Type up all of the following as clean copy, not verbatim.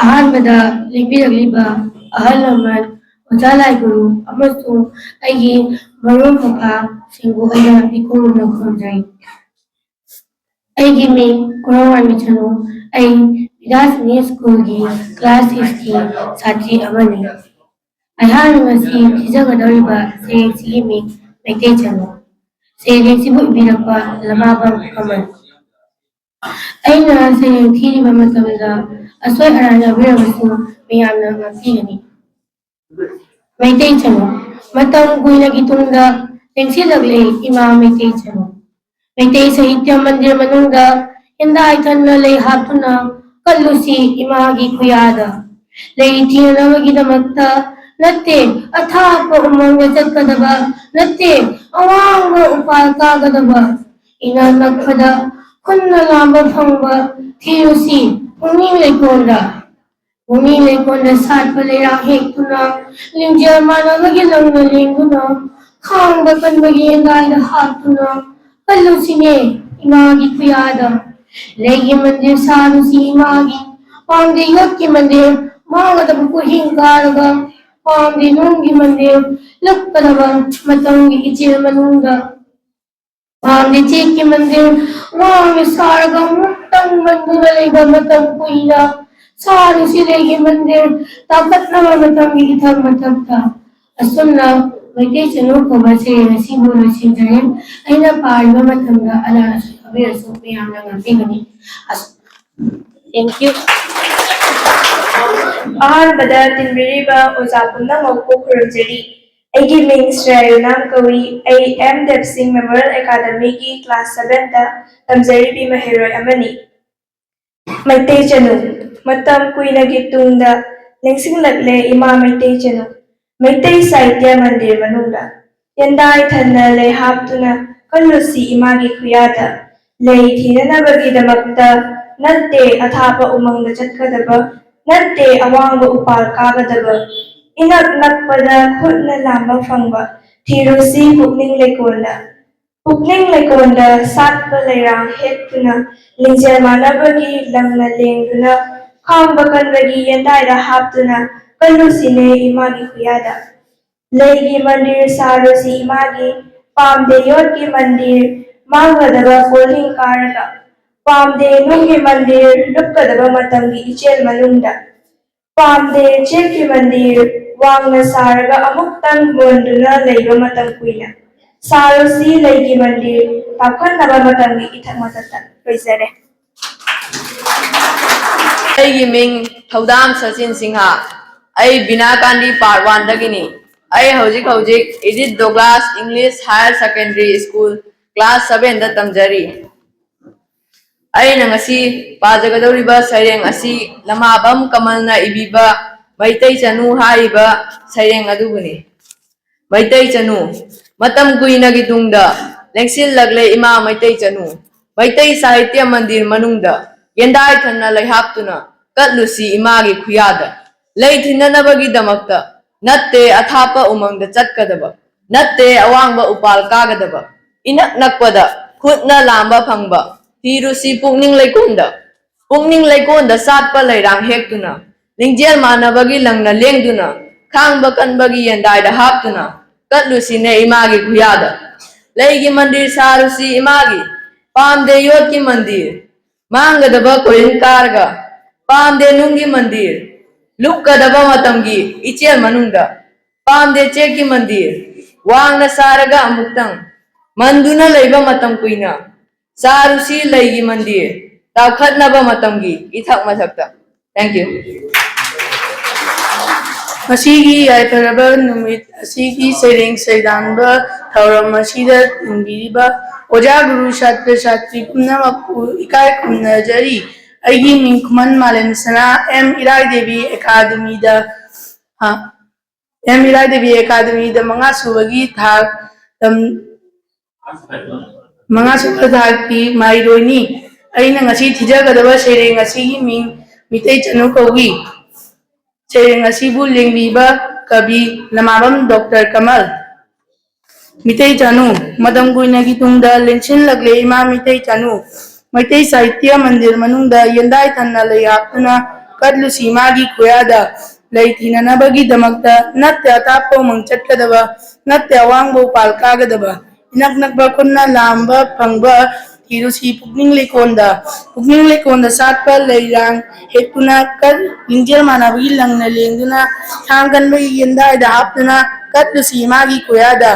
ꯑꯍꯥꯟꯕꯗ ꯂꯦꯡꯕꯤꯔꯛꯂꯤꯕ ꯑꯍꯜ ꯂꯃꯟ ꯑꯣꯖꯥ ꯂꯥꯏꯒꯨꯔꯨ ꯑꯃꯁꯨꯡ ꯑꯩꯒꯤ ꯃꯔꯨꯞ ꯃꯄꯥꯁꯤꯡꯕꯨ ꯑꯩꯅ ꯏꯈꯨꯔꯨꯝꯅ ꯈꯨꯔꯨꯝꯖꯔꯤ꯫ ꯑꯩꯒꯤ ꯃꯤꯡ ꯀꯣꯔꯧꯋꯥꯏ ꯃꯤꯆꯅꯨ, ꯑꯩ ꯕꯤꯗ꯭ꯌꯥꯁꯤꯅꯤ ꯁ꯭ꯀꯨꯜꯒꯤ ꯀ꯭ꯂꯥꯁ 6ꯀꯤ ꯁꯥꯇ꯭ꯔꯤ ꯑꯃꯅꯤ꯫ ꯑꯩꯍꯥꯛꯅ ꯉꯁꯤ ꯊꯤꯖꯒꯗꯧꯔꯤꯕ ꯁꯩꯔꯦꯡꯁꯤꯒꯤ ꯃꯤꯡ ꯃꯩꯇꯩ ꯆꯅꯨ꯫ ꯁꯩꯔꯦꯡꯁꯤꯕꯨ ꯏꯕꯤꯔꯛꯄ ꯂꯃꯥꯕꯝ ꯀꯃꯜ꯫ ꯑꯩꯅ ꯁꯩꯔꯦꯡ ꯊꯤꯔꯤꯕ ꯃꯇꯝꯗ ꯑꯁꯣꯏ ꯑꯔꯥꯟ ꯌꯥꯎꯕꯤꯔꯕꯁꯨ ꯃꯌꯥꯝꯅ ꯉꯥꯛꯄꯤꯒꯅꯤ꯫ ꯃꯩꯇꯩ ꯆꯅꯨ꯫ ꯃꯇꯝ ꯀꯨꯏꯅꯒꯤ ꯇꯨꯡꯗ ꯂꯦꯡꯁꯤꯜꯂꯛꯂꯦ ꯏꯃꯥ ꯃꯩꯇꯩ ꯆꯅꯨ꯫ ꯃꯩꯇꯩ ꯁꯥꯍꯤꯇ꯭ꯌ ꯃꯟꯗꯤꯔ ꯃꯅꯨꯡꯗ ꯍꯦꯟꯗꯥꯏ ꯊꯟꯅ ꯂꯩ ꯍꯥꯞꯇꯨꯅ ꯀꯜꯂꯨꯁꯤ ꯏꯃꯥꯒꯤ ꯈꯨꯌꯥꯗ꯫ ꯂꯩ ꯊꯤꯅꯅꯕꯒꯤꯗꯃꯛꯇ ꯅꯠꯇꯦ ꯑꯊꯥꯞꯄ ꯎꯃꯪꯗ ꯆꯠꯀꯗꯕ, ꯅꯠꯇꯦ ꯑꯋꯥꯡꯕ ꯎꯄꯥꯜ ꯀꯥꯒꯗꯕ, ꯏꯅꯛ ꯅꯛꯄꯗ ꯈꯨꯟꯅ ꯂꯥꯝꯕ ꯐꯪꯕ ꯊꯤꯔꯨꯁꯤ ꯄꯨꯛꯅꯤꯡ ꯂꯩꯀꯣꯜꯗ꯫ ꯄꯨꯛꯅꯤꯡ ꯂꯩꯀꯣꯜꯗ ꯁꯥꯠꯄ ꯂꯩꯔꯥꯡ ꯍꯦꯛꯇꯨꯅ, ꯂꯤꯡꯖꯦꯜ ꯃꯥꯟꯅꯕꯒꯤ ꯂꯪꯅ ꯂꯦꯡꯗꯨꯅ, ꯈꯥꯡꯕ ꯀꯟꯕꯒꯤ ꯌꯦꯟꯗꯥꯏꯗ ꯍꯥꯞꯇꯨꯅ ꯀꯜꯂꯨꯁꯤꯅꯦ ꯏꯃꯥꯒꯤ ꯈꯨꯌꯥꯗ꯫ ꯂꯩꯒꯤ ꯃꯟꯗꯤꯔ ꯁꯥꯔꯨꯁꯤ ꯏꯃꯥꯒꯤ, ꯄꯥꯝꯗꯦ ꯌꯣꯠꯀꯤ ꯃꯟꯗꯤꯔ ꯃꯥꯡꯒꯗꯕ ꯀꯨꯍꯤꯡ ꯀꯥꯔꯒ, ꯄꯥꯝꯗꯦ ꯅꯨꯡꯒꯤ ꯃꯟꯗꯤꯔ ꯂꯨꯞꯀꯗꯕ ꯃꯇꯝꯒꯤ ꯏꯆꯦꯜ ꯃꯅꯨꯡꯗ꯫ ꯄꯥꯝꯗꯦ ꯆꯦꯛꯀꯤ ꯃꯟꯗꯤꯔ ꯋꯥꯡꯅ ꯁꯥꯔꯒ ꯑꯃꯨꯛꯇꯪ ꯃꯟꯗꯨꯅ ꯂꯩꯕ ꯃꯇꯝ ꯀꯨꯏꯅ, ꯁꯥꯔꯨꯁꯤ ꯂꯩꯒꯤ ꯃꯟꯗꯤꯔ ꯇꯥꯈꯠꯅꯕ ꯃꯇꯝꯒꯤ ꯏꯊꯛ ꯃꯊꯛꯇ꯫ ꯑꯁꯨꯝꯅ ꯃꯩꯇꯩ ꯆꯅꯨ ꯀꯧꯕ ꯁꯩꯔꯦꯡ ꯑꯁꯤꯕꯨ ꯂꯣꯏꯁꯤꯟꯖꯔꯦ꯫ ꯑꯩꯅ ꯄꯥꯔꯤꯕ ꯃꯇꯝꯗ ꯑꯂꯥꯟ ꯑꯁꯣꯏ ꯌꯥꯎꯕꯤꯔꯁꯨ ꯃꯌꯥꯝꯅ ꯉꯥꯛꯄꯤꯒꯅꯤ꯫ Thank you. ꯑꯍꯥꯟꯕꯗ ꯇꯤꯟꯕꯤꯔꯤꯕ ꯑꯣꯖꯥ ꯄꯨꯝꯅꯃꯛꯄꯨ ꯈꯨꯔꯨꯝꯖꯔꯤ꯫ ꯑꯩꯒꯤ ꯃꯤꯡ ꯁ꯭ꯔꯦꯌꯥ ꯌꯨꯅꯥꯝ ꯀꯧꯏ꯫ ꯑꯩ ꯑꯦꯝ ꯗꯦꯕꯁꯤꯡ ꯃꯦꯃꯣꯔꯤꯌꯦꯜ ꯑꯦꯀꯥꯗꯃꯤꯒꯤ ꯀ꯭ꯂꯥꯁ 7ꯗ ꯇꯝꯖꯔꯤꯕꯤ ꯃꯍꯩꯔꯣꯏ ꯑꯃꯅꯤ꯫ ꯃꯩꯇꯩ ꯆꯅꯨ꯫ ꯃꯇꯝ ꯀꯨꯏꯅꯒꯤ ꯇꯨꯡꯗ ꯂꯦꯡꯁꯤꯜꯂꯛꯂꯦ ꯏꯃꯥ ꯃꯩꯇꯩ ꯆꯅꯨ꯫ ꯃꯩꯇꯩ ꯁꯥꯍꯤꯇ꯭ꯌ ꯃꯟꯗꯤꯔ ꯃꯅꯨꯡꯗ ꯌꯦꯟꯗꯥꯏ ꯊꯟꯅ ꯂꯩ ꯍꯥꯞꯇꯨꯅ ꯀꯜꯂꯨꯁꯤ ꯏꯃꯥꯒꯤ ꯈꯨꯌꯥꯗ꯫ ꯂꯩ ꯊꯤꯅꯅꯕꯒꯤꯗꯃꯛꯇ ꯅꯠꯇꯦ ꯑꯊꯥꯞꯄ ꯎꯃꯪꯗ ꯆꯠꯀꯗꯕ, ꯅꯠꯇꯦ ꯑꯋꯥꯡꯕ ꯎꯄꯥꯜ ꯀꯥꯒꯗꯕ, ꯏꯅꯛ ꯅꯛꯄꯗ ꯈꯨꯠꯅ ꯂꯥꯝꯕ ꯐꯪꯕ ꯊꯤꯔꯨꯁꯤ ꯄꯨꯛꯅꯤꯡ ꯂꯩꯀꯣꯜꯗ꯫ ꯄꯨꯛꯅꯤꯡ ꯂꯩꯀꯣꯜꯗ ꯁꯥꯠꯄ ꯂꯩꯔꯥꯡ ꯍꯦꯛꯇꯨꯅ, ꯂꯤꯡꯖꯦꯜ ꯃꯥꯟꯅꯕꯒꯤ ꯂꯪꯅ ꯂꯦꯡꯗꯨꯅ, ꯈꯥꯡꯕ ꯀꯟꯕꯒꯤ ꯌꯦꯟꯗꯥꯏꯗ ꯍꯥꯞꯇꯨꯅ ꯀꯜꯂꯨꯁꯤꯅꯦ ꯏꯃꯥꯒꯤ ꯈꯨꯌꯥꯗ꯫ ꯂꯩꯒꯤ ꯃꯟꯗꯤꯔ ꯁꯥꯔꯨꯁꯤ ꯏꯃꯥꯒꯤ, ꯄꯥꯝꯗꯦ ꯌꯣꯠꯀꯤ ꯃꯟꯗꯤꯔ ꯃꯥꯡꯒꯗꯕ ꯀꯣꯜꯍꯤꯡ ꯀꯥꯔꯒ, ꯄꯥꯝꯗꯦ ꯅꯨꯡꯒꯤ ꯃꯟꯗꯤꯔ ꯂꯨꯞꯀꯗꯕ ꯃꯇꯝꯒꯤ ꯏꯆꯦꯜ ꯃꯅꯨꯡꯗ꯫ ꯄꯥꯝꯗꯦ ꯆꯦꯛꯀꯤ ꯃꯟꯗꯤꯔ ꯋꯥꯡꯅ ꯁꯥꯔꯒ ꯑꯃꯨꯛꯇꯪ ꯃꯣꯟꯗꯨꯅ ꯂꯩꯕ ꯃꯇꯝ ꯀꯨꯏꯅ, ꯁꯥꯔꯨꯁꯤ ꯂꯩꯒꯤ ꯃꯟꯗꯤꯔ ꯇꯥꯎꯈꯠꯅꯕ ꯃꯇꯝꯒꯤ ꯏꯊꯛ ꯃꯊꯛꯇ꯫ ꯂꯣꯏꯖꯔꯦ꯫ ꯑꯩꯒꯤ ꯃꯤꯡ ꯊꯧꯗꯥꯝ ꯁꯆꯤꯟ ꯁꯤꯡꯍ꯫ ꯑꯩ ꯕꯤꯅꯥ ꯒꯥꯟꯙꯤ ꯄꯥꯔꯠ 1ꯗꯒꯤꯅꯤ꯫ ꯑꯩ ꯍꯧꯖꯤꯛ Edith Douglas English higher secondary school class 7ꯗ ꯇꯝꯖꯔꯤ꯫ ꯑꯩꯅ ꯉꯁꯤ ꯄꯥꯖꯒꯗꯧꯔꯤꯕ ꯁꯩꯔꯦꯡ ꯑꯁꯤ ꯂꯃꯥꯕꯝ ꯀꯃꯜꯅ ꯏꯕꯤꯕ ꯃꯩꯇꯩ ꯆꯅꯨ ꯍꯥꯏꯔꯤꯕ ꯁꯩꯔꯦꯡ ꯑꯗꯨꯕꯨꯅꯤ꯫ ꯃꯩꯇꯩ ꯆꯅꯨ꯫ ꯃꯇꯝ ꯀꯨꯏꯅꯒꯤ ꯇꯨꯡꯗ ꯂꯦꯡꯁꯤꯜꯂꯛꯂꯦ ꯏꯃꯥ ꯃꯩꯇꯩ ꯆꯅꯨ꯫ ꯃꯩꯇꯩ ꯁꯥꯍꯤꯇ꯭ꯌ ꯃꯟꯗꯤꯔ ꯃꯅꯨꯡꯗ ꯌꯦꯟꯗꯥꯏ ꯊꯟꯅ ꯂꯩꯍꯥꯞꯇꯨꯅ ꯀꯠꯂꯨꯁꯤ ꯏꯃꯥꯒꯤ ꯈꯨꯌꯥꯗ꯫ ꯂꯩ ꯊꯤꯅꯅꯕꯒꯤꯗꯃꯛꯇ ꯅꯠꯇꯦ ꯑꯊꯥꯞꯄ ꯎꯃꯪꯗ ꯆꯠꯀꯗꯕ, ꯅꯠꯇꯦ ꯑꯋꯥꯡꯕ ꯎꯄꯥꯜ ꯀꯥꯒꯗꯕ, ꯏꯅꯛ ꯅꯛꯄꯗ ꯈꯨꯠꯅ ꯂꯥꯝꯕ ꯐꯪꯕ ꯊꯤꯔꯨꯁꯤ ꯄꯨꯛꯅꯤꯡ ꯂꯩꯀꯣꯜꯗ꯫ ꯄꯨꯛꯅꯤꯡ ꯂꯩꯀꯣꯜꯗ ꯁꯥꯠꯄ ꯂꯩꯔꯥꯡ ꯍꯦꯛꯇꯨꯅ, ꯂꯤꯡꯖꯦꯜ ꯃꯥꯟꯅꯕꯒꯤ ꯂꯪꯅ ꯂꯦꯡꯗꯨꯅ, ꯈꯥꯡꯕ ꯀꯟꯕꯒꯤ ꯌꯦꯟꯗꯥꯏꯗ ꯍꯥꯞꯇꯨꯅ ꯀꯠꯂꯨꯁꯤꯅꯦ ꯏꯃꯥꯒꯤ ꯈꯨꯌꯥꯗ꯫ ꯂꯩꯒꯤ ꯃꯟꯗꯤꯔ ꯁꯥꯔꯨꯁꯤ ꯏꯃꯥꯒꯤ, ꯄꯥꯝꯗꯦ ꯌꯣꯠꯀꯤ ꯃꯟꯗꯤꯔ ꯃꯥꯡꯒꯗꯕ ꯀꯣꯏꯍꯤꯡ ꯀꯥꯔꯒ, ꯄꯥꯝꯗꯦ ꯅꯨꯡꯒꯤ ꯃꯟꯗꯤꯔ ꯂꯨꯞꯀꯗꯕ ꯃꯇꯝꯒꯤ ꯏꯆꯦꯜ ꯃꯅꯨꯡꯗ꯫ ꯄꯥꯝꯗꯦ ꯆꯦꯛꯀꯤ ꯃꯟꯗꯤꯔ ꯋꯥꯡꯅ ꯁꯥꯔꯒ ꯑꯃꯨꯛꯇꯪ ꯃꯟꯗꯨꯅ ꯂꯩꯕ ꯃꯇꯝ ꯀꯨꯏꯅ, ꯁꯥꯔꯨꯁꯤ ꯂꯩꯒꯤ ꯃꯟꯗꯤꯔ ꯇꯥꯎꯈꯠꯅꯕ ꯃꯇꯝꯒꯤ ꯏꯊꯛ ꯃꯊꯛꯇ꯫ Thank you. ꯉꯁꯤꯒꯤ ꯌꯥꯏꯐꯔꯕ ꯅꯨꯃꯤꯠ ꯑꯁꯤꯒꯤ ꯁꯩꯔꯦꯡ ꯁꯩꯗꯥꯟꯕ ꯊꯧꯔꯝ ꯑꯁꯤꯗ ꯇꯤꯟꯕꯤꯔꯤꯕ ꯑꯣꯖꯥ ꯒꯨꯔꯨ ꯁꯥꯇ꯭ꯔ ꯁꯥꯇ꯭ꯔꯤ ꯄꯨꯝꯅꯃꯛꯄꯨ ꯏꯀꯥꯏ ꯈꯨꯝꯅꯖꯔꯤ꯫ ꯑꯩꯒꯤ ꯃꯤꯡ ꯈꯨꯃꯟ ꯃꯥꯂꯦꯝꯁꯅꯥ ꯑꯦꯝ ꯏꯔꯥꯏꯗꯦꯕꯤ ꯑꯦꯀꯥꯗꯃꯤꯗ 5ꯁꯨꯕꯒꯤ ꯊꯥꯛꯀꯤ ꯃꯍꯩꯔꯣꯏꯅꯤ꯫ ꯑꯩꯅ ꯉꯁꯤ ꯊꯤꯖꯒꯗꯕ ꯁꯩꯔꯦꯡ ꯑꯁꯤꯒꯤ ꯃꯤꯡ ꯃꯤꯇꯩ ꯆꯅꯨ ꯀꯧꯏ꯫ ꯁꯩꯔꯦꯡ ꯑꯁꯤꯕꯨ ꯂꯦꯡꯕꯤꯕ ꯀꯕꯤ ꯂꯃꯥꯕꯝ ꯗꯣꯛꯇꯔ ꯀꯃꯜ꯫ ꯃꯤꯇꯩ ꯆꯅꯨ꯫ ꯃꯇꯝ ꯀꯨꯏꯅꯒꯤ ꯇꯨꯡꯗ ꯂꯦꯡꯁꯤꯜꯂꯛꯂꯦ ꯏꯃꯥ ꯃꯩꯇꯩ ꯆꯅꯨ꯫ ꯃꯩꯇꯩ ꯁꯥꯍꯤꯇ꯭ꯌ ꯃꯟꯗꯤꯔ ꯃꯅꯨꯡꯗ ꯌꯦꯟꯗꯥꯏ ꯊꯟꯅ ꯂꯩ ꯍꯥꯞꯇꯨꯅ ꯀꯠꯂꯨꯁꯤ ꯃꯥꯒꯤ ꯈꯨꯌꯥꯗ ꯂꯩ ꯊꯤꯅꯅꯕꯒꯤꯗꯃꯛꯇ ꯅꯠꯇꯦ ꯑꯊꯥꯞꯄ ꯎꯃꯪ ꯆꯠꯀꯗꯕ ꯅꯠꯇꯦ ꯑꯋꯥꯡꯕ ꯎꯄꯥꯜ ꯀꯥꯒꯗꯕ ꯏꯅꯛ ꯅꯛꯄ ꯈꯨꯟꯅ ꯂꯥꯝꯕ ꯐꯪꯕ ꯊꯤꯔꯨꯁꯤ ꯄꯨꯛꯅꯤꯡ ꯂꯩꯀꯣꯟꯗ ꯁꯥꯠꯄ ꯂꯩꯔꯥꯡ ꯍꯦꯛꯇꯨꯅ ꯂꯤꯡꯖꯦꯜ ꯃꯥꯟꯅꯕꯒꯤ ꯂꯪꯅ ꯂꯦꯡꯗꯨꯅ ꯊꯥꯡ ꯀꯟꯕꯒꯤ ꯌꯦꯟꯗꯥꯏꯗ ꯍꯥꯞꯇꯨꯅ ꯀꯠꯂꯨꯁꯤ ꯃꯥꯒꯤ ꯈꯨꯌꯥꯗ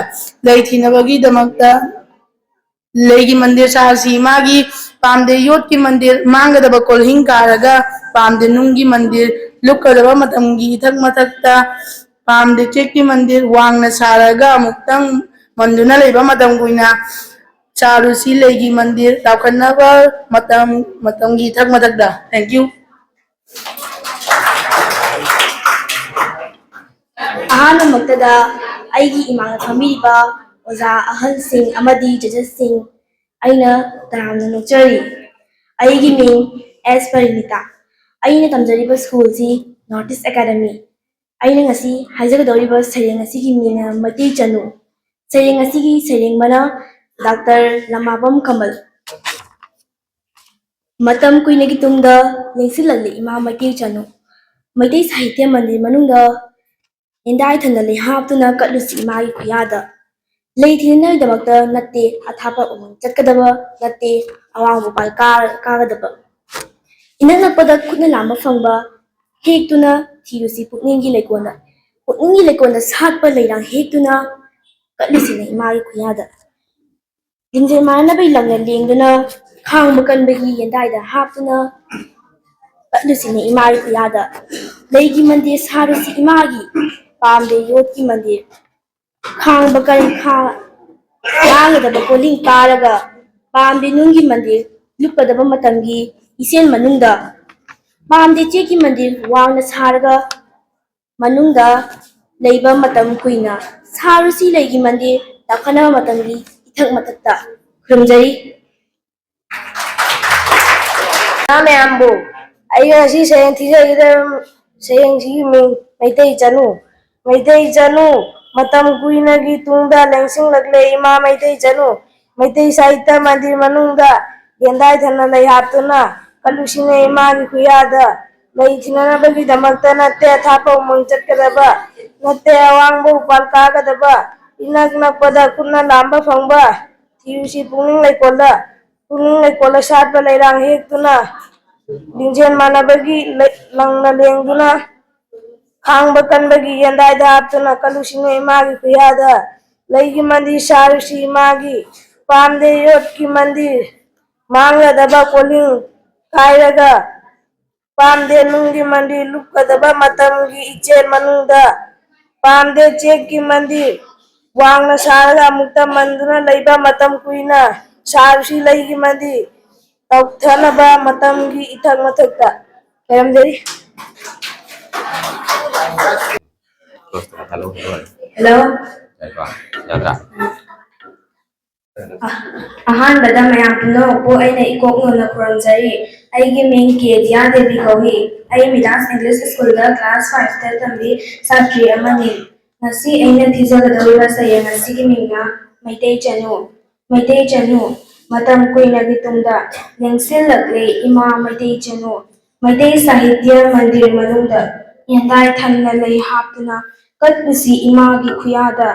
ꯂꯩ ꯊꯤꯅꯕꯒꯤꯗꯃꯛꯇ लेगी मंदिर साहसी मागी पामदे योट की मंदिर मांगदब कोल्हिंग कारगा पामदे नुंगी मंदिर लुक्कदब मतंगी इथक मथक्ता पामदे चेक की मंदिर वांगना सारगा मुक्तंग मंदुना लेबा मतम गुइना चारुसी लेगी मंदिर ताकन्नबा मतंगी इथक मथक्ता थैंक यू ꯑꯍꯥꯟꯕꯃꯛꯇꯗ ꯑꯩꯒꯤ ꯏꯃꯥꯡꯗ ꯐꯝꯕꯤꯔꯤꯕ ꯑꯣꯖꯥ ꯑꯍꯜꯁꯤꯡ ꯑꯃꯗꯤ ꯖꯖꯁꯁꯤꯡ ꯑꯩꯅ ꯇꯔꯥꯝꯅ ꯅꯣꯛꯆꯔꯤ꯫ ꯑꯩꯒꯤ ꯃꯤꯡ ꯑꯦꯁ ꯄꯔꯤꯅꯤꯇꯥ꯫ ꯑꯩꯅ ꯇꯝꯖꯔꯤꯕ ꯁ꯭ꯀꯨꯜꯁꯤ ꯅꯣꯔꯠ ꯏꯁ ꯑꯦꯀꯥꯗꯃꯤ꯫ ꯑꯩꯅ ꯉꯁꯤ ꯍꯥꯏꯖꯒꯗꯧꯔꯤꯕ ꯁꯩꯔꯦꯡ ꯑꯁꯤꯒꯤ ꯃꯤꯡꯅ ꯃꯩꯇꯩ ꯆꯅꯨ꯫ ꯁꯩꯔꯦꯡ ꯑꯁꯤꯒꯤ ꯁꯩꯔꯦꯡꯕꯅ ꯗꯥꯛꯇꯔ ꯂꯃꯥꯕꯝ ꯀꯃꯜ꯫ ꯃꯇꯝ ꯀꯨꯏꯅꯒꯤ ꯇꯨꯡꯗ ꯂꯦꯡꯁꯤꯜꯂꯛꯂꯤ ꯏꯃꯥ ꯃꯩꯇꯩ ꯆꯅꯨ꯫ ꯃꯩꯇꯩ ꯁꯥꯍꯤꯇ꯭ꯌ ꯃꯟꯗꯤꯔ ꯃꯅꯨꯡꯗ ꯌꯦꯟꯗꯥꯏꯊꯟꯅ ꯂꯩ ꯍꯥꯞꯇꯨꯅ ꯀꯠꯂꯨꯁꯤ ꯏꯃꯥꯒꯤ ꯈꯨꯌꯥꯗ ꯂꯩ ꯊꯤꯅꯅꯕꯒꯤꯗꯃꯛꯇ ꯅꯠꯇꯦ ꯑꯊꯥꯞꯄ ꯎꯃꯪ ꯆꯠꯀꯗꯕ ꯅꯠꯇꯦ ꯑꯋꯥꯡꯕ ꯎꯄꯥꯜ ꯀꯥꯒꯗꯕ ꯏꯅꯛ ꯅꯛꯄꯗ ꯈꯨꯠꯅ ꯂꯥꯝꯕ ꯐꯪꯕ ꯍꯦꯛꯇꯨꯅ ꯊꯤꯔꯨꯁꯤ ꯄꯨꯛꯅꯤꯡꯒꯤ ꯂꯩꯀꯣꯟꯗ ꯁꯥꯠꯄ ꯂꯩꯔꯥꯡ ꯍꯦꯛꯇꯨꯅ ꯀꯠꯂꯨꯁꯤꯅꯦ ꯏꯃꯥꯒꯤ ꯈꯨꯌꯥꯗ ꯂꯤꯡꯖꯦꯜ ꯃꯥꯟꯅꯕꯒꯤ ꯂꯪꯅ ꯂꯦꯡꯗꯨꯅ ꯈꯥꯡꯕ ꯀꯟꯕꯒꯤ ꯌꯦꯟꯗꯥꯏꯗ ꯍꯥꯞꯇꯨꯅ ꯀꯠꯂꯨꯁꯤꯅꯦ ꯏꯃꯥꯒꯤ ꯈꯨꯌꯥꯗ ꯂꯩꯒꯤ ꯃꯟꯗꯤꯔ ꯁꯥꯔꯨꯁꯤ ꯏꯃꯥꯒꯤ पामदे योट की मंदिर खांग मांगदब कोलिंग कारगा पामदे नुंगी मंदिर लुक्कदब मतंगी इसेल मनुंगदा पामदे चे की मंदिर वांग सारगा मनुंगदा लेबा मतम कुइना सारुसी लेगी मंदिर दाखना मतंगी इथक मथक्ता खुरमजरी मैमबो असी सयंग थीजगिदम सयंग सी मैतई चनु मैतई चनु मतम कुइनगी तुंगदा लेंसिंगलगले इमा मैतई चनु मैतई साहित्य मंदिर मनुंगदा येंदाय थन्ना लई हाप्तुना कलुसिने इमागी खुयादा लई थिननबगिदमक्ता नत्ते अथापा उमंग चटकदबा नत्ते अवांगबा उपाल कागदबा इनक नकपदा कुन्ना लांबा फंगबा थिरुसि पुंगिंग लैकोला सातपा लैरांग हेक्तुना लिंजेन मानबगी लंगना लेंगदुना खांग कनबगी यंदायदा हाप्तुना कलुसिने इमागी खुयादा लैगी मंदिर सारुसी इमागी पामदे योट की मंदिर मांगदबा कोलिंग कायरगा पामदे नुंगी मंदिर लुक्कदबा मतंगी इचेल मनुंगदा पामदे चेक की मंदिर वांगना सारगा मुक्ता मंदुना लैबा मतम कुइना सारुसी लैगी मंदिर तौथनबा मतंगी इथक मथक्ता कैरमजरी हेलो अहानबदा मयाम पुनमको अइना इकोक नोना खुरमजरी अइगी मिंग केदिया देवी कौही अइ मिडास इंग्लिश स्कूल दा क्लास 5 दा तंबी सात्री अमनी ngasi aina thijagadawiba sayeng asigi mingna maitai chanu matam kuinagi tungda lengsillagle ima maitai chanu maitai sahitya mandir manungda yandai thanna lei haptuna katlusi imagi khuyada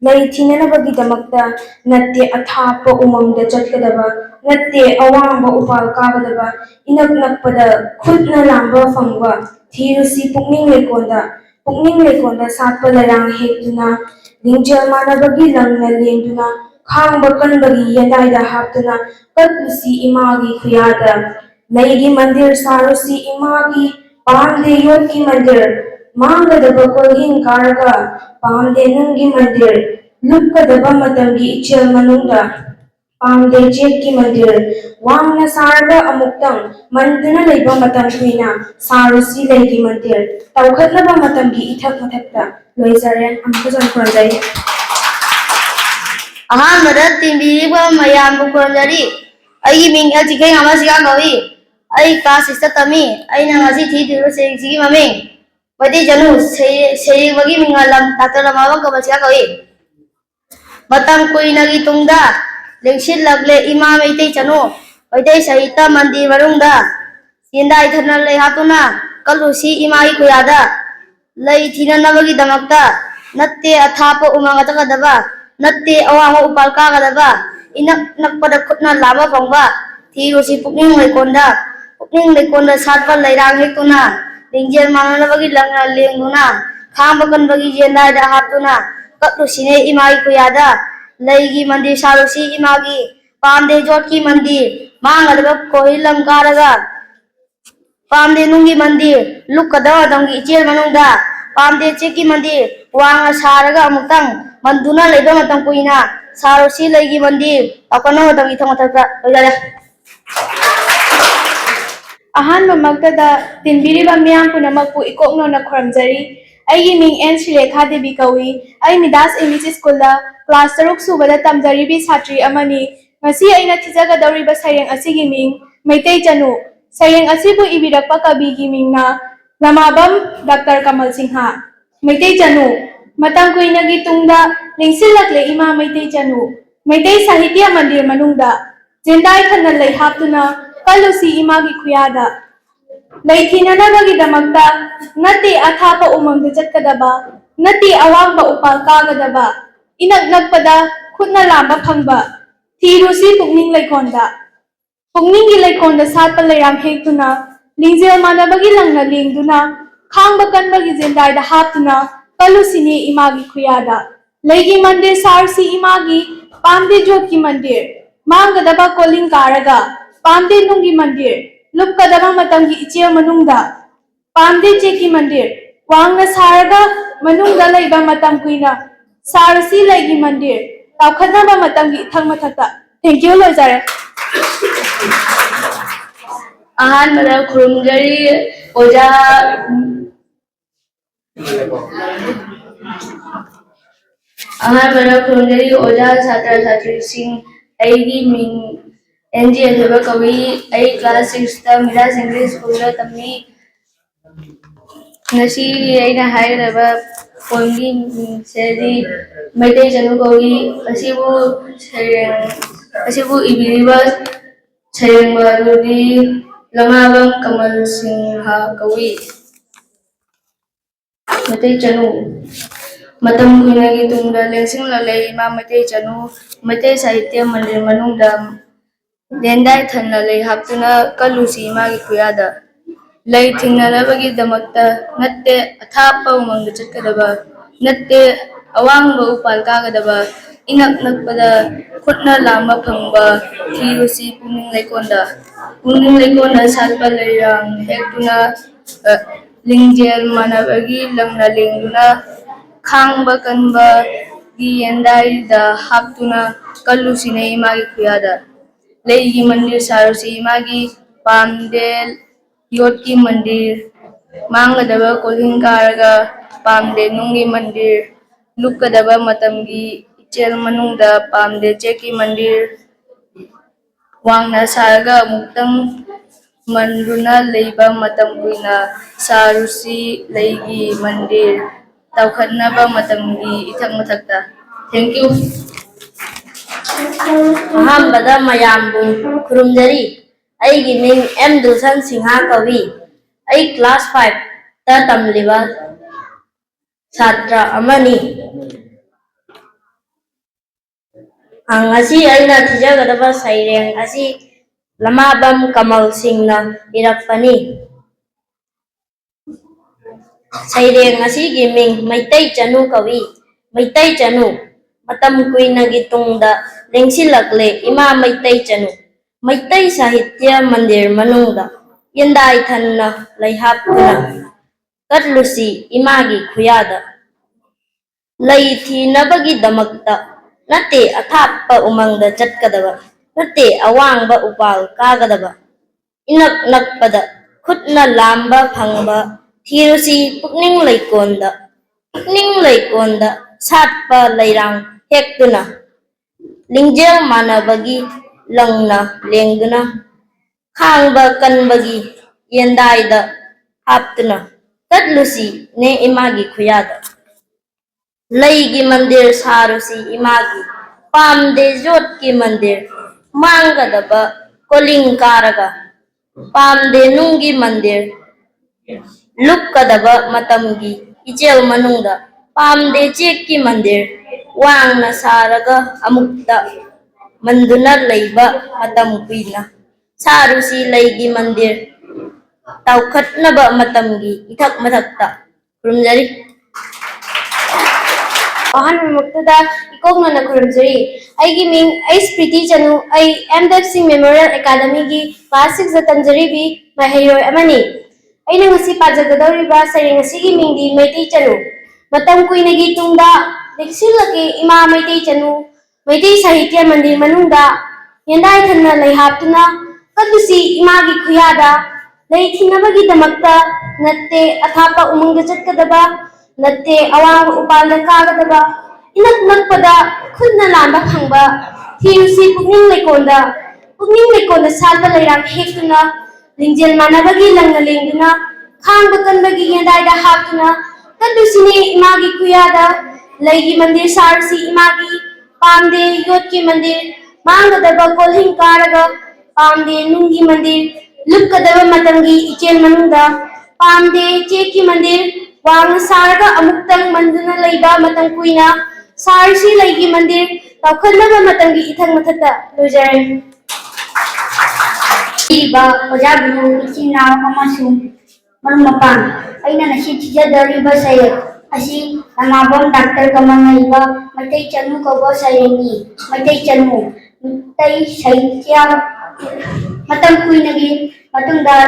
lei thinanabagidamakta natte athapa umangda chatkadaba natte awamba upal kagadaba inak nakpada khutna lamba fangwa thirusi pukning lekonda satpa larang hekduna lingjal manabagi langna lengduna khangba kanbagi yandaida haptuna katlusi imagi khuyada leigi mandir sarusi imagi पामदे योट की मंदिर मांगदबा calling कारगा पामदे नुंगी मंदिर लुक्कदबा Matangi इचेल मनुंगदा पामदे check की मंदिर वांगना सारगा अमुक्तंग मंदुना लैबा मतम कुइना सारुसी लैगी मंदिर तौखतलबा मतंगी इथक मथक्ता लोइजरेन अमकुजन खुरमजरी अहानबदा तिंबिरिबा मयामबु खुरमजरी अइगी मिंग अजिकै हमसिगा गवी अइ क्लास 6 तमी अइना ngasi थीदिरो सेरिंगसिगी ममिंग मति जनु सेरिंगबगी मिंगालम डॉक्टर लमाबम कमलसिगा कवी मतम कुइनगी तुंगदा लेंसिल्लगले इमा मैतै चनु मैतै साहित्य मंदिर मनुंगदा येंदाय थन्ना लई हातुना कलुसी इमाई खुयादा लई थीननबगीदमक्ता नत्ते अथाप उमंग चकदबा नत्ते अवांग उपाल कागदबा इनक नकपद खुटना लामा फंगबा थीरुसी पुकनिंग लेकोंदा सातपा लैरांग हेक्तुना लिंजेल माननबगी लंगना लेंगुना खांबकनबगी जेंदायदा हातुना कलुसीने इमाई खुयादा लईगी मंदिर सारुसी इमागी पामदे जोट की मंदिर मांगदबा कोहिलम कारगा पामदे नुंगी मंदिर लुकदवा दंगी इचेल मनुंगदा पामदे चेकी मंदिर वांगा सारगा अमुक्तंग मंदुना लेबा मतंग कुइना सारुसी लईगी मंदिर अकनो मतंग इथंग मथक्ता लोजाले अहानबमक्तदा तिनबिरिबा मियाम पुनमकपु इकोकनोना खुरमजरी अैगी मिंग एन श्रीलेखा देवी कौई अै Midas English school class 6 सुबदा तमजरीबी छात्री अमनी ngasi aina thijagadauriba saireng asigi ming maitai chanu saireng asibu ibirakpa kabi gi mingna namabam Dr. Kamal Singha maitai chanu matang kuina gi tungda lingsilakle ima maitai chanu maitai sahitya mandir manungda jendai thanna lei haptuna kalusi ima gi khuyada leitinanabagi damakta nati athapa umangda jatkadaba nati awangba upal kagadaba inak nakpada khutna lamba phangba थीरुसी पुकनिंग लेकोंदा पुकनिंग की लेकोंदा सात पर लेराम हेक्तुना लिंजेल मानबगी लंगना लेंगदुना खांगबा कनबगी जेंदायदा हातुना कलुसिनी Imangi खुयादा लेगी मंदिर सारसी Imangi पामदे जोत की मंदिर मांगदबा calling कारगा पामदे नुंगी मंदिर लुपकदबा Matangi इचे मनुंगदा पामदे cheeky मंदिर वांगना सारगा मनुंगदा लेबा मतंग कुइना सारसी लेगी मंदिर तावखनबा मतंगी इथंग मथक्ता थैंक यू लोजारे आहान मदा खुरुमजरी ओजा आहान मदा खुरुमजरी ओजा छात्र छात्री सिंह अैगी मिंग एनजी अथवा कवि अै क्लास 6 ता मिराज इंग्लिश स्कूल दा तम्मी ngasi aina hairaba poingi seri maitai janu koi asibu ibiriba sereng barudi lamabam Kamal Singha koi maitai janu matam kuina gi tungda lengsing lalai ma maitai janu maitai sahitya mandir manungda dendai thanna lei haptuna kalusi ma gi khuyada lei thingnanabagi damakta natte athapa umangda chatkadaba natte awangba upal kagadaba inak nakpada khutna lamba phangba thirusi puning lekonda salpa leirang hektuna lingjel manabagi langna lengduna khangba kanba gi yendai da haptuna kalusine imagi khuyada leigi mandir sarusi imagi pamdel vote की मंदिर मांगदबा calling कारगा पामदे नुंगी मंदिर लुकदबा मतमगी इचेल मनुंगदा पामदे cheeky मंदिर वांगना सारगा मुक्तंग मंदुना लेबा मतम कुइना सारुसी लेगी मंदिर तावखनबा मतमगी इथंग मथक्ता थैंक यू अहमबदा मयामबु खुरुमजरी अैगी मिंग एम दुलसन सिंहा कवि अै क्लास 5 ता तमलिबा छात्र अमनी angasi aina thijagadaba saireng asi lamabam Kamal Singna irakpani saireng asi gi ming maitai chanu kawi maitai chanu matam kuina gi tungda lengsilakle ima maitai chanu maitai sahitya mandir manungda yendai thanna leihapuna katlusi imagi khuyada leithi nabagi damakta nate athappa umangda chatkadaba nate awangba upal kagadaba inak nakpada khutna lamba phangba thirusi pukning leikonda satpa leirang hektuna lingjel manabagi langna lengduna khangba kanbagi yendaida haptuna katlusi ne imagi khuyada leigi mandir sarusi imagi pamde jot ki mandir mangadaba koling karaga pamde nungi mandir ꯂꯨꯞꯀꯗꯕ ꯃꯇꯝꯒꯤ ꯏꯆꯦꯜ ꯃꯅꯨꯡꯗ ꯄꯥꯝꯗꯦ ꯆꯦꯛꯀꯤ ꯃꯟꯗꯤꯔ ꯋꯥꯡꯅ ꯁꯥꯔꯒ ꯑꯃꯨꯛꯇ ꯃꯟꯗꯨꯅ ꯂꯩꯕ ꯃꯇꯝ ꯀꯨꯏꯅ ꯁꯥꯔꯨꯁꯤ ꯂꯩꯒꯤ ꯃꯟꯗꯤꯔ ꯇꯧꯈꯠꯅꯕ ꯃꯇꯝꯒꯤ ꯏꯊꯛ ꯃꯊꯛꯇ ꯈꯨꯔꯨꯝꯖꯔꯤ ꯑꯍꯥꯟꯕꯃꯛꯇꯗ ꯏꯀꯣꯛꯅꯅ ꯈꯨꯔꯨꯝꯖꯔꯤ ꯑꯩꯒꯤ ꯃꯤꯡ ꯑꯩꯁ ꯄ꯭ꯔꯤꯇꯤ ꯆꯅꯨ ꯑꯩ ꯑꯦꯝ.ꯗꯦꯕ ꯁꯤꯡ ꯃꯦꯃꯣꯔꯤꯌꯦꯜ ꯑꯦꯀꯥꯗꯃꯤꯒꯤ ꯀ꯭ꯂꯥꯁ 6ꯗ ꯇꯝꯖꯔꯤꯕꯤ ꯃꯍꯩꯔꯣꯏ ꯑꯃꯅꯤ ꯑꯩꯅ ꯉꯁꯤ ꯄꯥꯖꯒꯗꯧꯔꯤꯕ ꯁꯩꯔꯦꯡ ꯑꯁꯤꯒꯤ ꯃꯤꯡꯗꯤ ꯃꯩꯇꯩ ꯆꯅꯨ ꯃꯇꯝ ꯀꯨꯏꯅꯒꯤ ꯇꯨꯡꯗ ꯅꯤꯡꯁꯤꯡꯂꯛꯀꯦ ꯏꯃꯥ ꯃꯩꯇꯩ ꯆꯅꯨ ꯃꯩꯇꯩ ꯁꯥꯍꯤꯇ꯭ꯌ ꯃꯟꯗꯤꯔ ꯃꯅꯨꯡꯗ ꯌꯦꯟꯗꯥꯏꯊꯟꯅ ꯂꯩꯍꯥꯞꯇꯨꯅ ꯀꯠꯂꯨꯁꯤ ꯏꯃꯥꯒꯤ ꯈꯨꯌꯥꯗ ꯂꯩ ꯊꯤꯅꯕꯒꯤꯗꯃꯛꯇ ꯅꯠꯇꯦ ꯑꯊꯥꯞꯄ ꯎꯃꯪꯗ ꯆꯠꯀꯗꯕ नत्ते अवांग उपाल कागदबा इनक नकपदा खुदना लांबा फंगबा थिरुसी पुकनिंग लेकोंदा सालबा लैराम हेक्तुना लिंजेल मानबगी लंगना लेंदुना खांग बकनबगी येंदाइदा हापतुना कदुसिने इमागी कुयादा लैगी मंदिर सारसी इमागी पामदे योट की मंदिर मांगदबा कोल्हिंग कारगा पामदे नुंगी मंदिर लुपकदबा मतंगी इचेल मनुंदा पामदे चेकी मंदिर वांग सारगा अमुक्तंग मंदुना लैबा मतंग कुइना सारसी लैगी मंदिर तौखनबा मतंगी इथंग मथता लुजरे इबा ओजाबु इचिना अमसु मरुमपान अइना नसी थिजदरिबा सये असी अमाबम डॉक्टर कमंगइबा मतै चनु कबो सयेनी मतै चनु तै साहित्य मतंग कुइनगी मतंगदा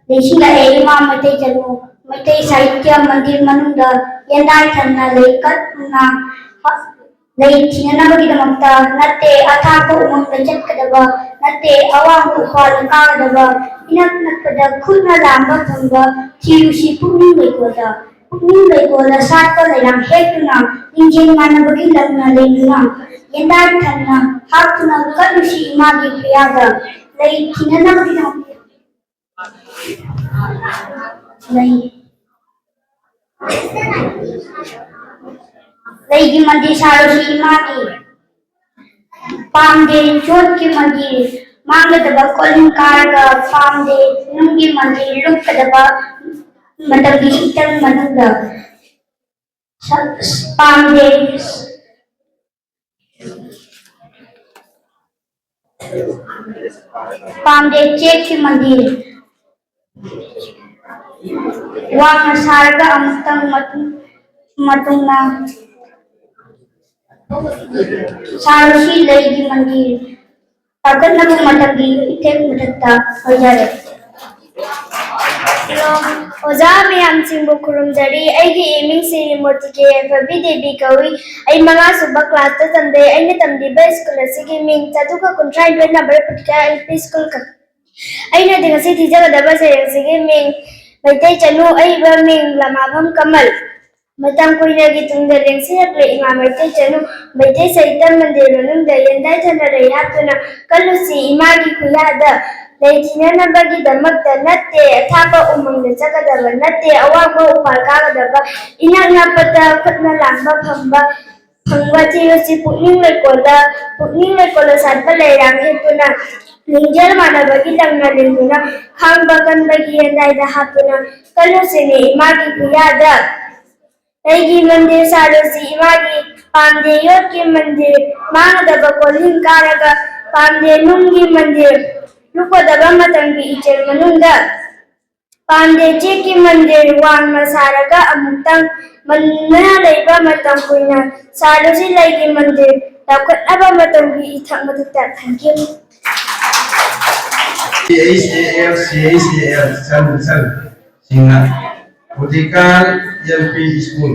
देशिला एमा मतै चनु मतै साहित्य मंदिर मनुंदा येंदाय थन्ना लेकतना लैथिनबगिदमक्ता नत्ते अथाको उमंगदा चटकदबा नत्ते अवांग उपाल कागदबा इनक नकदा खुदना लांबा फंगबा थिरुसी पुकनिंग लेकोदा सातका लैराम हेक्तुना इंजेन मानबगी लग्ना लेंदुना येंदाय थन्ना हाक्तुना कलुसी इमागी खयादा लैथिनबगिदमक्ता लैगी मंदिर सारुसी इमागी पामदे चोट की मंदिर मांगदबा कोलिंग कारगा पामदे नुंगी मंदिर लुपकदबा मतंगी इतंग मनुंदा पामदे चेक की मंदिर वांग सारगा अमुक्तंग मतुंगना सारुसी लैगी मंदिर तौखनबा मतंगी इथंग मथता होजारे ओजा मैम सिंबु खुरुमजरी एगी एमिंग श्रीमती के फबी देवी कवी आई मंगा सुबह क्लास ता तंदे आइने तमदीबा स्कूल असिगी मिंग चातुका कुंट्रा इंट्रेट नंबर पुटका एलपी स्कूल का आइने दिगसी थिजगदबा सयसिगी मिंग मैतै चनु अइबा मिंग लमाभम कमल मतम कुइनगी तुंगदा लेंसिरक्ले इमा मैतै चनु मैतै साहित्य मंदिर मनुंगदा येंदाय थन्ना लैहापतुना कलुसी इमागी खुयादा लैथिनबगिदमक्ता नत्ते अथापा उमंगदा चकदबा नत्ते अवांगबा उपाल कागदबा इनक नपता खुदना लांबा फंगबा थिरुसी पुकनिंग लेकोला सातबा लैराम हेक्तुना लिंजेल मानबगी लंगना लेंदुना खांग बकनबगी येंदाइदा हापतुना कलुसिने इमागी खुयादा लैगी मंदिर सारुसी इमागी पामदे योट की मंदिर मांगदबा कोल्हिंग कारगा पामदे नुंगी मंदिर लुपकदबा मतंगी इचेल मनुंदा पामदे चेकी मंदिर वांगना सारगा अमुक्तंग मन्ना लैबा मतंग कुइना सारुसी लैगी मंदिर तौखनबा मतंगी इथंग मथता thank you CACL San Singa Vertical LP School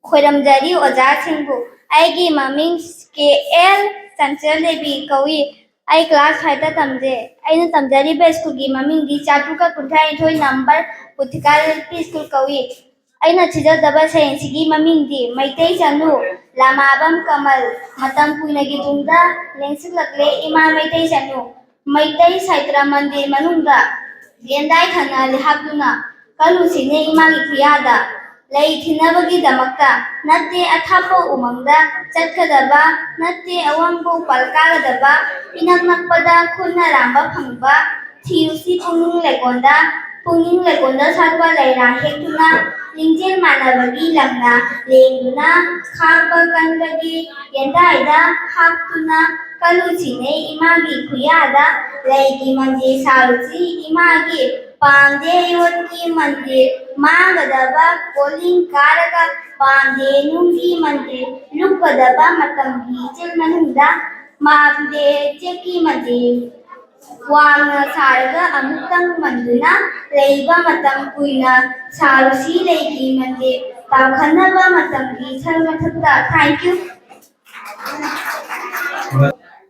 खोरमजरी ओजा सिंबु आइगी ममिंग के एल संचल देवी कवी आई क्लास 5 ता तमजे आइना तमजरी बे स्कूल की ममिंग दी चाटुका कुंठा इथोई नंबर पुथिका एलपी स्कूल कवी आइना छिजदबा सयसिगी ममिंग दी मैतै चनु लामाबम कमल मतम कुइनगी तुंगदा लेंसिलक्ले इमा मैतै चनु मैतै साहित्य मंदिर मनुंगा येंदाय थन्ना लेहापतुना कलुसिने Imangi खियादा लैथिनबगिदमक्ता नत्ते अथापा उमंगदा चटकदबा नत्ते अवांगबो पलकागदबा इनक नकपदा Khudna Lamba फंगबा Thirusi puning lekonda satwa laira hekuna lingjel manabagi lamna lenguna khapa kanbagi yendaida haptuna kaluchine imagi khuyada laigi manje saruchi imagi pande yotki manje magadaba polling karaga pande nungi manje lupadaba matamgi chil manunda mande cheki manje Wangna sarga amutang manduna leiba matam kuina sarusi leiki mande takhanaba matam gi sarmathakta. Thank you.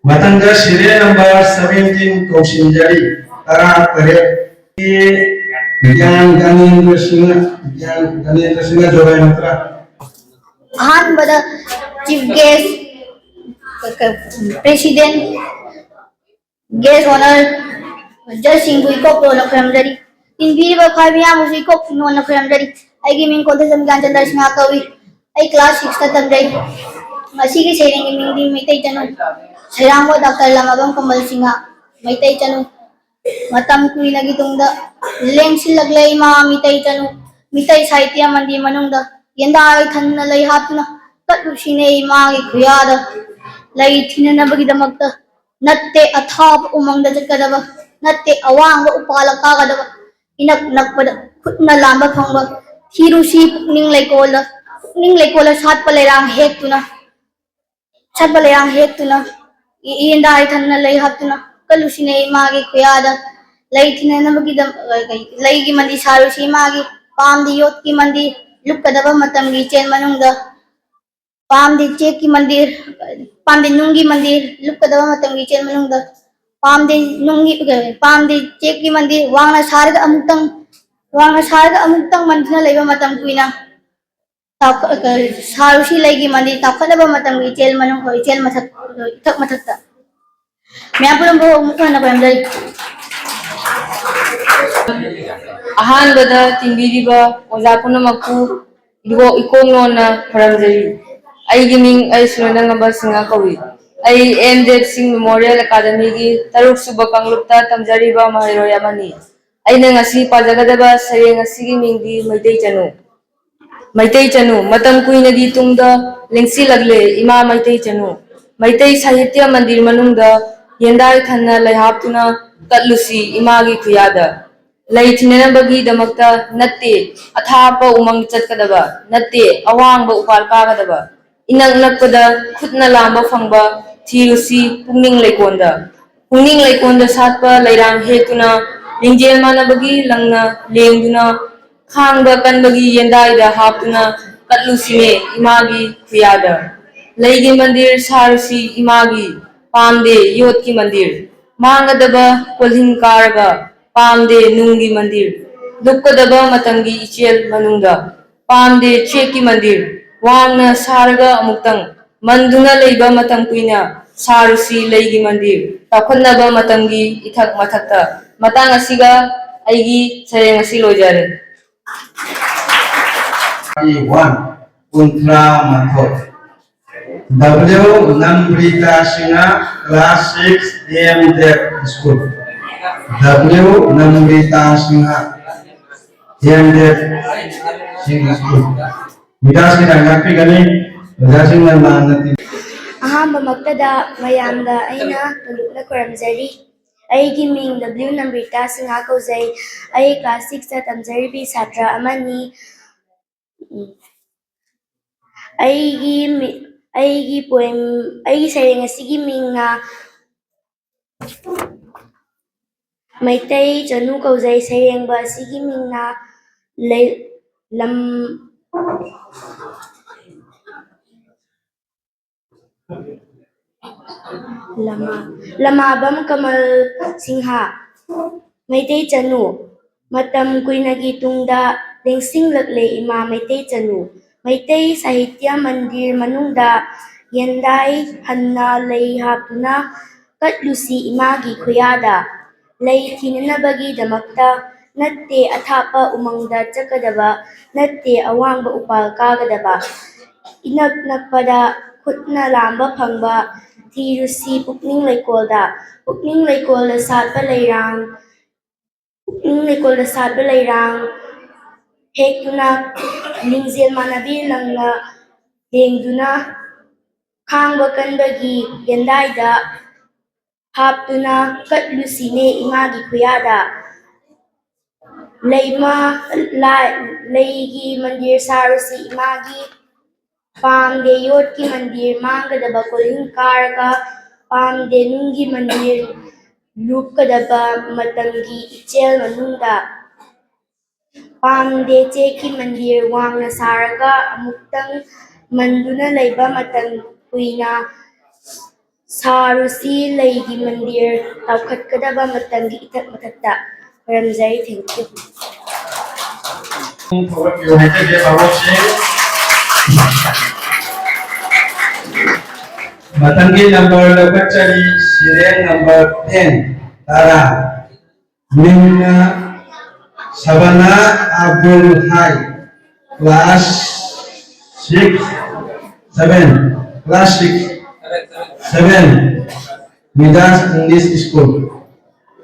Matanga serial number 17 Kausinjari Tara Tare Ganendra Singha Jorai Matra अहंबद chief guest president guest honour जज सिंह इकोप लोन खरमजरी इन बीरब खाबिया मुझे इकोप लोन खरमजरी आइगी मिंग कोंथसम ज्ञानचंद्र सिंह कवि आई क्लास 6 तमजई मसी की सेरेंगी मिंगी मितई चनु सैरांगो डॉक्टर लमाबम कमल सिंह मितई चनु मतम कुइनगी तुंगदा लेंगसिलगले इमा मितई चनु मितई साहित्य मंदी मनुंगदा यंदा आई थन्न लई हापना कटुशिने इमा की खुयादा लई थिननबगिदमक्ता नत्ते अथाप उमंगद चकदब नत्ते अवांग उपालका गदब इनक नकपद खुटना लांबा फंग थिरुसी पुकनिंग लेकोल सात पलेरांग हेक्तुना इंदा आई थन्न लई हापतुना कलुसिने इमागी खुयादा लई थिननबगिदम लई की मंदी सारुसी इमागी पामदी योत की मंदी लुकदब मतमगी चेन मनुंगदा पामदी चेक की मंदिर पामदी नुंगी मंदिर लुकदब मतमगी चेन मनुंगदा पामदी चेक की मंदिर वांगना सारग अमुक्तंग मंदिर लेबा मतम कुइना सारुसी लेगी मंदिर ताखदब मतमगी चेल मनुंग होय चेल मथक इथक मथकता म्यापुरम बो मुखना बमदई अहानबद तिंबिरिबा ओजा पुनमकु इकोंगलोना खरमजरी अईगी मिंग अई सुरेंद्रनगंबा सिंह कवि अई एमजेड सिंह मेमोरियल अकादमी की तरुक सुब कांगलुपता तमजरीबा महैरोय अमनी अईना ngasi पाजगदबा सरेंग असिगी मिंगदी मैतई चनु मतम कुइनगी तुंगदा लेंगसी लगले इमा मैतई साहित्य मंदिर मनुंगदा येंदाई थन्ना लैहापतुना कटलुसी इमागी खुयादा लई थिननबगी दमक्ता नत्ते अथाप उमंग चतकदबा नत्ते अवांग उपाल कागदबा इनक नकपदा खुदना लांबा फंगबा थिरुसी पुंगनिंग लेकोंदा सातपा लैरांग हेतुना लिंजेल मानबगी लंगना लेंगदुना खांगबा कनबगी येंदाइदा हापतुना कटलुसीने इमागी खुयादा लईगी मंदिर सारुसी इमागी पामदे योत की मंदिर मांगदबा कोल्हिन कारगा पामदे नूंगी मंदिर दुक्कदबा मतंगी इचेल मनुंगा पामदे चेकी मंदिर वांगना सारगा अमुक्तंग मंदुना लेबा मतंग कुइना सारुसी लेगी मंदिर ताखन्नबा मतंगी इथक मथक्ता मतंग असिगा अईगी सरेंग असि लोजरे 1 Ultra Mathod W. Namrita Singha Class 6 AMZ School W. Namrita Singha AMZ School Midas ki tanggapi kami Berdasing dan nanti अहमक्तदा मयामदा अइना तुलुकना खुरमजरी अइगी मिंग W नम्रिता सिंह कौजै अइ क्लास 6 तमजरीबी छात्र अमनी अइगी पोएम अइगी सरेंग असिगी मिंगना मैतई चनु कौजै सरेंगबा असिगी मिंगना लमाबम कमल सिंहा मैतई चनु मतम कुइनगी तुंगदा लेंगसिंग लगले इमा मैतई चनु मैतई साहित्य मंदिर मनुंगदा यंदाई हन्ना लई हापना कटलुसी इमागी खुयादा लई थिननबगी दमक्ता नत्ते अथापा उमंगदा चकदबा नत्ते अवांग उपाल कागदबा इनक नकपदा खुटना लांबा फंगबा थिरुसी पुकनिंग लेकोल सातपा लैरांग ꯂꯩꯀꯣꯜꯗ ꯁꯥꯠꯄ ꯂꯩꯔꯥꯡ ꯍꯦꯛꯇꯨꯅ ꯂꯤꯡꯖꯦꯜ ꯃꯥꯟꯅꯕꯤ ꯂꯪꯅ ꯂꯦꯡꯗꯨꯅ ꯈꯥꯡꯕ ꯀꯟꯕꯒꯤ ꯌꯦꯟꯗꯥꯏꯗ ꯍꯥꯞꯇꯨꯅ ꯀꯠꯂꯨꯁꯤꯅꯦ ꯏꯃꯥꯒꯤ ꯈꯨꯌꯥꯗ ꯂꯩꯒꯤ ꯃꯟꯗꯤꯔ ꯁꯥꯔꯨꯁꯤ ꯏꯃꯥꯒꯤ ꯄꯥꯝꯗꯦ ꯌꯣꯠꯀꯤ ꯃꯟꯗꯤꯔ ꯃꯥꯡꯒꯗꯕ ꯀꯣꯜꯍꯤꯡ ꯀꯥꯔꯒ ꯄꯥꯝꯗꯦ ꯅꯨꯡꯒꯤ ꯃꯟꯗꯤꯔ ꯂꯨꯞꯀꯗꯕ ꯃꯇꯝꯒꯤ ꯏꯆꯦꯜ ꯃꯅꯨꯡꯗ ꯄꯥꯝꯗꯦ ꯆꯦꯛꯀꯤ ꯃꯟꯗꯤꯔ ꯋꯥꯡꯅ ꯁꯥꯔꯒ ꯑꯃꯨꯛꯇꯪ ꯃꯟꯗꯨꯅ ꯂꯩꯕ ꯃꯇꯝ ꯀꯨꯏꯅ ꯁꯥꯔꯨꯁꯤ ꯂꯩꯒꯤ ꯃꯟꯗꯤꯔ ꯇꯥꯎꯈꯠꯀꯗꯕ ꯃꯇꯝꯒꯤ ꯏꯊꯛ ꯃꯊꯛꯇ ꯈꯨꯔꯨꯝꯖꯔꯤ ꯊꯦꯡꯀ꯭ꯌꯨ ꯊꯧꯒꯠꯄꯤꯌꯨ ꯍꯥꯏꯖꯒꯦ ꯚꯥꯕꯣꯛꯁꯤꯡ ꯃꯊꯪꯒꯤ ꯅꯝꯕꯔ ꯂꯧꯈꯠꯆꯔꯤ ꯁꯤꯔꯦꯡ ꯅꯝꯕꯔ 10 ꯇꯔꯥ ꯃꯤꯡꯅ Sabana Abdul Hai class 7 Midas English school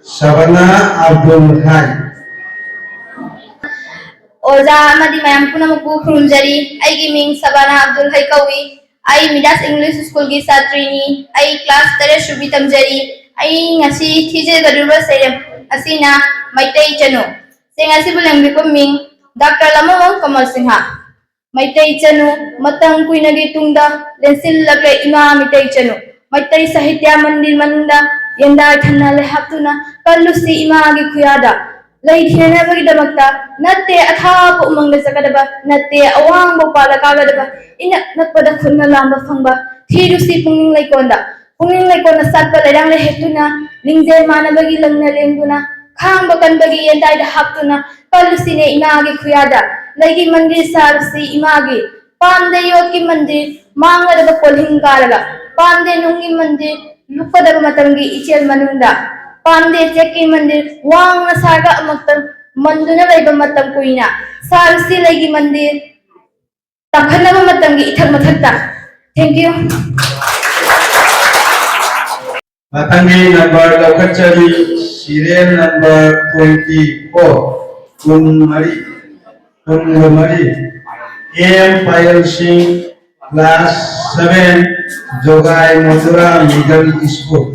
Sabana Abdul Hai ओजा अमदी मयाम पुनमकु खुरुमजरी आइगी मिंग सबाना अब्दुल हाई कवी आई मिडास इंग्लिश स्कूल की छात्रीनी आई क्लास 13 सुबी तमजरी आई ngasi थीजे गरुबा सेरम असिना मैतै चनु सेंग असिबु लंगबिको मिंग डॉक्टर लमोंग कमल सिंहा मैतै चनु मतंग कुइनगी तुंगदा लेंसिल लगे इमा मैतै चनु मैतै साहित्य मंदिर मनुंदा यंदा थन्ना ले हातुना कल्लुसी इमागी खुयादा ꯂꯩꯊꯤꯅꯅꯕꯒꯤꯗꯃꯛꯇ ꯅꯠꯇꯦ ꯑꯊꯥꯞꯄ ꯎꯃꯪꯗ ꯆꯠꯀꯗꯕ ꯅꯠꯇꯦ ꯑꯋꯥꯡꯕ ꯎꯄꯥꯜꯗ ꯀꯥꯒꯗꯕ ꯏꯅꯛ ꯅꯛꯄꯗ ꯈꯨꯠꯅ ꯂꯥꯝꯕ ꯐꯪꯕ ꯊꯤꯔꯨꯁꯤ ꯄꯨꯛꯅꯤꯡ ꯂꯩꯀꯣꯜꯗ ꯁꯥꯠꯄ ꯂꯩꯔꯥꯡ ꯍꯦꯛꯇꯨꯅ ꯂꯤꯡꯖꯦꯜ ꯃꯥꯟꯅꯕꯒꯤ ꯂꯪꯅ ꯂꯦꯡꯗꯨꯅ ꯈꯥꯡꯕ ꯀꯟꯕꯒꯤ ꯌꯦꯟꯗꯥꯏꯗ ꯍꯥꯞꯇꯨꯅ ꯀꯜꯂꯨꯁꯤꯅꯦ ꯏꯃꯥꯒꯤ ꯈꯨꯌꯥꯗ ꯂꯩꯒꯤ ꯃꯟꯗꯤꯔ ꯁꯥꯔꯨꯁꯤ ꯏꯃꯥꯒꯤ ꯄꯥꯝꯗꯦ ꯌꯣꯠꯀꯤ ꯃꯟꯗꯤर ꯃꯥꯡꯒꯗꯕ ꯀꯣꯜꯍꯤꯡ ꯀꯥꯔꯒ ꯄꯥꯝꯗꯦ ꯅꯨꯡꯒꯤ ꯃꯟꯗꯤर ꯂꯨꯞꯀꯗꯕ ꯃꯇꯝꯒꯤ ꯏꯆꯦꯜ ꯃꯅꯨꯡꯗ पामदे चेकी मंदिर वांग सागा अमक्तन मंदुना लैबा मतम कुइना सारसी लैगी मंदिर तखनबा मतम की इथक मथक्ता थैंक यू मतंगी नंबर लौकचरी सीरियल नंबर 24 कुनमरी M Payal Singh class 7 Jogai Mathura middle school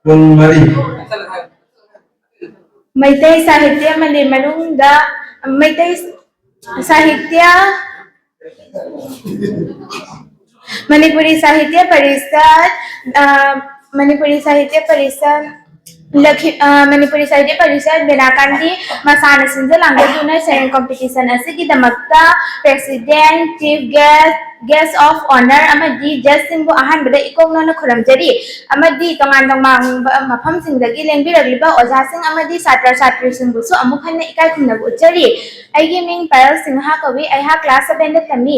कुनमरी मैतै साहित्य मंदिर मनुंगदा मैतै साहित्य मणिपुरी साहित्य परिषद मणिपुरी साहित्य परिषद मणिपुरी साहित्य परिषद बेनाकांदी मसाना सिंजा लांगदुना सेरेंग कंपटीशन असिगिदमक्ता president chief guest of honour अमदी जज सिंबु अहानबदा इकोंगना खुरमजरी अमदी तोंगान तोंगांग मफम सिंगदगी लेंबिरगलिबा ओझा सिंग अमदी छात्र छात्री सिंबुसु अमुखन्ने इकाय खुनबु उच्चरी आइगी मिंग पायल सिंहा कवि आइहा क्लास 7 दा तमी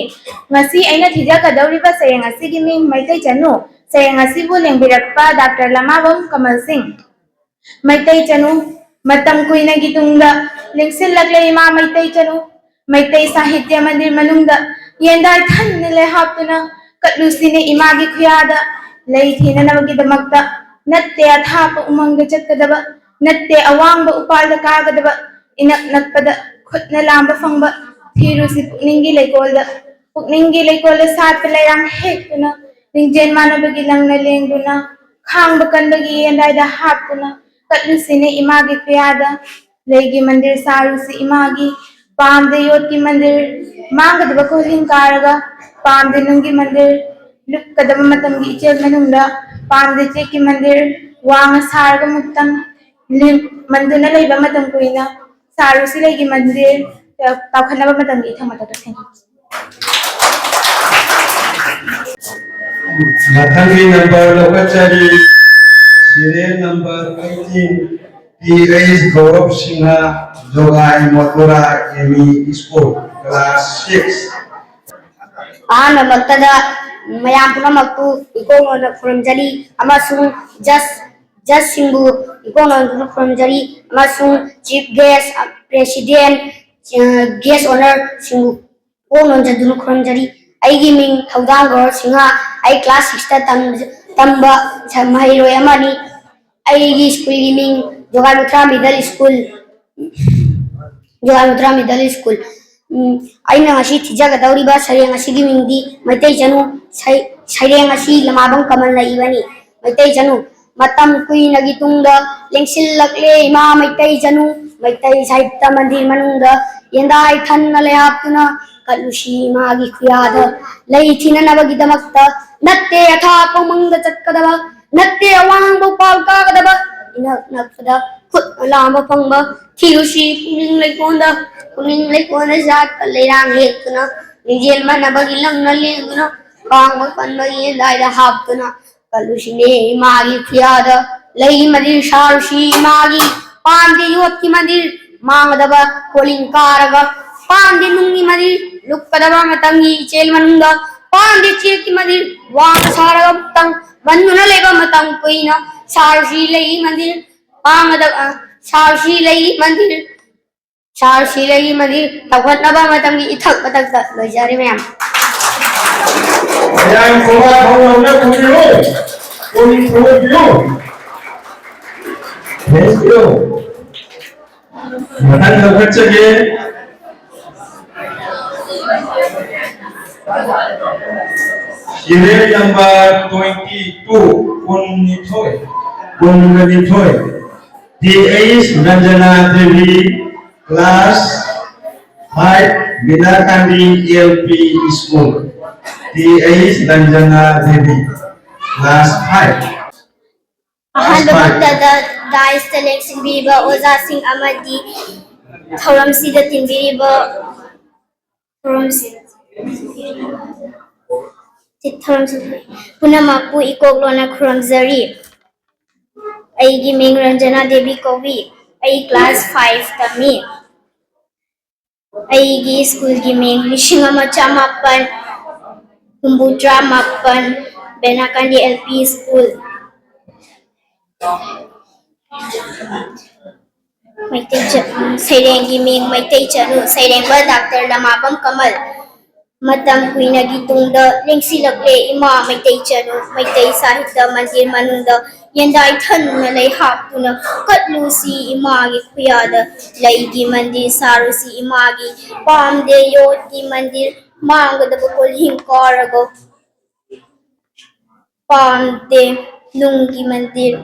ngasi aina thija kadawriba sayang asigi ming maitai chanu sayang asibu lengbirakpa Dr. Lamabam Kamal Singh maitai chanu matam kuina gitungda lengsil lagle ima maitai chanu maitai sahitya mandir manungda yenda thanne le haptuna katlusine ima gi khuyada lei thina nabagi damakta natte athapa umanga chatkadaba natte awangba upalda kagadaba inak nakpada khutna lamba fangba thirusi pukningi leikolda सात लेरांग हेक्तुना लिंजेन मानबगी लंगना लेंगदुना खांग बकंदगी एंदाइदा हापतुना कत्लुसिने Imangi प्यादा लेगी मंदिर सारुसी Imangi पामदे योटकी मंदिर मांगदब calling कारगा पामदे नुंगी मंदिर लुक्कदब Matangi इचेल मनुंगदा पामदे cheeky मंदिर वांग सारगा मुक्तंग मंदुना लेबा मतंग कुइना सारुसी लेगी मंदिर ताखनबा मतंगी थमता थैंक यू मतंगी नंबर लौकचरी serial number 18 PS Gaurav Singh Jogai Mathura ME school class 6 आना मक्तदा मयाम पुनमकु इकोंगना खुरमजरी अमसु जस सिंबु इकोंगना खुरमजरी अमसु chief guest president guest honour सिंबु ओनोंजा दुनु खुरमजरी आइगी मिंग थौदांग गौर सिंहा आई क्लास 6 ता तंबा महैरोय अमानी आइगी स्कूल की मिंग Jogai Mathura middle school Jogai Matra Middle School. Aina ngasi thijagadawriba sareng asigi mingdi maitai janu sareng asi lamabang kamal na ibani maitai janu matam kuinagi tungda lengsilakle ima maitai janu maitai sahitya mandir manungda yendai thanna le haptuna kalushi magi khuyada lei thina nabagidamatta natte atha pamangda chatkadaba natte awang bopal kagadaba inak nakda khut lamba pangba thiushi kuning lekona zat kalerang lekuna nijel manabagi langna leguna kang panba yendai da haptuna kalushine magi khuyada lei mandir sharushi magi pandi yotki mandir mangdaba koling karaga pandi nungi mandir lukkadaba matangi chel manunda pandi cheki mandir wang saraga tang banduna lega matang puina sharushi lei mandir mangdaba sharushi lei mandir tawatnaba matangi ithak matakta lojari mayam Yang kuat bangunnya kuliah, kuliah. Thank you. Makan dapat saja. Serial number 22 Kunithoy. D.A. Ranjana Devi, class 5, Binakandi LP School. D.A. Ranjana Devi, class 5. ꯑꯍꯥꯟꯕꯃꯛꯇꯗ ꯗꯥꯏꯁꯇ ꯂꯦꯡꯁꯤꯟꯕꯤꯔꯤꯕ ꯑꯣꯖꯥꯁꯤꯡ ꯑꯃꯗꯤ ꯊꯧꯔꯝꯁꯤꯗ ꯇꯤꯟꯕꯤꯔꯤꯕ ꯄꯨꯝꯅꯃꯛꯄꯨ ꯏꯀꯣꯛꯂꯣꯟꯅ ꯈꯨꯔꯨꯝꯖꯔꯤ ꯑꯩꯒꯤ ꯃꯤꯡ ꯔꯟꯖꯅꯥ ꯗꯦꯕꯤ ꯀꯧꯏ ꯑꯩ class 5 ꯇꯝꯃꯤ ꯑꯩꯒꯤ ꯁ꯭ꯀꯨꯜꯒꯤ ꯃꯤꯡ 1967 ꯕꯦꯅꯥꯀꯥꯟꯗꯤ LP school Sairenggi ming Maitai Chanu Sairengba Dr. Lamabam Kamal Matam Kuinagi Tungda Lengsilakle Ima Maitai Chanu Maitai Sahitya Mandir Manunda Yendai Than Nalai Haptuna Katlusi Imagi Kuyada Laigi Mandir Sarusi Imagi Pamde Yoti Mandir Mangada Bukul Hinkarago Pamde Nungi Mandir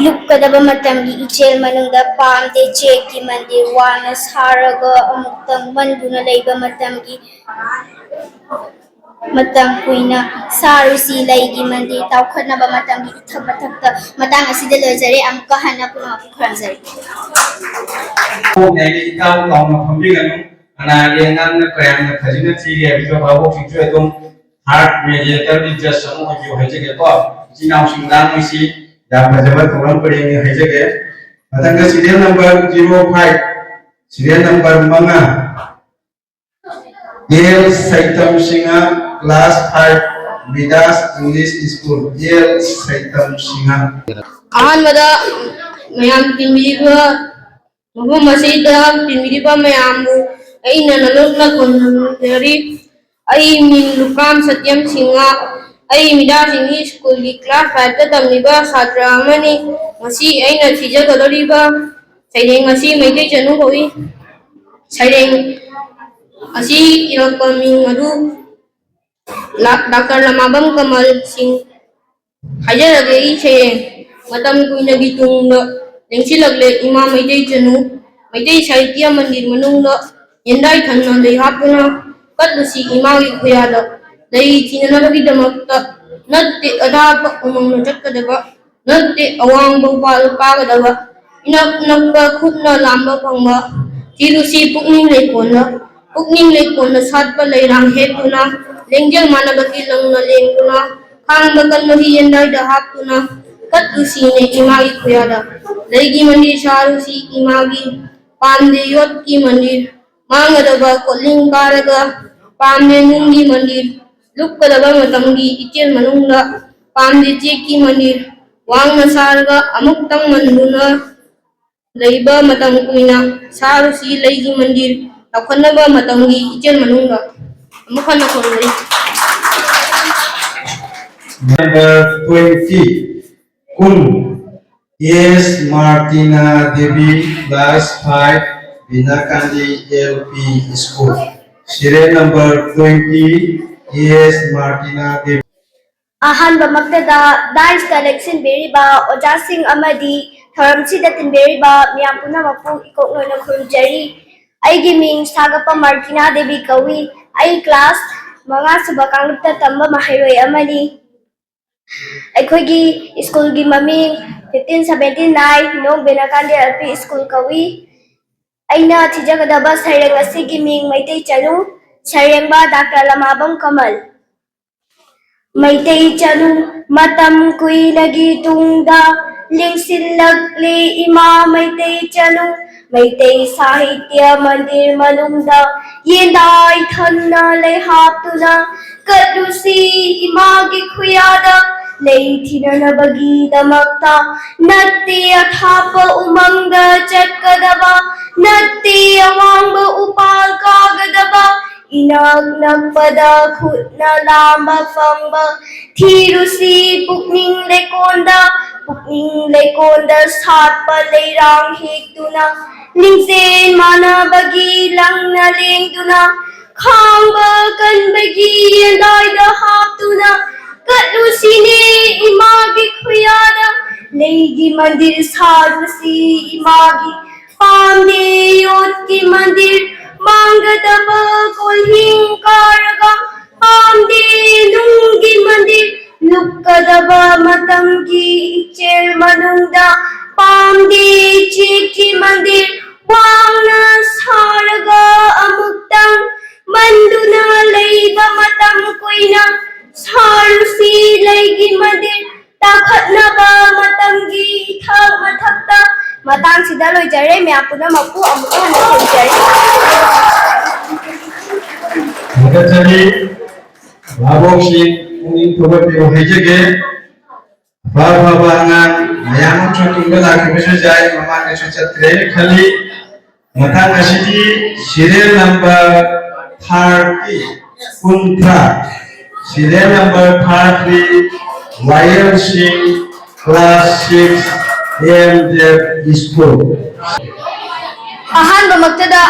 Lukkadaba matamgi ichel manungda pamde cheki mandir wana saraga amuktang manduna laiba matamgi matam kuina sarusi laigi mandir tawkhanaba matamgi ithak mathakta matang asida lojare amka hana puna khranjari Nani ikaw kaum pembimbing anak yang kaya khajina tiga video bawa video itu heart mediator di jasa semua video aja gitu. Jinau singlang misi dan pejabat orang beringi aja gitu. Datang ke serial number 05, serial number mana? Yale Saitam Singa class 5 Midas English School. Yale Saitam Singa. Ahanbada mayam tinbiriba mafam asida tinbiriba mayambu aina nalokna konjari ai min lukam satyam singa ai Midas English School ki class 5 ta tamliba chhatra amani masi aina thijagadoriba saireng asi maitai chanu koi saireng asi irakming adu Dr. Lamabam Kamal Singh hajarage saireng matam kuinagi tungda lengsilagle ima maitai chanu maitai sahitya mandir manungda yendai thanna lei hapuna katlusi imagi khuyada lei thinanabagidamatta natte adapa umangna chatkadaba natte awang bopal kagadaba inak nakba khutna lamba phangba tirusi pukning leikonna satpa leirang hetuna lengjal manabaki langna lengtuna khangba kanmahi yendai da haptuna Katlusi ne imagi khuyada laigi mandir sharusi imagi pamde yotki mandir mangadaba koling karaga pamde nungi mandir lukkadaba matamgi ichel manungda pamde cheki mandir wangna sarga amuktang manduna leiba matam kuina sarusi laigi mandir tawkhanaba matamgi ichel manungda ꯑꯃꯨꯛ ꯍꯟꯅ ꯈꯨꯔꯨꯝꯖꯔꯤ Number 20, Kun S. Martina Devi, class 5, Binakandi LP School. Serial number 20, S. Martina Devi. ꯑꯍꯥꯟꯕꯃꯛꯇꯗ ꯗꯥꯟꯁꯇ ꯂꯦꯡꯁꯤꯟꯕꯤꯔꯤꯕ ꯑꯣꯖꯥꯁꯤꯡ ꯑꯃꯗꯤ ꯊꯧꯔꯝꯁꯤꯗ ꯇꯤꯟꯕꯤꯔꯤꯕ ꯃꯤꯌꯥꯝ ꯄꯨꯝꯅꯃꯛꯄꯨ ꯏꯀꯣꯛꯅꯅ ꯈꯨꯔꯨꯝꯖꯔꯤ ꯑꯩꯒꯤ ꯃꯤꯡ ꯁꯥꯒꯞꯄ ꯃꯥꯔꯇꯤꯅꯥ ꯗꯦꯕꯤ ꯀꯧꯏ ꯑꯩ class 5 ꯁꯨꯕ ꯀꯥꯡꯂꯨꯞꯇ ꯇꯝꯕ ꯃꯍꯩꯔꯣꯏ ꯑꯃꯅꯤ ꯑꯩꯈꯣꯏꯒꯤ ꯁ꯭ꯀꯨꯜꯒꯤ ꯃꯃꯤꯡ 1579 ꯅꯣꯡ ꯕꯦꯅꯀꯥꯟꯗꯤ LP ꯁ꯭ꯀꯨꯜ ꯀꯧꯏ ꯑꯩꯅ ꯊꯤꯖꯒꯗꯕ ꯁꯩꯔꯦꯡ ꯑꯁꯤꯒꯤ ꯃꯤꯡ ꯃꯩꯇꯩ ꯆꯅꯨ ꯁꯩꯔꯦꯡꯕ ꯗꯥꯛꯇꯔ ꯂꯃꯥꯕꯝ ꯀꯃꯜ ꯃꯩꯇꯩ ꯆꯅꯨ ꯃꯇꯝ ꯀꯨꯏꯅꯒꯤ ꯇꯨꯡꯗ ꯂꯦꯡꯁꯤꯜꯂꯛꯂꯤ ꯏꯃꯥ ꯃꯩꯇꯩ ꯆꯅꯨ ꯃꯩꯇꯩ ꯁꯥꯍꯤꯇ꯭ꯌ ꯃꯟꯗꯤꯔ ꯃꯅꯨꯡꯗ ꯌꯦꯟꯗꯥꯏ ꯊꯟꯅ ꯂꯩꯍꯥꯞꯇꯨꯅ ꯀꯠꯂꯨꯁꯤ ꯏꯃꯥꯒꯤ ꯈꯨꯌꯥꯗ ꯂꯩ ꯊꯤꯅꯅꯕꯒꯤꯗꯃꯛꯇ ꯅꯠꯇꯦ ꯑꯊꯥꯞꯄ ꯎꯃꯪꯗ ꯆꯠꯀꯗꯕ ꯅꯠꯇꯦ ꯑꯋꯥꯡꯕ ꯎꯄꯥꯜ ꯀꯥꯒꯗꯕ इनाक नक्पदा खुदना लांबा फंबा थीरुसी पुकनिंग लेकोंदा सातपा लेरांग हेक्तुना लिंगसेन माना बगी लंगना लेंगतुना खांबा कनबगी यंदाइदा हाप्तुना कटुसीने इमागी खुयादा लेगी मंदिर सारुसी इमागी पांडे योत की मंदिर मांगदबा कोल्हिंग कारगा पांडे नुंगी मंदिर लुक्कदबा मतंगी इचेर मनुंगदा पांडे चेकी मंदिर वांगना सारगा अमुक्तंग मंदुना लेबा मतम कोइना सारुसी लेगी मंदिर ताखतनबा मतंगी इथक मथक्ता मतंग सिदा लोइजरे म्याम पुनमकु अमुक हन्ना खिमजरे Jadi, babok si uning coba piu hejege, bawa bangan, ayam macam tinggal lagi besok jai, mama besok catre kali, mata nasi serial number 30, Kuntra, serial number 30, Lion Singh, class 6, AMDF School. ꯑꯍꯥꯟꯕꯃꯛꯇꯗ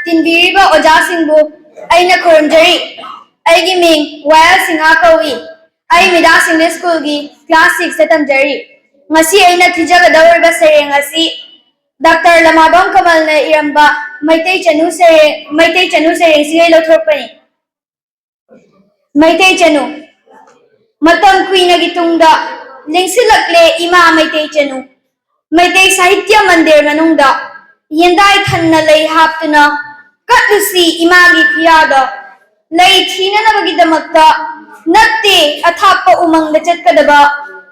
ꯇꯤꯟꯕꯤꯔꯤꯕ ꯑꯣꯖꯥꯁꯤꯡꯕꯨ ꯑꯩꯅ ꯈꯨꯔꯨꯝꯖꯔꯤ ꯑꯩꯒꯤ ꯃꯤꯡ ꯋꯥꯌꯦꯜ ꯁꯤꯡꯍꯥ ꯀꯧꯏ ꯑꯩ ꯃꯤꯗꯥꯁ English ꯁ꯭ꯀꯨꯜꯒꯤ class 6ꯇ ꯇꯝꯖꯔꯤ ꯉꯁꯤ ꯑꯩꯅ ꯊꯤꯖꯒꯗꯧꯔꯤꯕ ꯁꯩꯔꯦꯡ ꯑꯁꯤ ꯗꯥꯛꯇꯔ ꯂꯃꯥꯕꯝ ꯀꯃꯜꯅ ꯏꯔꯝꯕ ꯃꯩꯇꯩ ꯆꯅꯨ ꯁꯩꯔꯦꯡꯁꯤꯡꯒꯤ ꯂꯧꯊꯣꯛꯄꯅꯤ ꯃꯩꯇꯩ ꯆꯅꯨ ꯃꯇꯝ ꯀꯨꯏꯅꯒꯤ ꯇꯨꯡꯗ ꯂꯦꯡꯁꯤꯜꯂꯛꯂꯦ ꯏꯃꯥ ꯃꯩꯇꯩ ꯆꯅꯨ ꯃꯩꯇꯩ ꯁꯥꯍꯤꯇ꯭ꯌ ꯃꯟꯗꯤꯔ ꯃꯅꯨꯡꯗ ꯌꯦꯟꯗꯥꯏ ꯊꯟꯅ ꯂꯩ ꯍꯥꯞꯇꯨꯅ ꯀꯠꯂꯨꯁꯤ ꯏꯃꯥꯒꯤ ꯈꯨꯌꯥꯗ ꯂꯩ ꯊꯤꯅꯅꯕꯒꯤꯗꯃꯛꯇ ꯅꯠꯇꯦ ꯑꯊꯥꯞꯄ ꯎꯃꯪꯗ ꯆꯠꯀꯗꯕ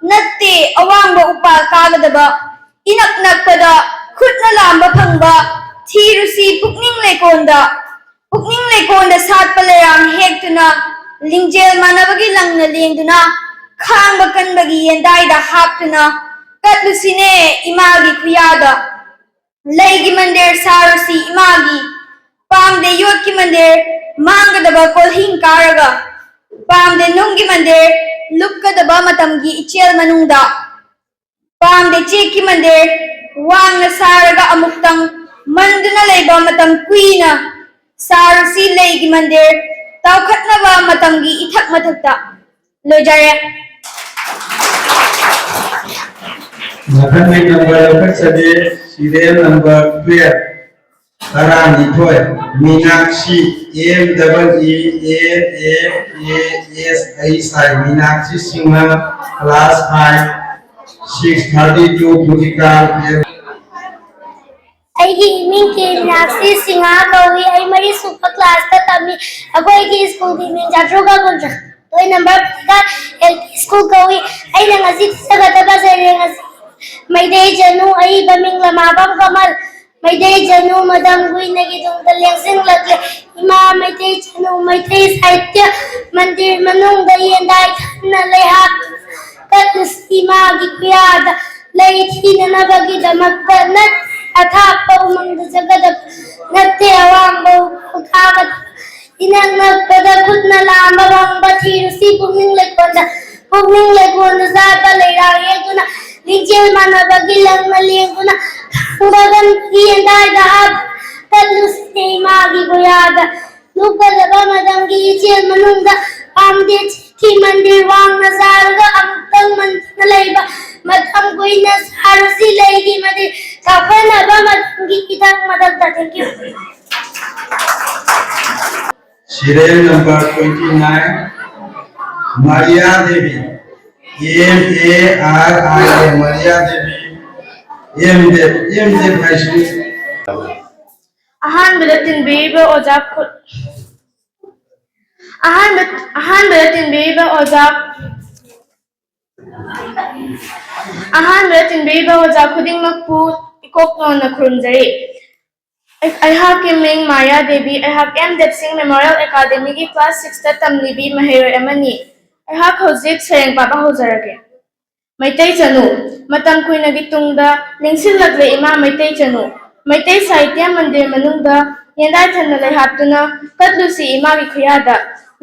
ꯅꯠꯇꯦ ꯑꯋꯥꯡꯕ ꯎꯄꯥꯜ ꯀꯥꯒꯗꯕ इनक नक्पदा खुदना लांबा फंगबा थीरुसी पुकनिंग लेकोंदा सातपा लेरांग हेक्तुना लिंगजेल मानबगी लंगना लेंगदुना खांगबा कनबगी येंदाइदा हाप्तुना कटलुसिने इमागी खुयादा लेगी मंदिर सारुसी इमागी पामदे योत की मंदिर मांगदबा कोल्हिंग कारगा पामदे नुंगी मंदिर लुक्कदबा मतमगी इचेल मनुंगदा पामदे चेकी मंदिर वांगना सारगा अमुक्तंग मंदुना लेबा मतम कुइना सारुसी लेगी मंदिर तावखतनबा मतमगी इथक मथक्ता लोजारे Makan number saja serial number 12 Tarani Toy Meenakshi MEENASSI Meenakshi Singha class 5 632 musical ꯑꯩꯒꯤ ꯏꯃꯤꯡ ꯀꯦ ꯃꯤꯅꯥꯛꯁꯤ ꯁꯤꯡꯍꯥ ꯀꯧꯏ ꯑꯩ ꯃꯔꯤ ꯁꯨꯕ ꯀ꯭ꯂꯥꯁꯇ ꯇꯝꯃꯤ ꯑꯩꯈꯣꯏꯒꯤ ꯁ꯭ꯀꯨꯜꯒꯤ ꯃꯤꯡ ꯆꯥꯇ꯭ꯔꯨꯛꯀ ꯀꯨꯟꯊ꯭ꯔꯥ ꯇꯣꯏ ꯅꯝꯕꯔ LP ꯁ꯭ꯀꯨꯜ ꯀꯧꯏ ꯑꯩꯅ ꯉꯁꯤ ꯊꯤꯖꯒꯗꯕ ꯁꯩꯔꯦꯡ ꯑꯁꯤ ꯃꯩꯇꯩ ꯆꯅꯨ ꯑꯏꯕ ꯃꯤꯡ ꯂꯃꯥꯕꯝ ꯀꯃꯜ ꯃꯩꯇꯩ ꯆꯅꯨ ꯃꯇꯝ ꯀꯨꯏꯅꯒꯤ ꯇꯨꯡꯗ ꯂꯦꯡꯁꯤꯜꯂꯛꯂꯦ ꯏꯃꯥ ꯃꯩꯇꯩ ꯆꯅꯨ ꯃꯩꯇꯩ ꯁꯥꯍꯤꯇ꯭ꯌ ꯃꯟꯗꯤꯔ ꯃꯅꯨꯡꯗ ꯌꯦꯟꯗꯥꯏ ꯊꯟꯅ ꯂꯩꯍꯥꯞ ꯀꯠꯂꯨꯁꯤ ꯏꯃꯥꯒꯤ ꯈꯨꯌꯥꯗ ꯂꯩ ꯊꯤꯅꯅꯕꯒꯤꯗꯃꯛꯇ ꯑꯊꯥꯞꯄ ꯎꯃꯪꯗ ꯆꯠꯀꯗꯕ ꯅꯠꯇꯦ ꯑꯋꯥꯡꯕ ꯎꯄꯥꯜ ꯀꯥꯒꯗꯕ Inak nagpada khutna lamba bamba thirusi pugning lekonda sapa leirang yetuna linjil manabagi langna lenguna kuragan kiyenda da talus magi goyada lukadaba madangi jil manungda amde ki mandir wang nazarga amtang man nalaiba madam goina harusi leigi madi kafana ba madangi kitak madagda. Thank you. Serial number 29, Maria Devi. M-A-R-I-A, Maria Devi. M-Dev Vaishnu. ꯑꯍꯥꯟꯕꯗ ꯇꯤꯟꯕꯤꯔꯤꯕ ꯑꯣꯖꯥ ꯈꯨꯗꯤꯡꯃꯛꯄꯨ ꯏꯀꯣꯛꯅꯅ ꯈꯨꯔꯨꯝꯖꯔꯤ꯫ ꯑꯩꯍꯥꯛꯀꯤ ꯃꯤꯡ Maria Devi, ꯑꯩꯍꯥꯛ M ꯗꯦꯕꯁꯤꯡ memorial ꯑꯦꯀꯥꯗꯦꯃꯤꯒꯤ class 6ꯇ ꯇꯝꯂꯤꯕꯤ ꯃꯍꯩꯔꯣꯏ ꯑꯃꯅꯤ꯫ ꯑꯩꯍꯥꯛ ꯍꯧꯖꯤꯛ ꯁꯩꯔꯦꯡ ꯄꯥꯕ ꯍꯧꯖꯔꯒꯦ꯫ ꯃꯩꯇꯩ ꯆꯅꯨ ꯃꯇꯝ ꯀꯨꯏꯅꯒꯤ ꯇꯨꯡꯗ ꯅꯤꯡꯁꯤꯡꯂꯛꯂꯦ ꯏꯃꯥ ꯃꯩꯇꯩ ꯆꯅꯨ ꯃꯩꯇꯩ ꯁꯥꯍꯤꯇ꯭ꯌ ꯃꯟꯗꯤꯔ ꯃꯅꯨꯡꯗ ꯌꯦꯟꯗꯥꯏ ꯊꯟꯅ ꯂꯩꯍꯥꯞꯇꯨꯅ ꯀꯠꯂꯨꯁꯤ ꯏꯃꯥꯒꯤ ꯈꯨꯌꯥꯗ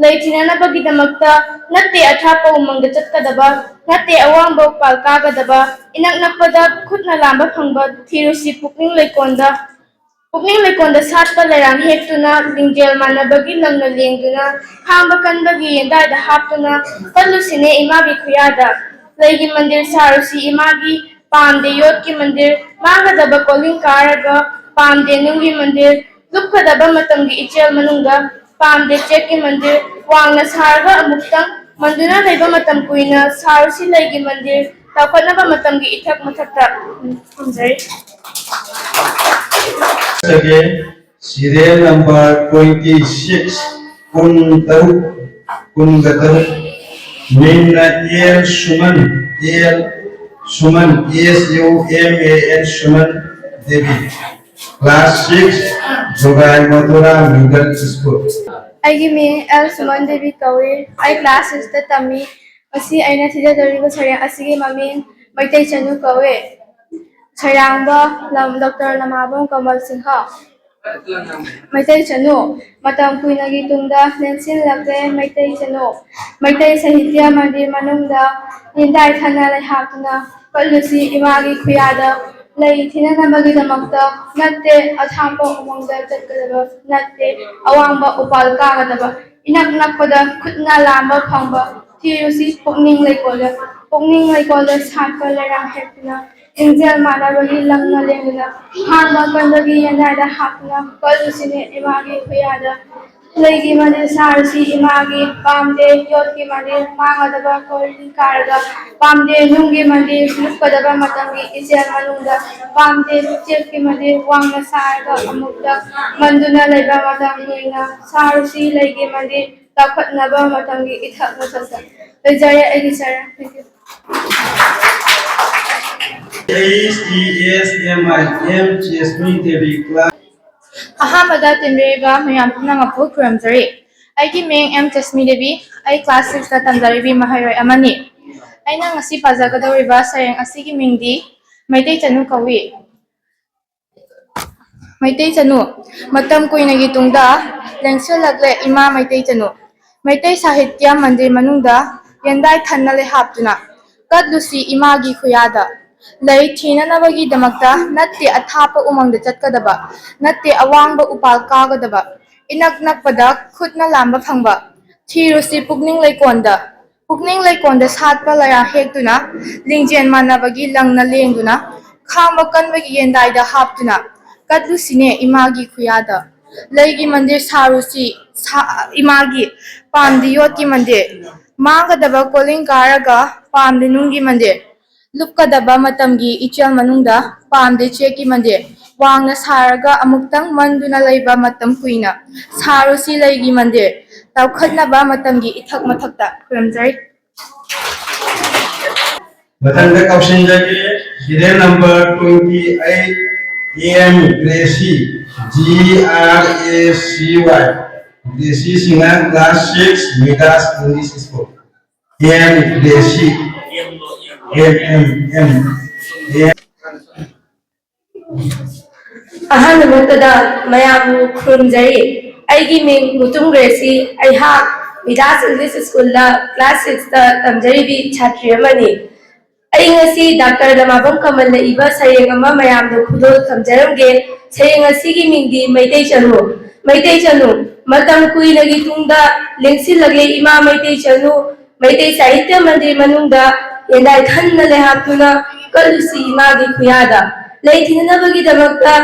ꯂꯩ ꯊꯤꯅꯅꯕꯒꯤꯗꯃꯛꯇ ꯅꯠꯇꯦ ꯑꯊꯥꯞꯄ ꯎꯃꯪꯗ ꯆꯠꯀꯗꯕ ꯅꯠꯇꯦ ꯑꯋꯥꯡꯕ ꯎꯄꯥꯜ ꯀꯥꯒꯗꯕ ꯏꯅꯛ ꯅꯛꯄꯗ ꯈꯨꯠꯅ ꯂꯥꯝꯕ ꯐꯪꯕ ꯊꯤꯔꯨꯁꯤ ꯄꯨꯛꯅꯤꯡ ꯂꯩꯀꯣꯟꯗ ꯁꯥꯠꯄ ꯂꯩꯔꯥꯡ ꯍꯦꯛꯇꯨꯅ ꯂꯤꯡꯖꯦꯜ ꯃꯥꯟꯅꯕꯒꯤ ꯂꯪꯅ ꯂꯦꯡꯗꯨꯅ ꯈꯥꯡꯕ ꯀꯟꯕꯒꯤ ꯌꯦꯟꯗꯥꯏꯗ ꯍꯥꯞꯇꯨꯅ ꯀꯠꯂꯨꯁꯤꯅꯦ ꯏꯃꯥꯒꯤ ꯈꯨꯌꯥꯗ ꯂꯩꯒꯤ ꯃꯟꯗꯤꯔ ꯁꯥꯔꯨꯁꯤ ꯏꯃꯥꯒꯤ ꯄꯥꯝꯗꯦ ꯌꯣꯠꯀꯤ ꯃꯟꯗꯤꯔ ꯃꯥꯡꯒꯗꯕ ꯀꯣꯂꯤꯡ ꯀꯥꯔꯒ ꯄꯥꯝꯗꯦ ꯅꯨꯡꯒꯤ ꯃꯟꯗꯤꯔ ꯂꯨꯞꯀꯗꯕ ꯃꯇꯝꯒꯤ ꯏꯆꯦꯜ ꯃꯅꯨꯡꯗ ꯄꯥꯝꯗꯦ ꯆꯦꯛꯀꯤ ꯃꯟꯗꯤꯔ ꯋꯥꯡꯅ ꯁꯥꯔꯒ ꯑꯃꯨꯛꯇꯪ ꯃꯟꯗꯨꯅ ꯂꯩꯕ ꯃꯇꯝ ꯀꯨꯏꯅ ꯁꯥꯔꯨꯁꯤ ꯂꯩꯒꯤ ꯃꯟꯗꯤꯔ ꯆꯥꯎꯈꯠꯅꯕ ꯃꯇꯝꯒꯤ ꯏꯊꯛ ꯃꯊꯛꯇ ꯊꯝꯖꯔꯤ꯫ Again, serial number 26, Kungataruk, Minna El Suman, S-U-M-A-N, Suman Devi, class 6, Jogai Mathura Middle School. ꯑꯩꯒꯤ ꯃꯤꯡ ꯑꯦꯜ ꯁꯨꯃꯟ ꯗꯦꯕꯤ ꯀꯧꯏ꯫ ꯑꯩ ꯀ꯭ꯂꯥꯁ 6ꯇ ꯇꯝꯃꯤ꯫ ꯉꯁꯤ ꯑꯩꯅ ꯊꯤꯖꯗꯧꯔꯤꯕ ꯁꯩꯔꯦꯡ ꯑꯁꯤꯒꯤ ꯃꯃꯤꯡ ꯃꯩꯇꯩ ꯆꯅꯨ ꯀꯧꯏ꯫ ꯁꯩꯔꯥꯡꯕ ꯗꯣꯛꯇꯔ ꯂꯃꯥꯕꯝ ꯀꯃꯜ ꯁꯤꯡꯍ꯫ ꯃꯩꯇꯩ ꯆꯅꯨ ꯃꯇꯝ ꯀꯨꯏꯅꯒꯤ ꯇꯨꯡꯗ ꯂꯦꯡꯁꯤꯜꯂꯛꯂꯦ ꯃꯩꯇꯩ ꯆꯅꯨ ꯃꯩꯇꯩ ꯁꯥꯍꯤꯇ꯭ꯌ ꯃꯟꯗꯤꯔ ꯃꯅꯨꯡꯗ ꯌꯦꯟꯗꯥꯏ ꯊꯟꯅ ꯂꯩꯍꯥꯞꯇꯨꯅ ꯀꯠꯂꯨꯁꯤ ꯏꯃꯥꯒꯤ ꯈꯨꯌꯥꯗ ꯂꯩ ꯊꯤꯅꯅꯕꯒꯤꯗꯃꯛꯇ ꯅꯠꯇꯦ ꯑꯊꯥꯞꯄ ꯎꯃꯪꯗ ꯆꯠꯀꯗꯕ ꯅꯠꯇꯦ ꯑꯋꯥꯡꯕ ꯎꯄꯥꯜ ꯀꯥꯒꯗꯕ ꯏꯅꯛ ꯅꯛꯄꯗ ꯈꯨꯠꯅ ꯂꯥꯝꯕ ꯐꯪꯕ ꯊꯤꯔꯨꯁꯤ ꯄꯨꯛꯅꯤꯡ ꯂꯩꯀꯣꯜꯗ ꯁꯥꯠꯄ ꯂꯩꯔꯥꯡ ꯍꯦꯛꯇꯨꯅ ꯂꯤꯡꯖꯦꯜ ꯃꯥꯟꯅꯕꯒꯤ ꯂꯪꯅ ꯂꯦꯡꯗꯨꯅ ꯈꯥꯡꯕ ꯀꯟꯕꯒꯤ ꯌꯦꯟꯗꯥꯏꯗ ꯍꯥꯞꯇꯨꯅ ꯀꯠꯂꯨꯁꯤꯅꯦ ꯏꯃꯥꯒꯤ ꯈꯨꯌꯥꯗ ꯂꯩꯒꯤ ꯃꯟꯗꯤꯔ ꯁꯥꯔꯨꯁꯤ ꯏꯃꯥꯒꯤ ꯄꯥꯝꯗꯦ ꯌꯣꯠꯀꯤ ꯃꯟꯗꯤꯔ ꯃꯥꯡꯒꯗꯕ ꯀꯣꯂꯤꯡ ꯀꯥꯔꯒ ꯄꯥꯝꯗꯦ ꯅꯨꯡꯒꯤ ꯃꯟꯗꯤꯔ ꯂꯨꯞꯀꯗꯕ ꯃꯇꯝꯒꯤ ꯏꯆꯦꯜ ꯃꯅꯨꯡꯗ ꯄꯥꯝꯗꯦ ꯆꯦꯛꯀꯤ ꯃꯟꯗꯤꯔ ꯋꯥꯡꯅ ꯁꯥꯔꯒ ꯑꯃꯨꯛꯇ ꯃꯟꯗꯨꯅ ꯂꯩꯕ ꯃꯇꯝ ꯀꯨꯏꯅ ꯁꯥꯔꯨꯁꯤ ꯂꯩꯒꯤ ꯃꯟꯗꯤꯔ ꯆꯥꯎꯈꯠꯅꯕ ꯃꯇꯝꯒꯤ ꯏꯊꯛ ꯃꯊꯛꯇ ꯂꯩꯖꯔꯦ ꯑꯩꯒꯤ ꯁꯩꯔꯦꯡ꯫ Thank you. H-E-S-M-I-M, Jasmine Devi, class. ꯑꯍꯥꯟꯕꯗ ꯇꯤꯟꯕꯤꯔꯤꯕ ꯃꯌꯥꯝ ꯄꯨꯝꯅꯃꯛꯄꯨ ꯈꯨꯔꯨꯝꯖꯔꯤ꯫ ꯑꯩꯒꯤ ꯃꯤꯡ ꯑꯦꯝ ꯖꯁꯃꯤ ꯗꯦꯕꯤ, ꯑꯩ ꯀ꯭ꯂꯥꯁ 6ꯇ ꯇꯝꯖꯔꯤꯕꯤ ꯃꯍꯩꯔꯣꯏ ꯑꯃꯅꯤ꯫ ꯑꯩꯅ ꯉꯁꯤ ꯄꯥꯖꯒꯗꯧꯔꯤꯕ ꯁꯩꯔꯦꯡ ꯑꯁꯤꯒꯤ ꯃꯤꯡꯗꯤ ꯃꯩꯇꯩ ꯆꯅꯨ ꯀꯧꯏ꯫ ꯃꯩꯇꯩ ꯆꯅꯨ ꯃꯇꯝ ꯀꯨꯏꯅꯒꯤ ꯇꯨꯡꯗ ꯂꯦꯡꯁꯤꯜꯂꯛꯂꯦ ꯏꯃꯥ ꯃꯩꯇꯩ ꯆꯅꯨ ꯃꯩꯇꯩ ꯁꯥꯍꯤꯇ꯭ꯌ ꯃꯟꯗꯤꯔ ꯃꯅꯨꯡꯗ ꯌꯦꯟꯗꯥꯏ ꯊꯟꯅ ꯂꯩꯍꯥꯞꯇꯨꯅ ꯀꯠꯂꯨꯁꯤ ꯏꯃꯥꯒꯤ ꯈꯨꯌꯥꯗ ꯂꯩ ꯊꯤꯅꯅꯕꯒꯤꯗꯃꯛꯇ ꯅꯠꯇꯦ ꯑꯊꯥꯞꯄ ꯎꯃꯪꯗ ꯆꯠꯀꯗꯕ ꯅꯠꯇꯦ ꯑꯋꯥꯡꯕ ꯎꯄꯥꯜ ꯀꯥꯒꯗꯕ ꯏꯅꯛ ꯅꯛꯄꯗ ꯈꯨꯠꯅ ꯂꯥꯝꯕ ꯐꯪꯕ ꯊꯤꯔꯨꯁꯤ ꯄꯨꯛꯅꯤꯡ ꯂꯩꯀꯣꯟꯗ ꯁꯥꯠꯄ ꯂꯩꯔꯥꯡ ꯍꯦꯛꯇꯨꯅ ꯂꯤꯡꯖꯦꯜ ꯃꯥꯟꯅꯕꯒꯤ ꯂꯪꯅ ꯂꯦꯡꯗꯨꯅ ꯈꯥꯡꯕ ꯀꯟꯕꯒꯤ ꯌꯦꯟꯗꯥꯏꯗ ꯍꯥꯞꯇꯨꯅ ꯀꯠꯂꯨꯁꯤꯅꯦ ꯏꯃꯥꯒꯤ ꯈꯨꯌꯥꯗ ꯂꯩꯒꯤ ꯃꯟꯗꯤꯔ ꯁꯥꯔꯨꯁꯤ ꯏꯃꯥꯒꯤ ꯄꯥꯝꯗꯦ ꯌꯣꯠꯀꯤ ꯃꯟꯗꯤꯔ ꯃꯥꯡꯒꯗꯕ ꯀꯣꯂꯤꯡ ꯀꯥꯔꯒ ꯄꯥꯝꯗꯦ ꯅꯨꯡꯒꯤ ꯃꯟꯗꯤꯔ ꯂꯨꯞꯀꯗꯕ ꯃꯇꯝꯒꯤ ꯏꯆꯦꯜ ꯃꯅꯨꯡꯗ ꯄꯥꯝꯗꯦ ꯆꯦꯛꯀꯤ ꯃꯟꯗꯤꯔ ꯋꯥꯡꯅ ꯁꯥꯔꯒ ꯑꯃꯨꯛꯇꯪ ꯃꯟꯗꯨꯅ ꯂꯩꯕ ꯃꯇꯝ ꯀꯨꯏꯅ ꯁꯥꯔꯨꯁꯤ ꯂꯩꯒꯤ ꯃꯟꯗꯤꯔ ꯆꯥꯎꯈꯠꯅꯕ ꯃꯇꯝꯒꯤ ꯏꯊꯛ ꯃꯊꯛꯇ ꯈꯨꯔꯨꯝꯖꯔꯤ꯫ Matanda Kaushinjagi, serial number 28, A.M. Gracie, G-R-A-C-Y, Gracie Singha, class 6, Midas English School. A.M. Gracie, M. ꯑꯍꯥꯟꯕꯃꯛꯇꯗ ꯃꯌꯥꯝꯕꯨ ꯈꯨꯔꯨꯝꯖꯔꯤ꯫ ꯑꯩꯒꯤ ꯃꯤꯡ ꯃꯨꯇꯨꯝ ꯒ꯭ꯔꯦꯁꯤ ꯑꯩꯍꯥꯛ ꯃꯤꯗꯥꯁ ꯏꯪꯂꯤꯁ ꯁ꯭ꯀꯨꯜꯗ ꯀ꯭ꯂꯥꯁ 6ꯇ ꯇꯝꯖꯔꯤꯕꯤ ꯁꯥꯇ꯭ꯔꯤ ꯑꯃꯅꯤ ꯑꯩ ꯉꯁꯤ ꯗꯥꯛꯇꯔ ꯂꯃꯥꯕꯝ ꯀꯃꯜꯅ ꯏꯕ ꯁꯩꯔꯦꯡ ꯑꯃ ꯃꯌꯥꯝꯗ ꯈꯨꯗꯣꯜ ꯊꯝꯖꯔꯝꯒꯦ ꯁꯩꯔꯦꯡ ꯑꯁꯤꯒꯤ ꯃꯤꯡꯗꯤ ꯃꯩꯇꯩ ꯆꯅꯨ ꯃꯩꯇꯩ ꯆꯅꯨ ꯃꯇꯝ ꯀꯨꯏꯅꯒꯤ ꯇꯨꯡꯗ ꯂꯦꯡꯁꯤꯜꯂꯛꯂꯦ ꯏꯃꯥ ꯃꯩꯇꯩ ꯆꯅꯨ ꯃꯩꯇꯩ ꯁꯥꯍꯤꯇ꯭ꯌ ꯃꯟꯗꯤꯔ ꯃꯅꯨꯡꯗ ꯌꯦꯟꯗꯥꯏ ꯈꯟꯅ ꯂꯩꯍꯥꯛꯇꯨꯅ ꯀꯜꯂꯨꯁꯤ ꯏꯃꯥꯒꯤ ꯈꯨꯌꯥꯗ ꯂꯩ ꯊꯤꯅꯅꯕꯒꯤꯗꯃꯛꯇ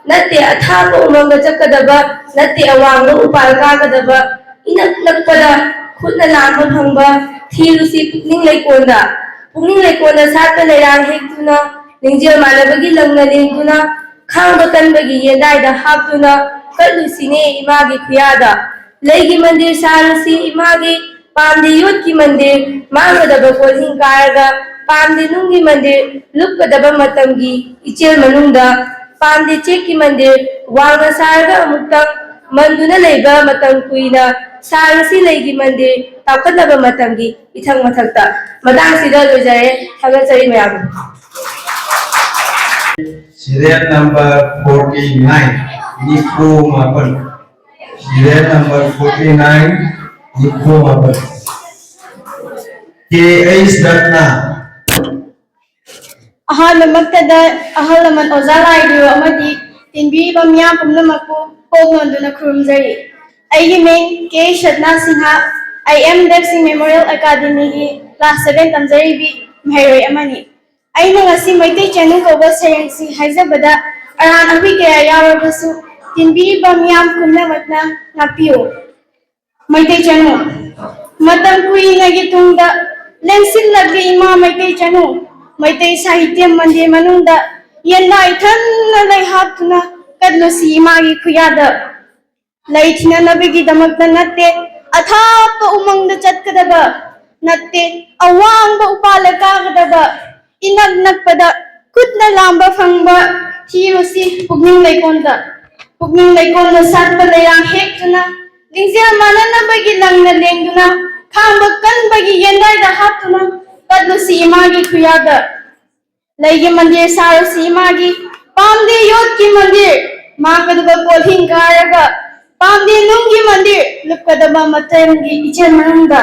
ꯅꯠꯇꯦ ꯑꯊꯥꯞꯄ ꯎꯃꯪꯗ ꯆꯠꯀꯗꯕ ꯅꯠꯇꯦ ꯑꯋꯥꯡꯕ ꯎꯄꯥꯜ ꯀꯥꯒꯗꯕ ꯏꯅꯛ ꯅꯛꯄꯗ ꯈꯨꯠꯅ ꯂꯥꯝꯕ ꯐꯪꯕ ꯊꯤꯔꯨꯁꯤ ꯄꯨꯛꯅꯤꯡ ꯂꯩꯀꯣꯜꯗ ꯄꯨꯛꯅꯤꯡ ꯂꯩꯀꯣꯜꯗ ꯁꯥꯠꯄ ꯂꯩꯔꯥꯡ ꯍꯦꯛꯇꯨꯅ ꯂꯤꯡꯖꯦꯜ ꯃꯥꯟꯅꯕꯒꯤ ꯂꯪꯅ ꯂꯦꯡꯗꯨꯅ ꯈꯥꯡꯕ ꯀꯟꯕꯒꯤ ꯌꯦꯟꯗꯥꯏꯗ ꯍꯥꯞꯇꯨꯅ ꯀꯠꯂꯨꯁꯤꯅꯦ ꯏꯃꯥꯒꯤ ꯈꯨꯌꯥꯗ ꯂꯩꯒꯤ ꯃꯟꯗꯤꯔ ꯁꯥꯔꯨꯁꯤ ꯏꯃꯥꯒꯤ ꯄꯥꯝꯗꯦ ꯌꯣꯠꯀꯤ ꯃꯟꯗꯤꯔ ꯃꯥꯡꯒꯗꯕ ꯀꯣꯜꯍꯤꯡ ꯀꯥꯔꯒ ꯄꯥꯝꯗꯦ ꯅꯨꯡꯒꯤ ꯃꯟꯗꯤꯔ ꯂꯨꯞꯀꯗꯕ ꯃꯇꯝꯒꯤ ꯏꯆꯦꯜ ꯃꯅꯨꯡꯗ ꯄꯥꯝꯗꯦ ꯆꯦꯛꯀꯤ ꯃꯟꯗꯤꯔ ꯋꯥꯡꯅ ꯁꯥꯔꯒ ꯑꯃꯨꯛꯇꯪ ꯃꯟꯗꯨꯅ ꯂꯩꯕ ꯃꯇꯝ ꯀꯨꯏꯅ ꯁꯥꯔꯨꯁꯤ ꯂꯩꯒꯤ ꯃꯟꯗꯤꯔ ꯇꯥꯎꯈꯠꯅꯕ ꯃꯇꯝꯒꯤ ꯏꯊꯪ ꯃꯊꯛꯇ ꯃꯇꯥꯡꯁꯤꯗ ꯂꯣꯏꯖꯔꯦ ꯊꯥꯒꯠꯆꯔꯤ ꯃꯌꯥꯝ Serial number 49 Nico Mapan. Serial number 49 Nico Mapan. K.H. Ratna. ꯑꯍꯥꯟꯕꯃꯛꯇꯗ ꯑꯍꯜ ꯂꯃꯟ ꯑꯣꯖꯥ ꯂꯥꯏꯕꯤꯔꯣ ꯑꯃꯗꯤ ꯇꯤꯟꯕꯤꯔꯤꯕ ꯃꯤꯌꯥꯝ ꯄꯨꯝꯅꯃꯛꯄꯨ ꯀꯣꯛꯅꯣꯟꯗꯨꯅ ꯈꯨꯔꯨꯝꯖꯔꯤ ꯑꯩꯒꯤ ꯃꯤꯡ ꯀꯦ ꯁꯠꯅꯥ ꯁꯤꯡꯍ ꯑꯩ ꯑꯦꯝ ꯗꯦꯞ ꯁꯤꯡ ꯃꯦꯃꯣꯔꯤꯌꯦꯜ ꯑꯦꯀꯥꯗꯦꯃꯤꯒꯤ ꯀ꯭ꯂꯥꯁ 7 ꯇꯝꯖꯔꯤꯕꯤ ꯃꯍꯩꯔꯣꯏ ꯑꯃꯅꯤ ꯑꯩꯅ ꯉꯁꯤ ꯃꯩꯇꯩ ꯆꯅꯨ ꯀꯧꯕ ꯁꯩꯔꯦꯡꯁꯤ ꯍꯥꯏꯖꯕꯗ ꯑꯔꯥꯟ ꯑꯍꯨꯏ ꯀꯌꯥ ꯌꯥꯎꯔꯕꯁꯨ ꯇꯤꯟꯕꯤꯔꯤꯕ ꯃꯤꯌꯥꯝ ꯄꯨꯝꯅꯃꯛꯅ ꯉꯥꯛꯄꯤꯌꯨ ꯃꯩꯇꯩ ꯆꯅꯨ ꯃꯇꯝ ꯀꯨꯏꯅꯒꯤ ꯇꯨꯡꯗ ꯂꯦꯡꯁꯤꯜꯂꯛꯂꯤ ꯏꯃꯥ ꯃꯩꯇꯩ ꯆꯅꯨ ꯃꯩꯇꯩ ꯁꯥꯍꯤꯇ꯭ꯌ ꯃꯟꯗꯤꯔ ꯃꯅꯨꯡꯗ ꯌꯦꯟꯅꯥꯏ ꯊꯟꯅ ꯂꯩꯍꯥꯞꯇꯨꯅ ꯀꯠꯂꯨꯁꯤ ꯏꯃꯥꯒꯤ ꯈꯨꯌꯥꯗ ꯂꯩ ꯊꯤꯅꯅꯕꯒꯤꯗꯃꯛꯇ ꯅꯠꯇꯦ ꯑꯊꯥꯞꯄ ꯎꯃꯪꯗ ꯆꯠꯀꯗꯕ ꯅꯠꯇꯦ ꯑꯋꯥꯡꯕ ꯎꯄꯥꯜꯗ ꯀꯥꯒꯗꯕ इनक नकपदा खुदना लांबा फंगबा थीरोसी पुगनिंग लेकोंदा पुगनिंग लेकोंदा सातपा लेरांग हेक्तुना लिंगजेल मानना बगी लंगना लेंगुना खांबा कनबगी येंदाइदा हातुना कदलुसी इमागी खुयादा लैगी मंदिर सारुसी इमागी पामदे योत की मंदिर मांगदबा कोल्हिंग कारगा पामदे नुंगी मंदिर लुकदबा मतंगी इचेल मनंदा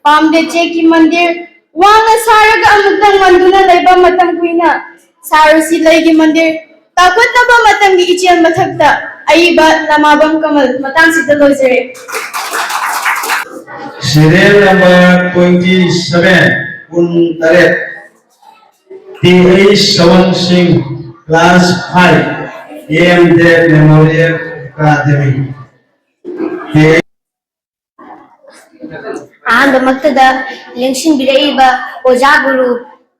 पामदे चेकी मंदिर वांगा सारगा अमुक्तंग मंदुना लैबा मतंग कुइना सारुसी लैगी मंदिर ताकुतनबा मतंगी इचेल मथक्ता अइबा लमाबम कमल मतांसिदा लोजरे Serial number 27 Kuntaret T.H. Sawan Singh Class 5 A.M. Dev Memorial Academy ꯑꯍꯥꯟꯕꯃꯛꯇꯗ ꯂꯦꯡꯁꯤꯟꯕꯤꯔꯛꯏꯕ ꯑꯣꯖꯥ ꯒꯨꯔꯨ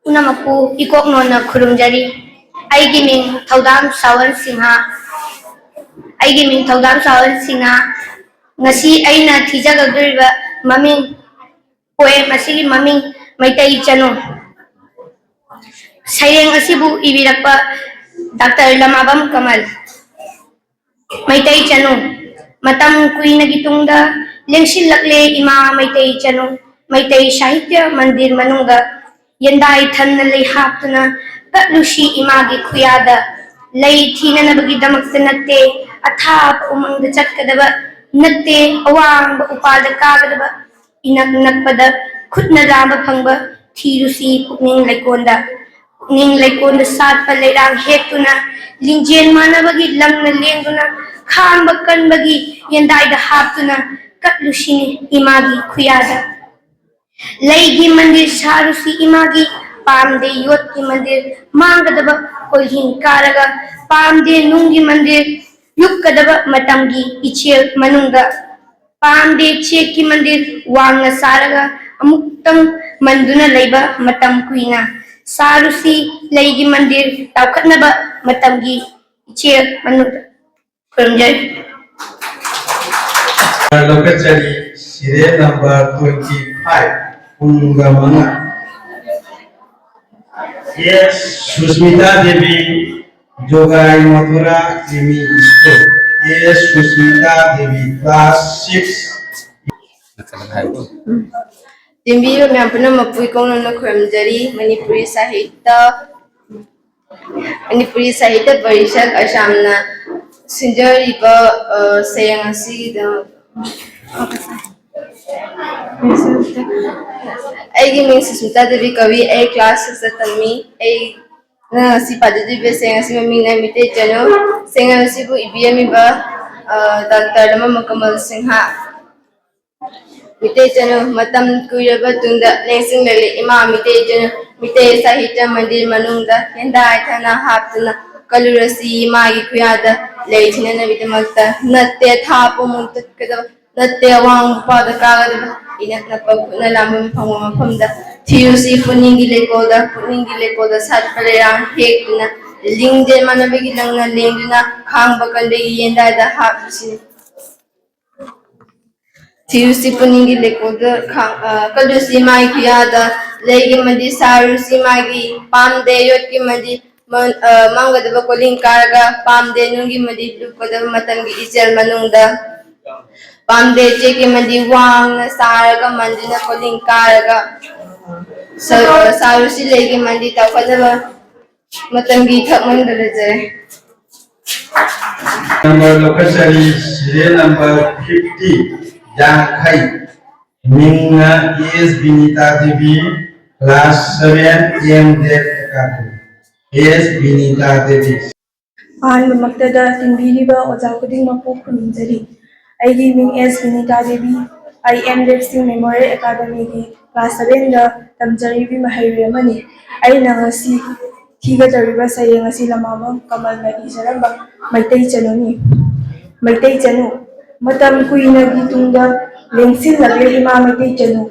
ꯄꯨꯝꯅꯃꯛꯄꯨ ꯏꯀꯣꯛꯅꯣꯟꯅ ꯈꯨꯔꯨꯝꯖꯔꯤ ꯑꯩꯒꯤ ꯃꯤꯡ ꯊꯧꯗꯥꯝ ꯁꯥꯋꯟ ꯁꯤꯡꯍ ꯉꯁꯤ ꯑꯩꯅ ꯊꯤꯖꯒꯗꯧꯔꯤꯕ ꯃꯃꯤꯡ ꯄꯣꯏꯝ ꯑꯁꯤꯒꯤ ꯃꯃꯤꯡ ꯃꯩꯇꯩ ꯆꯅꯨ ꯁꯩꯔꯦꯡ ꯑꯁꯤꯕꯨ ꯏꯕꯤꯔꯛꯄ ꯗꯥꯛꯇꯔ ꯂꯃꯥꯕꯝ ꯀꯃꯜ ꯃꯩꯇꯩ ꯆꯅꯨ ꯃꯇꯝ ꯀꯨꯏꯅꯒꯤ ꯇꯨꯡꯗ ꯂꯦꯡꯁꯤꯜꯂꯛꯂꯦ ꯏꯃꯥ ꯃꯩꯇꯩ ꯆꯅꯨ ꯃꯩꯇꯩ ꯁꯥꯍꯤꯇ꯭ꯌ ꯃꯟꯗꯤꯔ ꯃꯅꯨꯡꯗ ꯌꯦꯟꯗꯥꯏ ꯊꯟꯅ ꯂꯩ ꯍꯥꯞꯇꯨꯅ ꯀꯠꯂꯨꯁꯤ ꯏꯃꯥꯒꯤ ꯈꯨꯌꯥꯗ ꯂꯩ ꯊꯤꯅꯅꯕꯒꯤꯗꯃꯛꯇ ꯅꯠꯇꯦ ꯑꯊꯥꯞꯄ ꯎꯃꯪꯗ ꯆꯠꯀꯗꯕ नत्ते अवांग उपाल कागदबा इनक नकपदा खुदना लांबा फंगबा थीरुसी पुकनिंग लेकोंदा सातपा लेरांग हेक्तुना लिंजेन मानबगी लंगना लेंगुना खांबा कनबगी येंदाइदा हापतुना कटलुसिनी इमागी खुयादा लैगी मंदिर सारुसी इमागी पामदे योत की मंदिर मांगदबा कोल्हिंग कारगा पामदे नुंगी मंदिर युक्कदबा मतंगी इचेल मनुंगा पामदे चेक की मंदिर वांगना सारगा अमुक्तंग मंदुना लैबा मतंग कुइना सारुसी लैगी मंदिर ताउखतनबा Matangi इचेल मनुंगा खुरमजय Lokacari serial number 25 Ungamanga Yes, Susmita Devi Jogai Mathura Jimmy School. Yes, Susmita Devi, class 6. Timbiyo miyam punamapui kongnono khurumjari Manipuri Sahitya Parishad Assamna ꯁꯤꯟꯖꯔꯤꯕ ꯁꯩꯔꯦꯡ ꯑꯁꯤꯒꯤꯗ ꯑꯩꯒꯤ ꯃꯤꯡ ꯁꯨꯁꯃꯤꯇꯥ ꯗꯦꯕꯤ ꯀꯧꯏ ꯑꯩ ꯀ꯭ꯂꯥꯁ 6ꯇ ꯇꯝꯃꯤ ꯑꯩ ꯉꯁꯤ ꯄꯥꯖꯔꯤꯕ ꯁꯩꯔꯦꯡ ꯑꯁꯤ ꯃꯃꯤꯡꯅ ꯃꯤꯇꯩ ꯆꯅꯨ ꯁꯩꯔꯦꯡ ꯑꯁꯤꯕꯨ ꯏꯕꯤꯔꯝꯃꯤꯕ ꯗꯥꯛꯇꯔ ꯂꯃꯥꯕꯝ ꯀꯃꯜ ꯁꯤꯡꯍ ꯃꯤꯇꯩ ꯆꯅꯨ ꯃꯇꯝ ꯀꯨꯏꯔꯕ ꯇꯨꯡꯗ ꯂꯦꯡꯁꯤꯟꯂꯛꯂꯤ ꯏꯃꯥ ꯃꯤꯇꯩ ꯆꯅꯨ ꯃꯤꯇꯩ ꯁꯥꯍꯤꯇ꯭ꯌ ꯃꯟꯗꯤꯔ ꯃꯅꯨꯡꯗ ꯍꯦꯟꯗꯥ ꯍꯥꯏꯊꯅ ꯍꯥꯞꯇꯨꯅ ꯀꯜꯂꯨꯔꯁꯤ ꯏꯃꯥꯒꯤ ꯈꯨꯌꯥꯗ ꯂꯩ ꯊꯤꯅꯅꯕꯒꯤꯗꯃꯛꯇ ꯅꯠꯇꯦ ꯊꯥꯞꯄ ꯃꯨꯛꯇꯠꯀꯗꯕ ꯅꯠꯇꯦ ꯑꯋꯥꯡꯕ ꯄꯥꯎꯗ ꯀꯥꯒꯗꯕ ꯏꯅꯛ ꯅꯛꯄ ꯈꯨꯠꯅ ꯂꯥꯝꯕ ꯐꯪꯕ ꯃꯐꯝꯗ ꯊꯤꯔꯨꯁꯤ ꯄꯨꯛꯅꯤꯡꯒꯤ ꯂꯩꯀꯣꯜꯗ ꯁꯥꯠꯄ ꯂꯩꯔꯥꯡ ꯍꯦꯛꯇꯨꯅ ꯂꯤꯡꯖꯦꯜ ꯃꯥꯟꯅꯕꯒꯤ ꯂꯪꯅ ꯂꯦꯡꯗꯨꯅ ꯈꯥꯡꯕ ꯀꯟꯕꯒꯤ ꯌꯦꯟꯗꯥꯏꯗ ꯍꯥꯞꯂꯨꯁꯤ ꯊꯤꯔꯨꯁꯤ ꯄꯨꯛꯅꯤꯡꯒꯤ ꯂꯩꯀꯣꯜꯗ ꯀꯜꯂꯨꯁꯤ ꯃꯥꯒꯤ ꯈꯨꯌꯥꯗ ꯂꯩꯒꯤ ꯃꯗꯤ ꯁꯥꯔꯨꯁꯤ ꯃꯥꯒꯤ ꯄꯥꯝꯗꯦ ꯌꯣꯠꯀꯤ ꯃꯗꯤ ꯃꯥꯡꯒꯗꯕ ꯀꯣꯂꯤꯡ ꯀꯥꯔꯒ ꯄꯥꯝꯗꯦ ꯅꯨꯡꯒꯤ ꯃꯗꯤ ꯂꯨꯞꯀꯗꯕ ꯃꯇꯝꯒꯤ ꯏꯆꯦꯜ ꯃꯅꯨꯡꯗ ꯄꯥꯝꯗꯦ ꯆꯦꯛꯀꯤ ꯃꯗꯤ ꯋꯥꯡꯅ ꯁꯥꯔꯒ ꯃꯟꯗꯨꯅ ꯀꯣꯂꯤꯡ ꯀꯥꯔꯒ ꯁꯥꯔꯨꯁꯤ ꯂꯩꯒꯤ ꯃꯗꯤ ꯇꯧꯒꯗꯕ ꯃꯇꯝꯒꯤ ꯊꯛꯃꯟꯗ ꯂꯩꯖꯔꯦ Number lokasari serial number 50 Jangkai Minga is Binita Devi class 7 M Dev Academy is Binita Devi ꯑꯍꯥꯟꯕꯃꯛꯇꯗ ꯇꯤꯟꯕꯤꯔꯤꯕ ꯑꯣꯖꯥ ꯈꯨꯗꯤꯡꯃꯛꯄꯨ ꯈꯨꯔꯨꯝꯖꯔꯤ ꯑꯩꯒꯤ ꯃꯤꯡ ꯑꯦꯁ ꯕꯤꯅꯤꯇꯥ ꯗꯦꯕꯤ ꯑꯩ ꯑꯦꯝ ꯗꯦꯕ ꯁꯤꯡ ꯃꯦꯃꯣꯔꯤꯌꯦꯜ ꯑꯦꯀꯥꯗꯃꯤꯒꯤ ꯀ꯭ꯂꯥꯁ 7ꯗ ꯇꯝꯖꯔꯤꯕꯤ ꯃꯍꯩꯔꯣꯏ ꯑꯃꯅꯤ ꯑꯩꯅ ꯉꯁꯤ ꯊꯤꯒꯗꯧꯔꯤꯕ ꯁꯩꯔꯦꯡ ꯑꯁꯤ ꯂꯃꯥꯕꯝ ꯀꯃꯜꯅ ꯏꯖꯔꯝꯕ ꯃꯩꯇꯩ ꯆꯅꯨꯅꯤ ꯃꯩꯇꯩ ꯆꯅꯨ ꯃꯇꯝ ꯀꯨꯏꯅꯒꯤ ꯇꯨꯡꯗ ꯂꯦꯡꯁꯤꯜꯂꯛꯂꯦ ꯏꯃꯥ ꯃꯩꯇꯩ ꯆꯅꯨ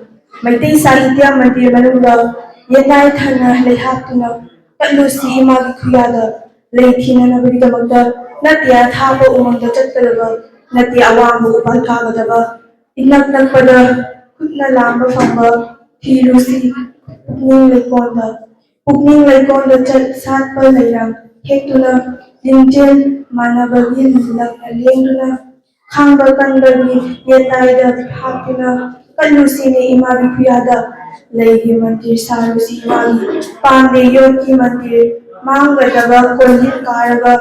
ꯃꯩꯇꯩ ꯁꯥꯍꯤꯇ꯭ꯌ ꯃꯟꯗꯤꯔ ꯃꯅꯨꯡꯗ ꯌꯦꯟꯅꯥꯏ ꯊꯟꯅ ꯂꯩꯍꯥꯞꯇꯨꯅ ꯀꯠꯂꯨꯁꯤ ꯏꯃꯥꯒꯤ ꯈꯨꯌꯥꯗ ꯂꯩ ꯊꯤꯅꯅꯕꯒꯤꯗꯃꯛꯇ ꯅꯠꯇꯦ ꯑꯊꯥꯞꯄ ꯎꯃꯪꯗ ꯆꯠꯀꯗꯕ ꯅꯠꯇꯦ ꯑꯋꯥꯡꯕ ꯎꯄꯥꯜ ꯀꯥꯒꯗꯕ ꯏꯅꯛ ꯅꯛꯄꯗ ꯈꯨꯠꯅ ꯂꯥꯝꯕ ꯐꯪꯕ ꯊꯤꯔꯨꯁꯤ ꯄꯨꯛꯅꯤꯡ ꯂꯩꯀꯣꯜꯗ ꯁꯥꯠꯄ ꯂꯩꯔꯥꯡ ꯍꯦꯛꯇꯨꯅ ꯂꯤꯡꯖꯦꯜ ꯃꯥꯟꯅꯕꯒꯤ ꯂꯪꯅ ꯂꯦꯡꯗꯨꯅ ꯈꯥꯡꯕ ꯀꯟꯕꯒꯤ ꯌꯦꯟꯗꯥꯏꯗ ꯍꯥꯞꯇꯨꯅ ꯀꯠꯂꯨꯁꯤꯅꯦ ꯏꯃꯥꯒꯤ ꯈꯨꯌꯥꯗ ꯂꯩꯒꯤ ꯃꯟꯗꯤꯔ ꯁꯥꯔꯨꯁꯤ ꯏꯃꯥꯒꯤ ꯄꯥꯝꯗꯦ ꯌꯣꯠꯀꯤ ꯃꯟꯗꯤꯔ ꯃꯥꯡꯒꯗꯕ ꯀꯣꯜꯍꯤꯡ ꯀꯥꯔꯒ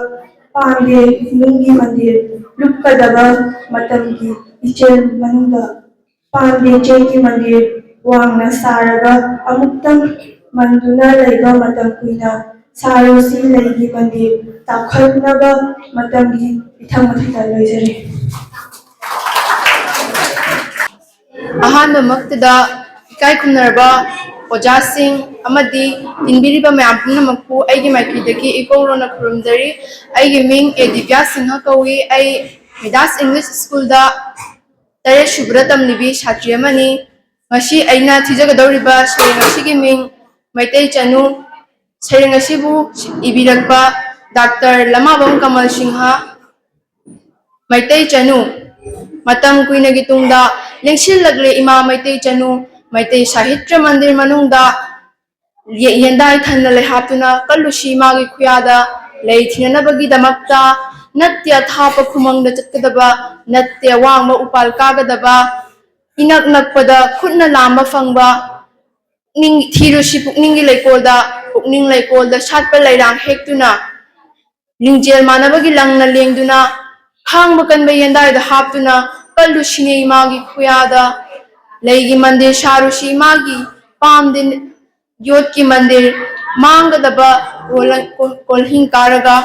ꯄꯥꯝꯗꯦ ꯅꯨꯡꯒꯤ ꯃꯟꯗꯤꯔ ꯂꯨꯞꯀꯗꯕ ꯃꯇꯝꯒꯤ ꯏꯆꯦꯜ ꯃꯅꯨꯡꯗ ꯄꯥꯝꯗꯦ ꯆꯦꯛꯀꯤ ꯃꯟꯗꯤꯔ ꯋꯥꯡꯅ ꯁꯥꯔꯒ ꯑꯃꯨꯛꯇꯪ ꯃꯟꯗꯨꯅ ꯂꯩꯕ ꯃꯇꯝ ꯀꯨꯏꯅ ꯁꯥꯔꯨꯁꯤ ꯂꯩꯒꯤ ꯃꯟꯗꯤꯔ ꯆꯥꯎꯈꯠꯅꯕ ꯃꯇꯝꯒꯤ ꯏꯊꯪ ꯃꯊꯪꯗ ꯂꯣꯏꯖꯔꯤ ꯑꯍꯥꯟꯕꯃꯛꯇꯗ ꯏꯀꯥꯏ ꯈꯨꯝꯅꯔꯕ ꯑꯣꯖꯥꯁꯤꯡ ꯑꯃꯗꯤ ꯇꯤꯟꯕꯤꯔꯤꯕ ꯃꯌꯥꯝ ꯄꯨꯝꯅꯃꯛꯄꯨ ꯑꯩꯒꯤ ꯃꯥꯏꯀꯩꯗꯒꯤ ꯏꯀꯧꯔꯣꯟꯅ ꯈꯨꯔꯨꯝꯖꯔꯤ ꯑꯩꯒꯤ ꯃꯤꯡ ꯑꯦ ꯗꯤꯕ꯭ꯌꯥ ꯁꯤꯡꯍ ꯀꯧꯏ ꯑꯩ ꯃꯤꯗꯥꯁ ꯏꯪꯂꯤꯁ ꯁ꯭ꯀꯨꯜꯗ 8th ꯁꯨꯕꯗ ꯇꯝꯂꯤꯕꯤ ꯁꯥꯇ꯭ꯔꯤ ꯑꯃꯅꯤ ꯉꯁꯤ ꯑꯩꯅ ꯊꯤꯖꯒꯗꯧꯔꯤꯕ ꯁꯩꯔꯦꯡ ꯑꯁꯤꯒꯤ ꯃꯤꯡ ꯃꯩꯇꯩ ꯆꯅꯨ ꯁꯩꯔꯦꯡ ꯑꯁꯤꯕꯨ ꯏꯕꯤꯔꯛꯄ ꯗꯥꯛꯇꯔ ꯂꯃꯥꯕꯝ ꯀꯃꯜ ꯁꯤꯡꯍ ꯃꯩꯇꯩ ꯆꯅꯨ ꯃꯇꯝ ꯀꯨꯏꯅꯒꯤ ꯇꯨꯡꯗ ꯂꯦꯡꯁꯤꯜꯂꯛꯂꯦ ꯏꯃꯥ ꯃꯩꯇꯩ ꯆꯅꯨ ꯃꯩꯇꯩ ꯁꯥꯍꯤꯇ꯭ꯌ ꯃꯟꯗꯤꯔ ꯃꯅꯨꯡꯗ ꯌꯦꯟꯗꯥꯏ ꯊꯟꯅ ꯂꯩꯍꯥꯞꯇꯨꯅ ꯀꯜꯂꯨꯁꯤ ꯏꯃꯥꯒꯤ ꯈꯨꯌꯥꯗ ꯂꯩ ꯊꯤꯅꯅꯕꯒꯤꯗꯃꯛꯇ ꯅꯠꯇꯦ ꯑꯊꯥꯞꯄ ꯈꯨꯃꯪꯗ ꯆꯠꯀꯗꯕ ꯅꯠꯇꯦ ꯑꯋꯥꯡꯕ ꯎꯄꯥꯜ ꯀꯥꯒꯗꯕ ꯏꯅꯛ ꯅꯛꯄꯗ ꯈꯨꯠꯅ ꯂꯥꯝꯕ ꯐꯪꯕ ꯊꯤꯔꯨꯁꯤ ꯄꯨꯛꯅꯤꯡꯒꯤ ꯂꯩꯀꯣꯜꯗ ꯁꯥꯠꯄ ꯂꯩꯔꯥꯡ ꯍꯦꯛꯇꯨꯅ ꯂꯤꯡꯖꯦꯜ ꯃꯥꯟꯅꯕꯒꯤ ꯂꯪꯅ ꯂꯦꯡꯗꯨꯅ ꯈꯥꯡꯕ ꯀꯟꯕ ꯌꯦꯟꯗꯥꯏꯗ ꯍꯥꯞꯇꯨꯅ ꯀꯜꯂꯨꯁꯤꯅꯦ ꯏꯃꯥꯒꯤ ꯈꯨꯌꯥꯗ ꯂꯩꯒꯤ ꯃꯟꯗꯤꯔ ꯁꯥꯔꯨꯁꯤ ꯏꯃꯥꯒꯤ ꯄꯥꯝꯗꯦ ꯌꯣꯠꯀꯤ ꯃꯟꯗꯤꯔ ꯃꯥꯡꯒꯗꯕ ꯀꯣꯜꯍꯤꯡ ꯀꯥꯔꯒ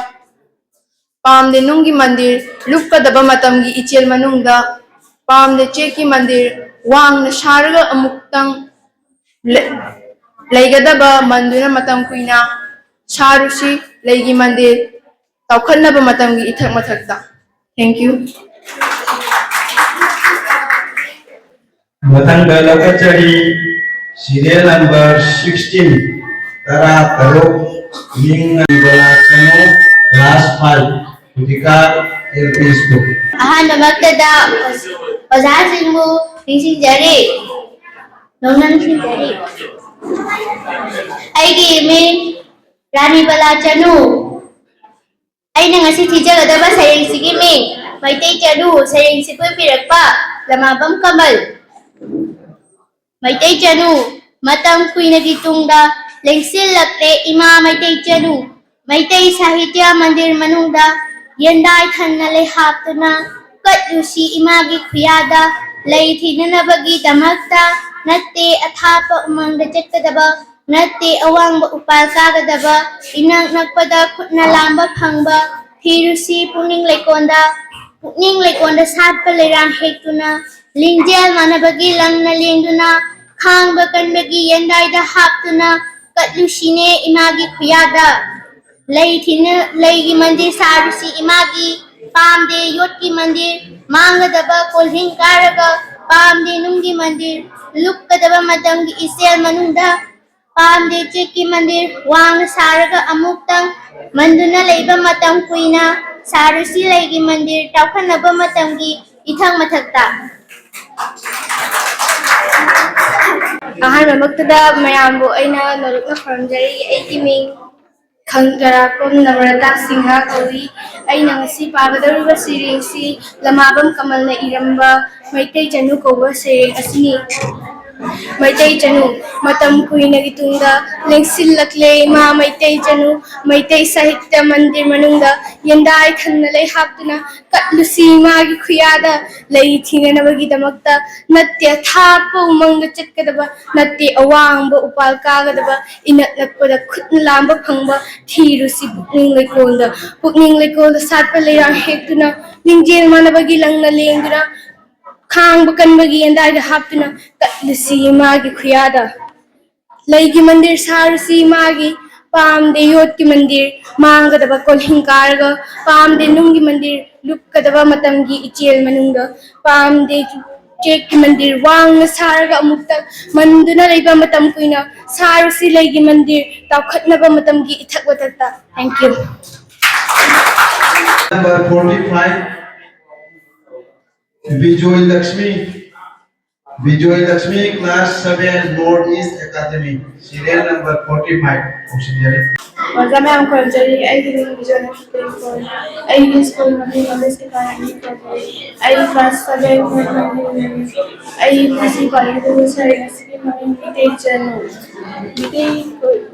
ꯄꯥꯝꯗꯦ ꯅꯨꯡꯒꯤ ꯃꯟꯗꯤꯔ ꯂꯨꯞꯀꯗꯕ ꯃꯇꯝꯒꯤ ꯏꯆꯦꯜ ꯃꯅꯨꯡꯗ ꯄꯥꯝꯗꯦ ꯆꯦꯛꯀꯤ ꯃꯟꯗꯤꯔ ꯋꯥꯡꯅ ꯁꯥꯔꯒ ꯑꯃꯨꯛꯇꯪ ꯂꯩꯒꯗꯕ ꯃꯟꯗꯨꯅ ꯃꯇꯝ ꯀꯨꯏꯅ ꯁꯥꯔꯨꯁꯤ ꯂꯩꯒꯤ ꯃꯟꯗꯤꯔ ꯆꯥꯎꯈꯠꯅꯕ ꯃꯇꯝꯒꯤ ꯏꯊꯛ ꯃꯊꯛꯇ thank you Matangga lokacari serial number 16 Tara Taruk Minga Ibalatano class 5 Critical LP School ꯑꯍꯥꯟꯕꯃꯛꯇꯗ ꯑꯣꯖꯥꯁꯤꯡꯕꯨ ꯅꯤꯡꯁꯤꯡꯖꯔꯤ ꯅꯤꯡꯁꯤꯡꯖꯔꯤ ꯑꯩꯒꯤ ꯃꯤꯡ ꯔꯥꯅꯤꯕꯂꯥ ꯆꯅꯨ ꯑꯩꯅ ꯉꯁꯤ ꯊꯤꯖꯒꯗꯕ ꯁꯩꯔꯦꯡꯁꯤꯒꯤ ꯃꯤꯡ ꯃꯩꯇꯩ ꯆꯅꯨ ꯁꯩꯔꯦꯡꯁꯤꯕꯨ ꯏꯕꯤꯔꯛꯄ ꯂꯃꯥꯕꯝ ꯀꯃꯜ ꯃꯩꯇꯩ ꯆꯅꯨ ꯃꯇꯝ ꯀꯨꯏꯅꯒꯤ ꯇꯨꯡꯗ ꯂꯦꯡꯁꯤꯜꯂꯛꯂꯦ ꯏꯃꯥ ꯃꯩꯇꯩ ꯆꯅꯨ ꯃꯩꯇꯩ ꯁꯥꯍꯤꯇ꯭ꯌ ꯃꯟꯗꯤꯔ ꯃꯅꯨꯡꯗ yendai thanna lei haptuna katlusi imagi khuyada lei thinanabagi damakta natte athapa umangda chetkadaba natte awangba upal kagadaba inang nakpada khutna lamba phangba thirusi puning leikonda satpa leirang hektuna lingjel manabagi langna lengduna khangba kanbagi yendai da haptuna katlusine imagi khuyada lei thina leigi mandir sarusi imagi pamde yotki mandir mangadaba kolhin karaga pamde nungi mandir lukkadaba matamgi isel manunda pamde cheki mandir wang saraga amuktang manduna leiba matam kuina sarusi leigi mandir tawkhanaba matamgi ithang mathakta ꯑꯍꯥꯟꯕꯃꯛꯇꯗ ꯃꯌꯥꯝꯕꯨ ꯑꯩꯅ ꯅꯣꯂꯨꯛꯅ ꯈꯨꯔꯨꯝꯖꯔꯤ ꯑꯩꯒꯤ ꯃꯤꯡ ꯈꯪꯖꯔꯥꯛꯄꯝ ꯅꯝꯔꯇꯥ ꯁꯤꯡꯍ ꯀꯧꯏ ꯑꯩꯅ ꯉꯁꯤ ꯄꯥꯒꯗꯧꯔꯤꯕ ꯁꯩꯔꯦꯡꯁꯤ ꯂꯃꯥꯕꯝ ꯀꯃꯜꯅ ꯏꯔꯝꯕ ꯃꯩꯇꯩ ꯆꯅꯨ ꯀꯧꯕ ꯁꯩꯔꯦꯡ ꯑꯁꯤꯅꯤ ꯃꯩꯇꯩ ꯆꯅꯨ ꯃꯇꯝ ꯀꯨꯏꯅꯒꯤ ꯇꯨꯡꯗ ꯂꯦꯡꯁꯤꯜꯂꯛꯂꯦ ꯏꯃꯥ ꯃꯩꯇꯩ ꯆꯅꯨ ꯃꯩꯇꯩ ꯁꯥꯍꯤꯇ꯭ꯌ ꯃꯟꯗꯤꯔ ꯃꯅꯨꯡꯗ ꯌꯦꯟꯗꯥꯏ ꯊꯟꯅ ꯂꯩ ꯍꯥꯞꯇꯨꯅ ꯀꯠꯂꯨꯁꯤ ꯏꯃꯥꯒꯤ ꯈꯨꯌꯥꯗ ꯂꯩ ꯊꯤꯅꯅꯕꯒꯤꯗꯃꯛꯇ ꯅꯠꯇꯦ ꯑꯊꯥꯞꯄ ꯎꯃꯪꯗ ꯆꯠꯀꯗꯕ ꯅꯠꯇꯦ ꯑꯋꯥꯡꯕ ꯎꯄꯥꯜ ꯀꯥꯒꯗꯕ इनक नकपद खुद लांब फंग थीरुसी पुकनिंग लेकोल सात लेरा हेक्तुना निंजेल मानबगी लंगना लेंगुना खांग कनबगी अंदाय हाप्तुना कत्लसी मागी खुयादा लैगी मंदिर सारुसी मागी पाम दे योत की मंदिर मांगदबा कोल्हिंग कारगा पाम दे नुंगी मंदिर लुक्कदबा मतंगी इचेल मनुंगा पाम दे चेक की मंदिर वांग सारगा अमुक्ता मंदुना लेबा मतम कुइना सारुसी लेगी मंदिर ताखतनबा मतम की इथक वतता thank you Number 45, Bijoy Lakshmi, class 7, Northeast Academy, serial number 45, auxiliary. Oza ma'am खोजरी आई की दिन बिजोन स्कूल को आई स्कूल में नॉलेज के कारण आई क्लास 7 में आई किसी कॉलेज में सर इसकी मम्मी मिटे चनो मिटे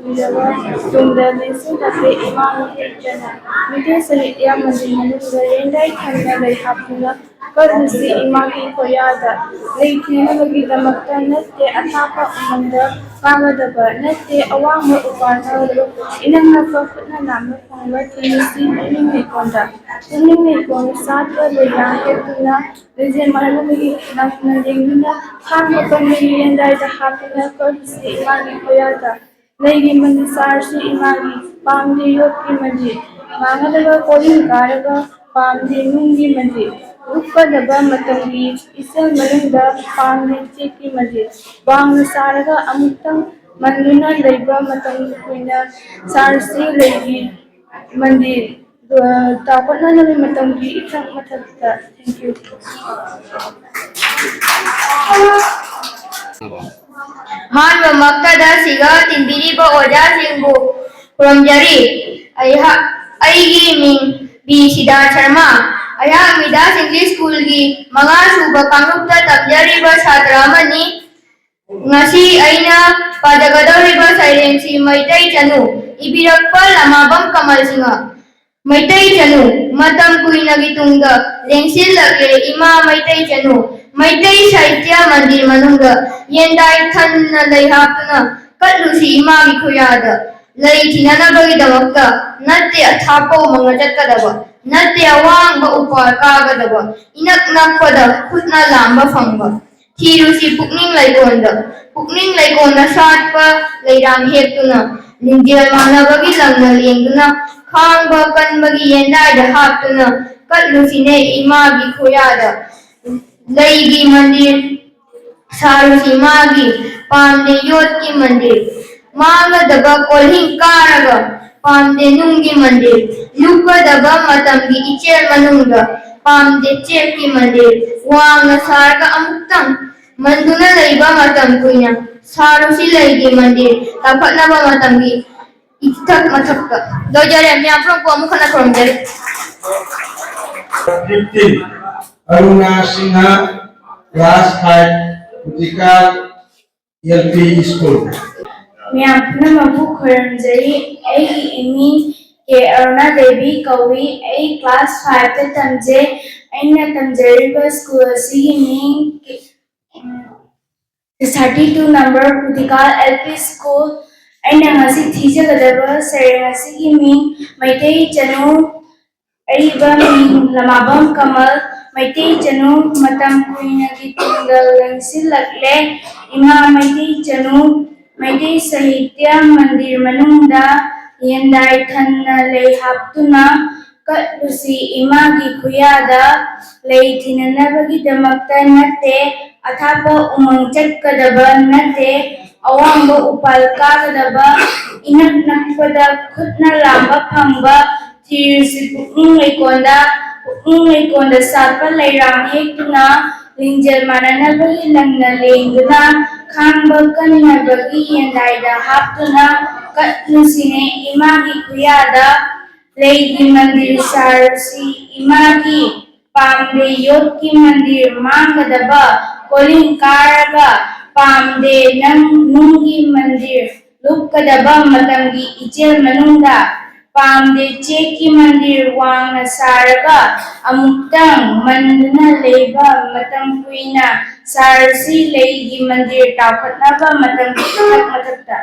बिजवा तुम दलेसे तबे इमाम मिटे चनो मिटे सही या मंदिर में रेंडाई खाना ले हापुना कर से इमाम की कोयादा लेकिन लगी दमकता नते अथापा उमंद पागदबा नते अवाम उपाना इनंग नफुना नाम फंगवा थीसी निंग कोन सात लेया हेतुना रिजन मानबगी नफना लेंगुना खान बकनी एंदाय द हापुना कर से इमागी कोयादा लेगी मन सारसी इमागी पांगदे योकी मंजी मांगदबा कोलिन कारगा पांगदे नुंगी मंजी उक्कदबा मतंगी इसल मनुंदा पांगदे चेकी मंजी वांग सारगा अमुक्तंग मंदुना लेबा मतंगी कुइना सारसी लेगी मंदिर तापना नबी मतंगी इथक मथकता थैंक यू मान मक्तदा सिगा तिंबिरीबा ओजासिंगबु खुरमजरी अईगी मिंग बी सिद्धार्थ शर्मा अया मिदास इंग्लिश स्कूल की मंगा सुबा कांगरुपता तमजरीबा छात्र अमनी ngasi aina padagadauriba sairensi maitai chanu ibirakpa lamabam kamal singa maitai chanu matam kuinagi tungda lengsil lake ima maitai chanu maitai sahitya mandir manunga yendai thanna lai hapuna katlusi ima gi khuyada lai thinana bagi damakta natte athapo manga chatkadaba natte awangba upar kagadaba inak nakpada khutna lamba fangba Thirusi pukning laikonda satpa lairang hektuna lingjel manabagi langna lengduna khangba kanbagi yendai da haptuna katlusine imagi khoyada laigi mandir sarusi magi pamde yotki mandir mangadaba kolhin karaga pamde nungi mandir lukadaba matamgi ichel manunga pamde cheki mandir wangna sarga amuktang manduna laiba matam kuina sarusi laigi mandir tapatnaba matamgi itak mathakka dojare me apro ko amukhana kromjare 15, Aruna Sinha, class 5, Utikal LP School. मैं अपना मबू खुरमजरी आई Emmy के अरुणा देवी कौई आई class 5 ता तमजे अइना तमजरिबा school असिगी मिंग 32 number Putikal LP School अइना ngasi thijagadawa sere ngasi मिंग Maitai Chanu Ariba मिंग Lamabam Kamal Maitai Chanu Matam Kuina ki Tunggal Langsilakle Ima Maitai Chanu Maitai Sahitya Mandir Manungda Yendai Thanna Lei Haptuna Katlusi Ima ki Kuyada Lei Thinanabagi Damakta Nate Athapa Umang Chatkadaba Nate Awamba Upal Kakadaba Inak Nakpada Kutna Lamba Pamba Tirsi Pukung Lekonda Sapa Leiram Hektuna Linjal Mananabagi Langna Lenguna Kamba Kanabagi Yendaida Haptuna Katlusine Imagi Kuyada Lady Mandir Sarasi Imagi Pamde Yotki Mandir Mangadaba Kolin Karaga Pamde Nungi Mandir Lupkadaba Matangi Ichil Manunda Pamde Cheki Mandir Wang Saraga Amuktang Manduna Leba Matang Kuina Sarasi Lady Mandir Taukatnaba Matang Kitak Matakta.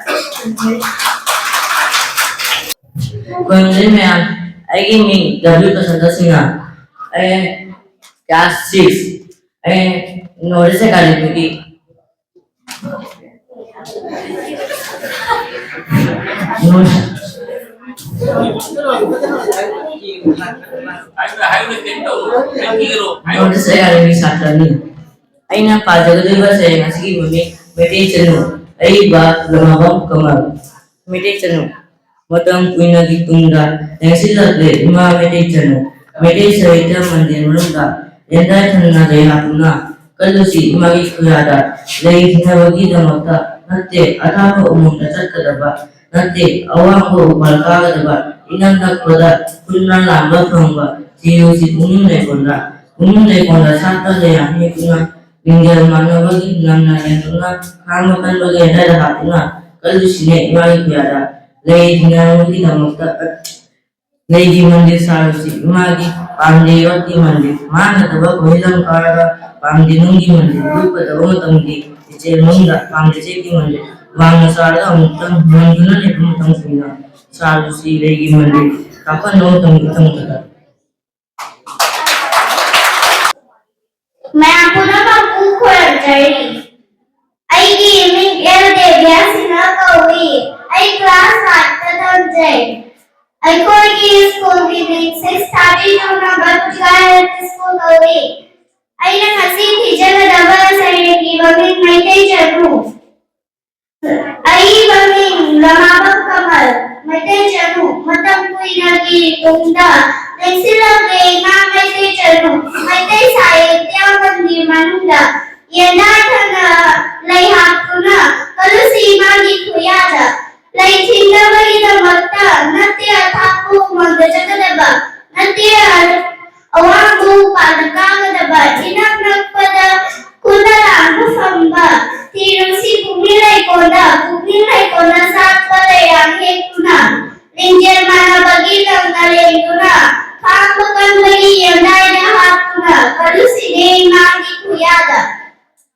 Kundi ma'am, I give me W Kasandasina. I class 6. I notice academy. Notice academy Saturday. I na Pajagadiva saying as he will make meditation. I ba Lamabam Kamal. Meditation. Matang Kuina Gitunda, Nexilakle, Ima Meditation. Meditation Mandir Munda. Yenda Thanna Lei Hapuna. Kalusi Imagi Kuyada. Lei Hinavagi Damata. Nate Atapa Umunda Chatkadaba. Nate Awango Malkagadaba. Inanda Koda. Kunna Lamba Pamba. Tiusi Umun Lekonda. Umun Lekonda Santa Lea Hekuna. Lingal Manavagi Namna Yenduna. Hamakan Bagenda Hapuna. Kalusine Imagi Kuyada. Lady Namudi Namaka Lady Mandir Sarasi, Magi, Pandi Yoti Mandir, Mana the Bak Hilam Karaga, Pandi Nungi Mandir, Rupa the Romatangi, Munda, Pandi Cheki Mandir, Mana Sara, Mutam, Manduna, Mutam Sina, Sarasi, Lady Mandir, Tapa no Tamutanga. मैं आपको ना बापू को रजाई आई gaming L देविया सिन्हा कौई आई class 8 तक जाए आई कोई की school की में 632 नंबर पुकार स्कूल कौई आई ना हसी टीचर का डबल सही की बमिंग मैंने चलूं आई बमिंग लमाबम कमल मैंने चलूं मतम कोई ना की तुमदा लेक्सिला के मां मैंने चलूं मैंने साहित्य मंदिर मानूंगा Yenatana lay hapuna kalusima gi kuyada lay thindawa ida matta natya thapu mandajadaba natya awangu padakagadaba inak nakpada kunala anufamba tirusi bumilay koda satwala yang hekuna linjer mana bagilang nalenguna thapukan bagi yandai na hapuna kalusine magi kuyada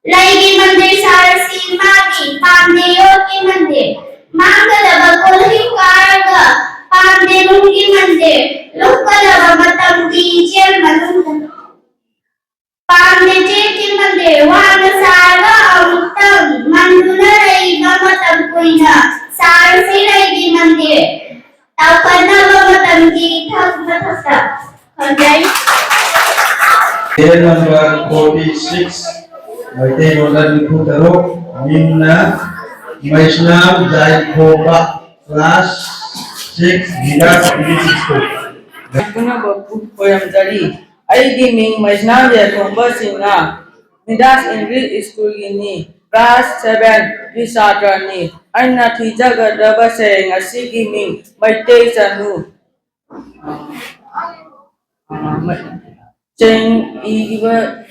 Lady Mandir Sarasi Magi, Pamdeyo ki Mandir, Mangalava Kolhi Karaga, Pamdeyo ki Mandir, Lukalava Matam Dijel Manunda, Pamdeje ki Mandir, Wanga Sarva Amutam, Manduna Raiva Matam Kuina, Sarasi Lady Mandir, Taukanava Matam Dijel Matasa. Okay. Serial number 46. Maitai Rodan Putaro, Minna, Vaishnav Jaikoba, class 6, Virat English School. Kuna Babu Koyamjari, I give me Majnavia Tombasina, Midas English School Gini, class 7, Visatani, Aina Tijaga Daba saying a Sigimi, Maitai Sanu. Saying Eva.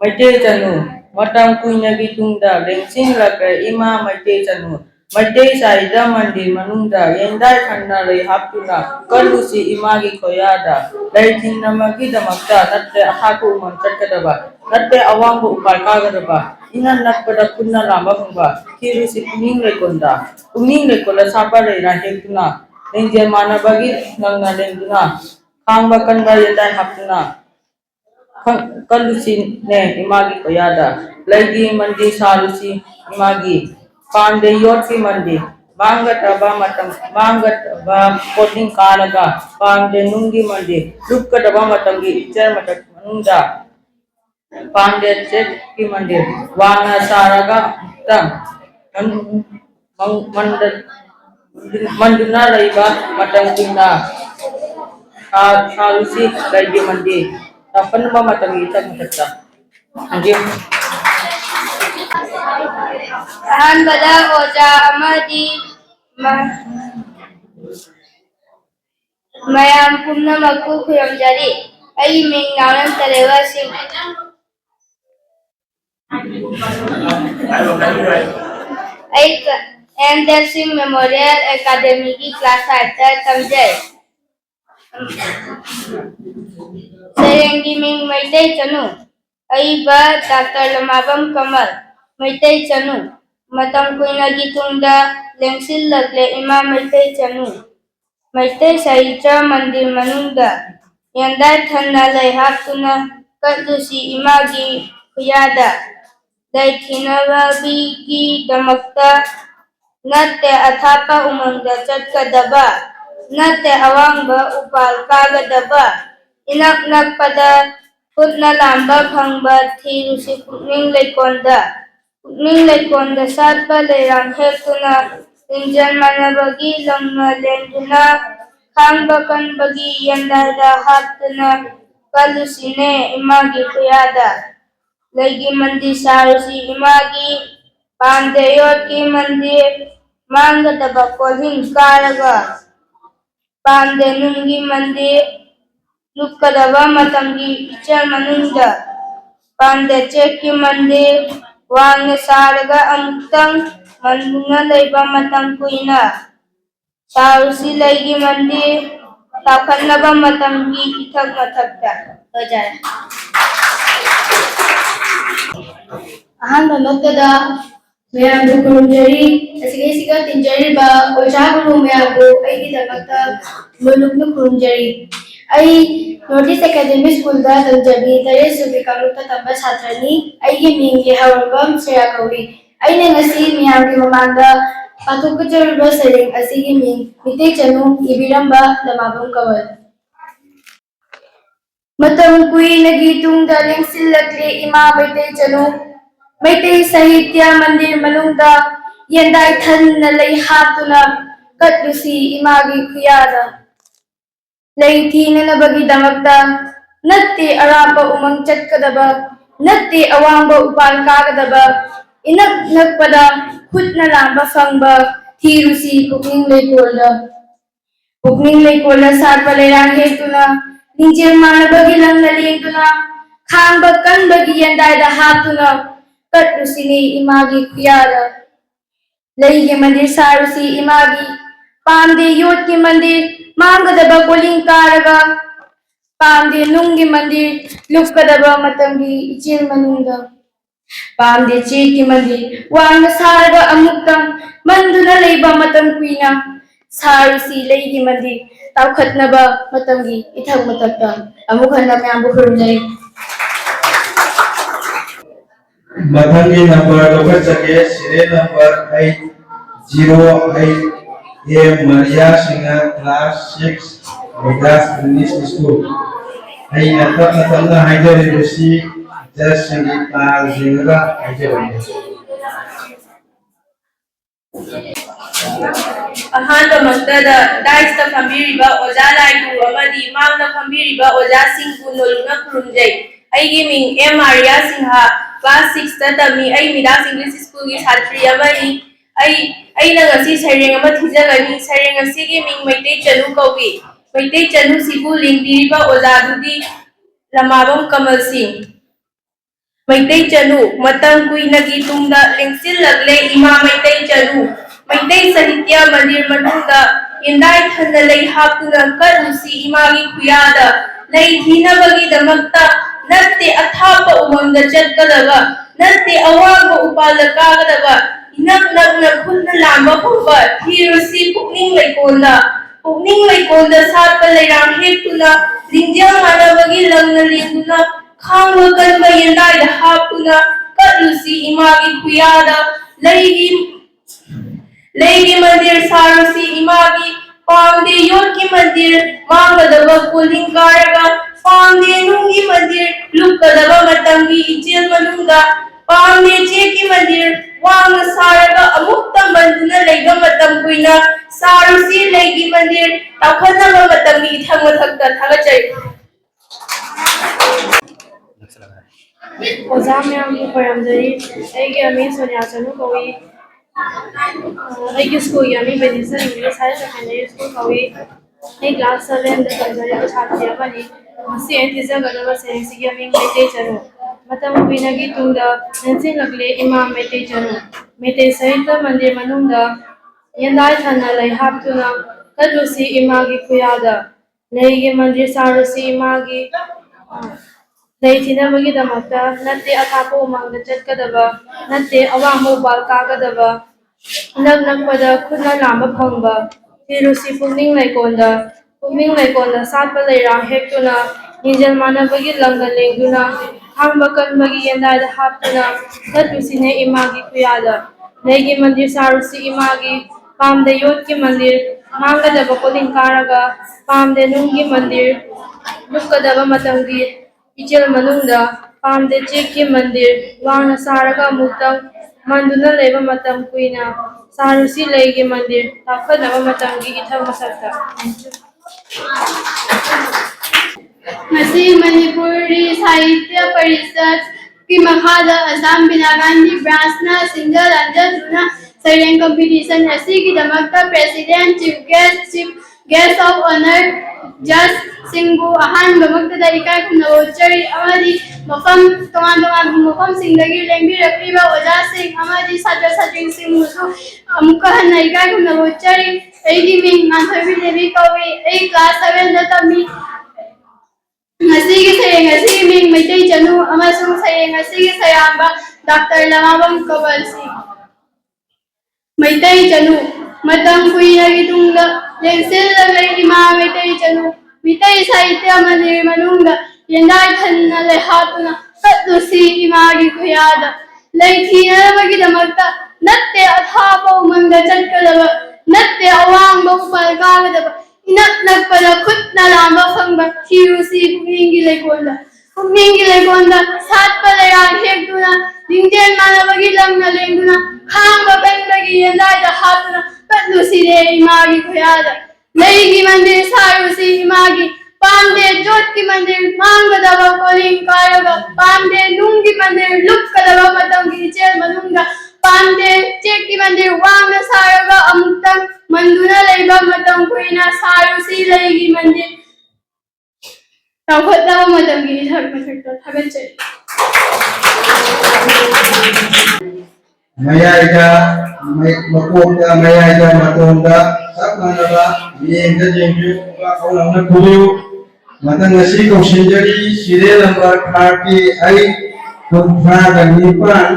Maite Chanu, Matam Kuinagi Tunda, Lensing Laka, Ima Maite Chanu, Maite Saida Mandi Manunda, Yendai Kanale Hapuna, Kalusi Imagi Koyada, Laitin Namagi the Makta, Nate Haku Mantakadaba, Nate Awangu Upalkagadaba, Inan Nakpada Kuna Lamabamba, Kirusi Kuning Lekunda, Kuning Lekola Sapare Rahekuna, Lenja Manabagi Nanga Lenduna, Kangbakan Bayadan Hapuna. Kalusi ne imagi koyada lagi mandi salusi imagi pande yorki mandi mangat aba matam mangat aba koding kalaga pande nungi mandi lukka aba matam gi ichar matak manunda pande chet ki mandi wana saraga tam mandal manduna laiba matam kina salusi lagi mandi tapan ba matam ichar matak. Thank you. ꯑꯍꯥꯟꯕꯗ ꯑꯣꯖꯥ ꯑꯃꯗꯤ ꯃꯌꯥꯝ ꯄꯨꯝꯅꯃꯛꯄꯨ ꯈꯨꯔꯨꯝꯖꯔꯤ ꯑꯩꯒꯤ ꯃꯤꯡ ꯅꯥꯎꯔꯦꯝ ꯇꯔꯦꯋꯥ ꯁꯤꯡ ꯑꯩ M ꯗꯦꯞ ꯁꯤꯡ memorial ꯑꯦꯀꯥꯗꯃꯤꯒꯤ class 5ꯇ ꯇꯝꯖꯩ ꯁꯩꯔꯦꯡꯒꯤ ꯃꯤꯡ ꯃꯩꯇꯩ ꯆꯅꯨ ꯑꯏꯕ ꯗꯥꯛꯇꯔ ꯂꯃꯥꯕꯝ ꯀꯃꯜ ꯃꯩꯇꯩ ꯆꯅꯨ ꯃꯇꯝ ꯀꯨꯏꯅꯒꯤ ꯇꯨꯡꯗ ꯂꯦꯡꯁꯤꯜꯂꯛꯂꯦ ꯏꯃꯥ ꯃꯩꯇꯩ ꯆꯅꯨ ꯃꯩꯇꯩ ꯁꯥꯍꯤꯇ꯭ꯌ ꯃꯟꯗꯤꯔ ꯃꯅꯨꯡꯗ ꯌꯦꯟꯗꯥꯏ ꯊꯟꯅ ꯂꯩ ꯍꯥꯞꯇꯨꯅ ꯀꯠꯂꯨꯁꯤ ꯏꯃꯥꯒꯤ ꯈꯨꯌꯥꯗ ꯂꯩ ꯊꯤꯅꯕꯒꯤꯗꯃꯛꯇ ꯅꯠꯇꯦ ꯑꯊꯥꯞꯄ ꯎꯃꯪꯗ ꯆꯠꯀꯗꯕ ꯅꯠꯇꯦ ꯑꯋꯥꯡꯕ ꯎꯄꯥꯜ ꯀꯥꯒꯗꯕ ꯏꯅꯛ ꯅꯛꯄꯗ ꯈꯨꯠꯅ ꯂꯥꯝꯕ ꯐꯪꯕ ꯊꯤꯔꯨꯁꯤ ꯄꯨꯛꯅꯤꯡ ꯂꯩꯀꯣꯜꯗ ꯁꯥꯠꯄ ꯂꯩꯔꯥꯡ ꯍꯦꯛꯇꯨꯅ ꯂꯤꯡꯖꯦꯜ ꯃꯥꯟꯅꯕꯒꯤ ꯂꯪꯅ ꯂꯦꯟꯗꯨꯅ ꯈꯥꯡꯕ ꯀꯟꯕꯒꯤ ꯌꯦꯟꯗꯥꯏꯗ ꯍꯥꯞꯇꯨꯅ ꯀꯜꯂꯨꯁꯤꯅꯦ ꯏꯃꯥꯒꯤ ꯈꯨꯌꯥꯗ ꯂꯩꯒꯤ ꯃꯟꯗꯤꯔ ꯁꯥꯔꯨꯁꯤ ꯏꯃꯥꯒꯤ ꯄꯥꯟꯗꯦ ꯌꯣꯠꯀꯤ ꯃꯟꯗꯤꯔ ꯃꯥꯡꯒꯗꯕ ꯀꯣꯜꯍꯤꯡ ꯀꯥꯔꯒ ꯄꯥꯟꯗꯦ ꯅꯨꯡꯒꯤ ꯃꯟꯗꯤꯔ ꯂꯨꯞꯀꯗꯕ ꯃꯇꯝꯒꯤ ꯏꯆꯜ ꯃꯅꯨꯡꯗ ꯄꯥꯟꯗꯦ ꯆꯦꯛꯀꯤ ꯃꯟꯗꯤꯔ ꯋꯥꯡꯅ ꯁꯥꯔꯒ ꯑꯃꯨꯛꯇꯪ ꯃꯟꯗꯨꯅ ꯂꯩꯕ ꯃꯇꯝ ꯀꯨꯏꯅ ꯁꯥꯔꯨꯁꯤ ꯂꯩꯒꯤ ꯃꯟꯗꯤꯔ ꯆꯥꯎꯈꯠꯅꯕ ꯃꯇꯝꯒꯤ ꯏꯊꯛ ꯃꯊꯛꯇ ꯂꯣꯏꯖꯔꯦ ꯑꯍꯥꯟꯕ ꯃꯛꯇꯗ ꯃꯌꯥꯝꯕꯨ ꯈꯨꯔꯨꯝꯖꯔꯤ ꯑꯁꯤꯒꯩꯁꯤꯒ ꯇꯤꯟꯖꯔꯤꯕ ꯑꯣꯖꯥ ꯒꯨꯔꯨ ꯃꯌꯥꯝꯕꯨ ꯑꯩꯒꯤꯗꯃꯛꯇ ꯃꯅꯨꯡꯅ ꯈꯨꯔꯨꯝꯖꯔꯤ ꯑꯩ ꯅꯣꯔꯠ ꯏꯁ ꯑꯦꯀꯥꯗꯦꯃꯤ ꯁ꯭ꯀꯨꯜꯗ ꯇꯝꯖꯕꯤ 3th ꯀꯥꯡꯂꯨꯞꯇ ꯇꯝꯕ ꯁꯥꯇ꯭ꯔꯅꯤ ꯑꯩꯒꯤ ꯃꯤꯡ ꯌꯦꯍꯧꯔꯝꯕꯝ ꯁ꯭ꯔꯦꯌꯥ ꯀꯧꯏ ꯑꯩꯅ ꯉꯁꯤ ꯃꯤꯌꯥꯝꯒꯤ ꯃꯃꯥꯡꯗ ꯄꯥꯡꯊꯣꯛꯀꯗꯧꯔꯤꯕ ꯁꯩꯔꯦꯡ ꯑꯁꯤꯒꯤ ꯃꯤꯡ ꯃꯤꯇꯩ ꯆꯅꯨ ꯏꯕꯤꯔꯝꯕ ꯂꯃꯥꯕꯝ ꯀꯃꯜ ꯃꯇꯝ ꯀꯨꯏꯅꯒꯤ ꯇꯨꯡꯗ ꯂꯦꯡꯁꯤꯜꯂꯛꯂꯤ ꯏꯃꯥ ꯃꯩꯇꯩ ꯆꯅꯨ ꯃꯩꯇꯩ ꯁꯥꯍꯤꯇ꯭ꯌ ꯃꯟꯗꯤꯔ ꯃꯅꯨꯡꯗ ꯌꯦꯟꯗꯥꯏ ꯊꯟꯅ ꯂꯩ ꯍꯥꯞꯇꯨꯅ ꯀꯠꯂꯨꯁꯤ ꯏꯃꯥꯒꯤ ꯈꯨꯌꯥꯗ ꯂꯩ ꯊꯤꯅꯅꯕꯒꯤꯗꯃꯛꯇ ꯅꯠꯇꯦ ꯑꯔꯥꯞꯄ ꯎꯃꯪ ꯆꯠꯀꯗꯕ ꯅꯠꯇꯦ ꯑꯋꯥꯡꯕ ꯎꯄꯥꯜ ꯀꯥꯒꯗꯕ ꯏꯅꯛ ꯅꯛꯄꯗ ꯈꯨꯠꯅ ꯂꯥꯝꯕ ꯐꯪꯕ ꯊꯤꯔꯨꯁꯤ ꯄꯨꯛꯅꯤꯡ ꯂꯩꯀꯣꯜꯗ ꯁꯥꯠꯄ ꯂꯩꯔꯥꯡ ꯍꯦꯛꯇꯨꯅ ꯂꯤꯡꯖꯦꯜ ꯃꯥꯟꯅꯕꯒꯤ ꯂꯪꯅ ꯂꯦꯡꯗꯨꯅ ꯈꯥꯡꯕ ꯀꯟꯕꯒꯤ ꯌꯦꯟꯗꯥꯏꯗ ꯍꯥꯞꯇꯨꯅ ꯀꯠꯂꯨꯁꯤꯅꯤ ꯏꯃꯥꯒꯤ ꯈꯨꯌꯥꯗ ꯂꯩꯒꯤ ꯃꯟꯗꯤꯔ ꯁꯥꯔꯨꯁꯤ ꯏꯃꯥꯒꯤ ꯄꯥꯝꯗꯦ ꯌꯣꯠꯀꯤ ꯃꯟꯗꯤꯔ ꯃꯥꯡꯒꯗꯕ ꯀꯣꯂꯤꯡ ꯀꯥꯔꯒ ꯄꯥꯝꯗꯦ ꯅꯨꯡꯒꯤ ꯃꯟꯗꯤꯔ ꯂꯨꯞꯀꯗꯕ ꯃꯇꯝꯒꯤ ꯏꯆꯦꯜ ꯃꯅꯨꯡꯗ ꯄꯥꯝꯗꯦ ꯆꯦꯛꯀꯤ ꯃꯟꯗꯤꯔ ꯋꯥꯡꯅ ꯁꯥꯔꯒ ꯑꯃꯨꯛꯇꯪ ꯃꯟꯗꯨꯅ ꯂꯩꯕ ꯃꯇꯝ ꯀꯨꯏꯅ ꯁꯥꯔꯨꯁꯤ ꯂꯩꯒꯤ ꯃꯟꯗꯤꯔ ꯆꯥꯎꯈꯠꯅꯕ ꯃꯇꯝꯒꯤ ꯏꯊꯛ ꯃꯊꯛꯇ ꯑꯃꯨꯛ ꯍꯟꯅ ꯃꯌꯥꯝꯕꯨ ꯈꯨꯔꯨꯝꯖꯔꯤ मथंगी नंबर लोकल चके सीरियल नंबर 808 ए मरिया सिंह क्लास 6 मेगास इंग्लिश स्कूल आई नंतर नंतर हाइजर यूनिवर्सिटी जस्ट संगीत जिंगला हाइजर ꯑꯍꯥꯟꯕ ꯃꯛꯇꯗ ꯗꯥꯏꯁꯇ ꯐꯝꯕꯤꯔꯤꯕ ꯑꯣꯖꯥ ꯂꯥꯏꯒꯨꯔꯨ ꯑꯃꯗꯤ ꯃꯥꯡꯗ ꯐꯝꯕꯤꯔꯤꯕ ꯑꯣꯖꯥꯁꯤꯡꯕꯨ ꯅꯣꯂꯨꯛꯅ ꯈꯨꯔꯨꯝꯖꯩ ꯑꯩꯒꯤ ꯃꯤꯡ ꯑꯦꯝ ꯃꯥꯔꯤꯌꯥ ꯁꯤꯡꯍ ꯀ꯭ꯂꯥꯁ 6ꯇ ꯇꯝꯃꯤ ꯑꯩ ꯃꯤꯗꯥꯁ ꯏꯪꯂꯤꯁ ꯁ꯭ꯀꯨꯜꯒꯤ ꯁꯥꯇ꯭ꯔꯤ ꯑꯃꯅꯤ ꯑꯩꯅ ꯉꯁꯤ ꯁꯩꯔꯦꯡ ꯑꯃ ꯊꯤꯖꯒꯅꯤ ꯁꯩꯔꯦꯡ ꯑꯁꯤꯒꯤ ꯃꯤꯡ ꯃꯩꯇꯩ ꯆꯅꯨ ꯀꯧꯏ ꯃꯩꯇꯩ ꯆꯅꯨ ꯁꯤꯕꯨ ꯂꯤꯡꯕꯤꯔꯤꯕ ꯑꯣꯖꯥꯗꯨꯗꯤ ꯂꯃꯥꯕꯝ ꯀꯃꯜ ꯁꯤꯡ ꯃꯩꯇꯩ ꯆꯅꯨ ꯃꯇꯝ ꯀꯨꯏꯅꯒꯤ ꯇꯨꯡꯗ ꯂꯦꯡꯁꯤꯜꯂꯛꯂꯤ ꯏꯃꯥ ꯃꯩꯇꯩ ꯆꯅꯨ ꯃꯩꯇꯩ ꯆꯅꯨ ꯃꯇꯝ ꯀꯨꯏꯅꯒꯤ ꯇꯨꯡꯗ ꯂꯦꯡꯁꯤꯜꯂꯛꯂꯤ ꯏꯃꯥ Meitei Chanu Maitai Chanu, Matang Kuinagi Tungda, Lengsil Lagle, Ima Maitai Chanu, Maitai Sahitya Mandir Manunda, Indai Thanalai Hapuna, Karusi, Imagi Kuyada, Lai Hina Bagi the Makta, Nate Athapa among the Chatkadava, Nate Awago Upala Kagadava, Inak Nakuna Lamba Pupa, Hirosi Pukning Laikonda, Pukning Laikonda Sapa Layang Hepuna, Linjang Manabagi Langalinguna, Kangwa Kalba Yandai the Hapuna, Katlusi Imagi Kuyada, Lady Mandir Sarusi Imagi, Pamde Yoki Mandir, Mangadava Kuling Karaga, Pamde Nungi Mandir, Lukadava Matangi, Ichil Manunga, Pamde Cheki Mandir, Wanga Saraga, Amukta Manduna Lega Matampuina, Sarusi Lady Mandir, Takanava Matangi, Tamatakta Tagachay. ओजा ma'am खरमजरी एगे अमी सोनिया चनु कवि एगे school यामी Benison English higher secondary school कवि ए class 7 the तंजरी छात्र बनी मसी एंटिजा गदवा सेंसी यामी मेते चनु मतम कुइनगी तुंगदा नंसे लगले इमाम मेते चनु मेते सहित मंदिर मनुंदा यंदाय थाना लै हापतुना कदुसी इमागी कुयादा लेगे मंदिर सारुसी इमागी ꯂꯩꯊꯤꯅꯕꯒꯤꯗꯃꯛꯇ ꯅꯠꯇꯦ ꯑꯊꯥꯞꯄ ꯎꯃꯪꯗ ꯆꯠꯀꯗꯕ ꯅꯠꯇꯦ ꯑꯋꯥꯡꯕ ꯎꯄꯥꯜ ꯀꯥꯒꯗꯕ ꯏꯅꯛ ꯅꯛꯄꯗ ꯈꯨꯠꯅ ꯂꯥꯝꯕ ꯐꯪꯕ ꯊꯤꯔꯨꯁꯤ ꯄꯨꯛꯅꯤꯡ ꯂꯩꯀꯣꯜꯗ ꯁꯥꯠꯄ ꯂꯩꯔꯥꯡ ꯍꯦꯛꯇꯨꯅ ꯂꯤꯡꯖꯦꯜ ꯃꯥꯟꯅꯕꯒꯤ ꯂꯪꯒ ꯂꯦꯡꯗꯨꯅ ꯈꯥꯡꯕ ꯀꯟꯕꯒꯤ ꯌꯦꯟꯗꯥꯏꯗ ꯍꯥꯞꯇꯨꯅ ꯆꯠꯂꯨꯁꯤꯅꯦ ꯏꯃꯥꯒꯤ ꯈꯨꯌꯥꯗ ꯂꯩꯒꯤ ꯃꯟꯗꯤꯔ ꯁꯥꯔꯨꯁꯤ ꯏꯃꯥꯒꯤ ꯄꯥꯝꯗ ꯌꯣꯠꯀꯤ ꯃꯟꯗꯤꯔ ꯃꯥꯡꯒꯗꯕ ꯀꯣꯂꯤꯡ ꯀꯥꯔꯒ ꯄꯥꯝꯗ ꯅꯨꯡꯒꯤ ꯃꯟꯗꯤꯔ ꯂꯨꯞꯀꯗꯕ ꯃꯇꯝꯒꯤ इचल मनुंगदा पामदे चेक मंदिर वांगना सारगा अमुक्तंग मंदुना लेबा मतम कुइना सारुसी लेगे मंदिर ताखदबा मतंगी इथं मसक्ता मसी मणिपुरी साहित्य परिषद की मखादा असम बिना गांधी ब्रांचना सिंगल अंजलुना सैरेंग कंपटीशन असी की दमकता president chief guest of honour जज सिंगु अहान दमकता इकाई खुनवचरी अमदी मफम तोंगान मफम सिंगगी लेंबी रखीबा ओजा सिंह अमदी छात्र छात्री सिंगुसु अमुका हन इकाई खुनवचरी एगी मिंग नाथबी देवी कवि ए क्लास 7 द तमी Masih Ming Maitai Chanu amasung sayamba Dr. Lamabam Kabalsi Maitai Chanu Matang Kuinagi Tunga Lengsil Lagai Ima Maitai Chanu Mitai Sahitya Mandir Manunga Yandai Thanna Lehatuna Katlusi Imagi Kuyada Laitina Magidamata Natte Athapa Umanga Chatkadava Natte Awang Bokpal Kagadava Inak nagpada khut na lamba fangba hirusi pugningi lekonda sat palayang hekduna dingjen manabagi lang na lengduna khangba benbagi yandai da hatuna patlusi de imagi kuyada leigi mandir sarusi imagi pamde jot ki mandir mangadava koling karaga pamde nungi mandir lukkadava matangi chel manunga pamde cheki mandir wanga saraga amutang manduna leiba matang kuina sarusi leigi mandir tawkhatdava matangi thakmasakta thagachai Mayaida Makonda Mayaida Matonda Sakmanaba Yenga Jenju Kaulana Kudu Matangasi Koshinjari Sire number 38 Kutra Nipan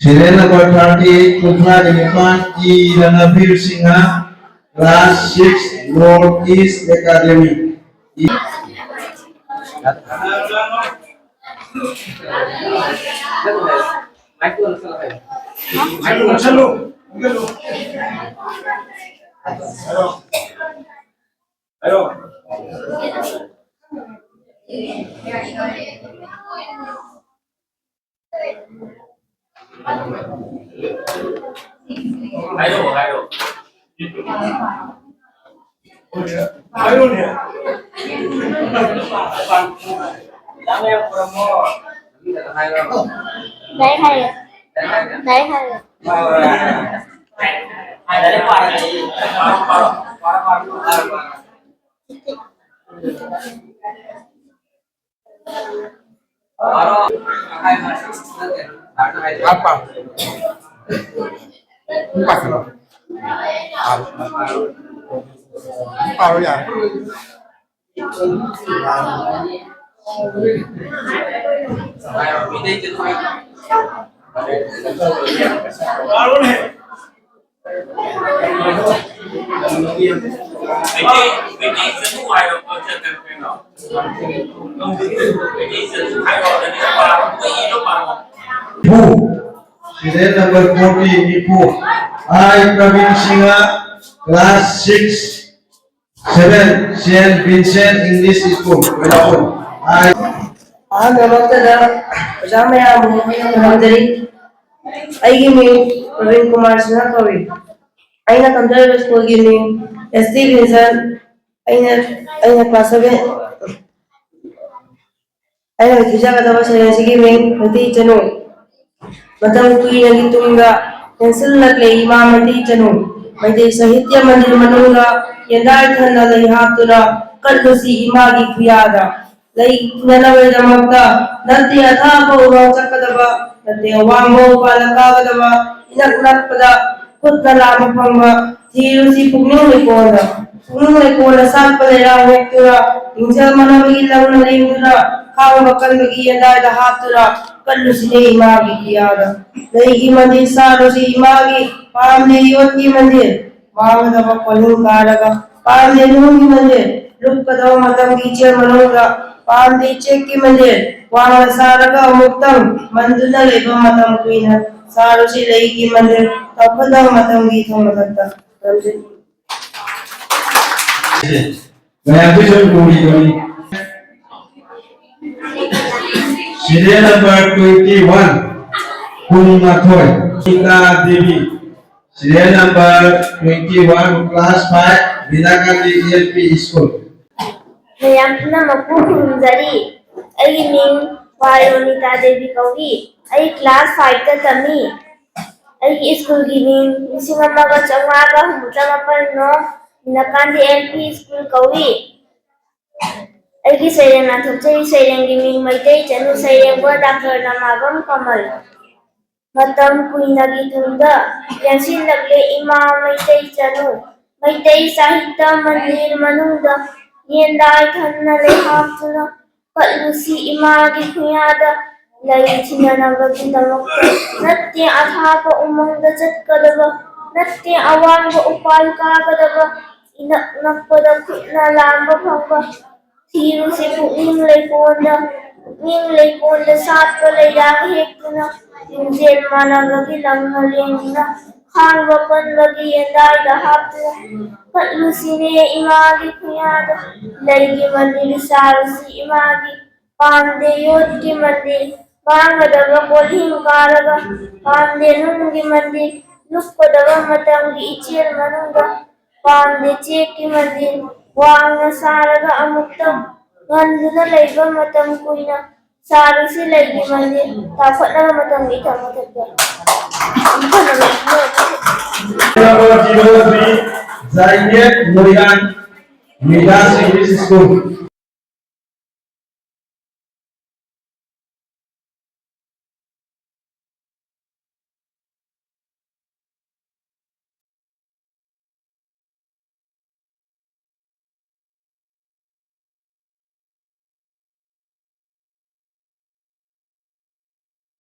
Sire number 38 Kutra Nipan I Ranabir Singha Class 6 Northeast Academy Apa? Empat loh. Empat ya. Serial number 40 Ibu. I Praveen Singha, class 6, 7, Saint Vincent English School. Welcome. Praveen Kumar Sinha कवि अना तमजब school की मिंग S T Vincent class 7 अना थिजागदब सैरें की Ming मती चनु मतम कुइनगी Tunga pencil लकले इमा मती चनु मैते साहित्य मंदिर मनुंगा यंदाय थन्ना लई हातुना कल्लुसी इमा की खुयादा लई ननवे दमकता नते अथापो उवा चक्कदबा नते वांगो पालकागदबा इनक नकपदा खुदना लाम फंगबा थीरुसी पुगनु लेकोना सापलेरा वेक्तुरा इंजल मनबगी लवना लेंगुना खाव बकलबगी यंदाय दा हातुरा कल्लुसिने इमागी कियादा लई मंदिर सारोसी इमागी पामने योती मंदिर वांगदबा पलुं कारगा पामने नुंगी मंदिर लुक्कदो मतम की चे मनोगा पामने चेक की मंदिर वांग सारगा मुक्तम मंदुना लेबा मतम कुइना सारोसी लई की मंदिर तपदा मतम की थोंगता रमजे मैं अभी जो पूरी करी Serial number 21 Purima Thoy Ika Devi. Serial number 21 class 5 Vinagati ELP School. ꯃꯌꯥꯝꯅ ꯃꯄꯨ ꯈꯨꯔꯨꯝꯖꯔꯤ ꯑꯩꯒꯤ ꯃꯤꯡ ꯋꯥꯌꯣꯅꯤꯇꯥ ꯗꯦꯕꯤ ꯀꯧꯏ ꯑꯩ ꯀ꯭ꯂꯥꯁ 5ꯇ ꯇꯝꯃꯤ ꯑꯩꯒꯤ ꯁ꯭ꯀꯨꯜꯒꯤ ꯃꯤꯡ 1994 ꯅꯣ ꯅꯀꯥꯟꯗꯤ LP ꯁ꯭ꯀꯨꯜ ꯀꯧꯏ ꯑꯩꯒꯤ ꯁꯩꯔꯦꯡ ꯂꯥꯟꯊꯣꯛꯆꯔꯤ ꯁꯩꯔꯦꯡꯒꯤ ꯃꯤꯡ ꯃꯩꯇꯩ ꯆꯅꯨ ꯁꯩꯔꯦꯡꯕ ꯗꯥꯛꯇꯔ ꯅꯃꯥꯕꯝ ꯀꯃꯜ ꯃꯇꯝ ꯀꯨꯏꯅꯒꯤ ꯇꯨꯡꯗ ꯌꯦꯡꯁꯤꯜꯂꯛꯂꯦ ꯏꯃꯥ ꯃꯩꯇꯩ ꯆꯅꯨ ꯃꯩꯇꯩ ꯁꯥꯍꯤꯇ꯭ꯌ ꯃꯟꯗꯤꯔ ꯃꯅꯨꯡꯗ ꯌꯦꯟꯗꯥꯏ ꯊꯟꯅ ꯂꯩꯍꯥꯞꯇꯨꯅ ꯀꯠꯂꯨꯁꯤ ꯏꯃꯥꯒꯤ ꯈꯨꯌꯥꯗ ꯂꯩ ꯊꯤꯅꯅꯕꯒꯤꯗꯃꯛꯇ ꯅꯠꯇꯦ ꯑꯊꯥꯞꯄ ꯎꯃꯪꯗ ꯆꯠꯀꯗꯕ ꯅꯠꯇꯦ ꯑꯋꯥꯡꯕ ꯎꯄꯥꯜ ꯀꯥꯒꯗꯕ ꯏꯅꯛ ꯅꯛꯄꯗ ꯈꯨꯠꯅ ꯂꯥꯝꯕ ꯐꯪꯕ ꯊꯤꯔꯨꯁꯤ ꯄꯨꯛꯅꯤꯡ ꯂꯩꯀꯣꯜꯗ ꯁꯥꯠꯄ ꯂꯩꯔꯥꯡ ꯍꯦꯛꯇꯨꯅ ꯂꯤꯡꯖꯦꯜ ꯃꯥꯟꯅꯕꯒꯤ ꯂꯪꯅ ꯂꯦꯡꯗꯨꯅ ꯈꯥꯡꯕ ꯀꯟꯕꯒꯤ ꯌꯦꯟꯗꯥꯏꯗ ꯍꯥꯞꯇꯨꯅ ꯀꯠꯂꯨꯁꯤꯅꯦ ꯏꯃꯥꯒꯤ ꯈꯨꯌꯥꯗ ꯂꯩꯒꯤ ꯃꯟꯗꯤꯔ ꯁꯥꯔꯨꯁꯤ ꯏꯃꯥꯒꯤ ꯄꯥꯝꯗꯦ ꯌꯣꯠꯀꯤ ꯃꯟꯗꯤꯔ ꯃꯥꯡꯒꯗꯕ ꯀꯣꯜꯍꯤꯡ ꯀꯥꯔꯒ ꯄꯥꯝꯗꯦ ꯅꯨꯡꯒꯤ ꯃꯟꯗꯤꯔ ꯂꯨꯞꯀꯗꯕ ꯃꯇꯝꯒꯤ ꯏꯆꯦꯜ ꯃꯅꯨꯡꯗ ꯄꯥꯝꯗꯦ ꯆꯦꯛꯀꯤ ꯃꯟꯗꯤꯔ वांगना सारगा अमुक्तम गंदुना लेबा मतम कुइना सारुसी लेगी मंदिर ताफतना मतम इथा मतम Number 03 Zainab Nurian Midas English School.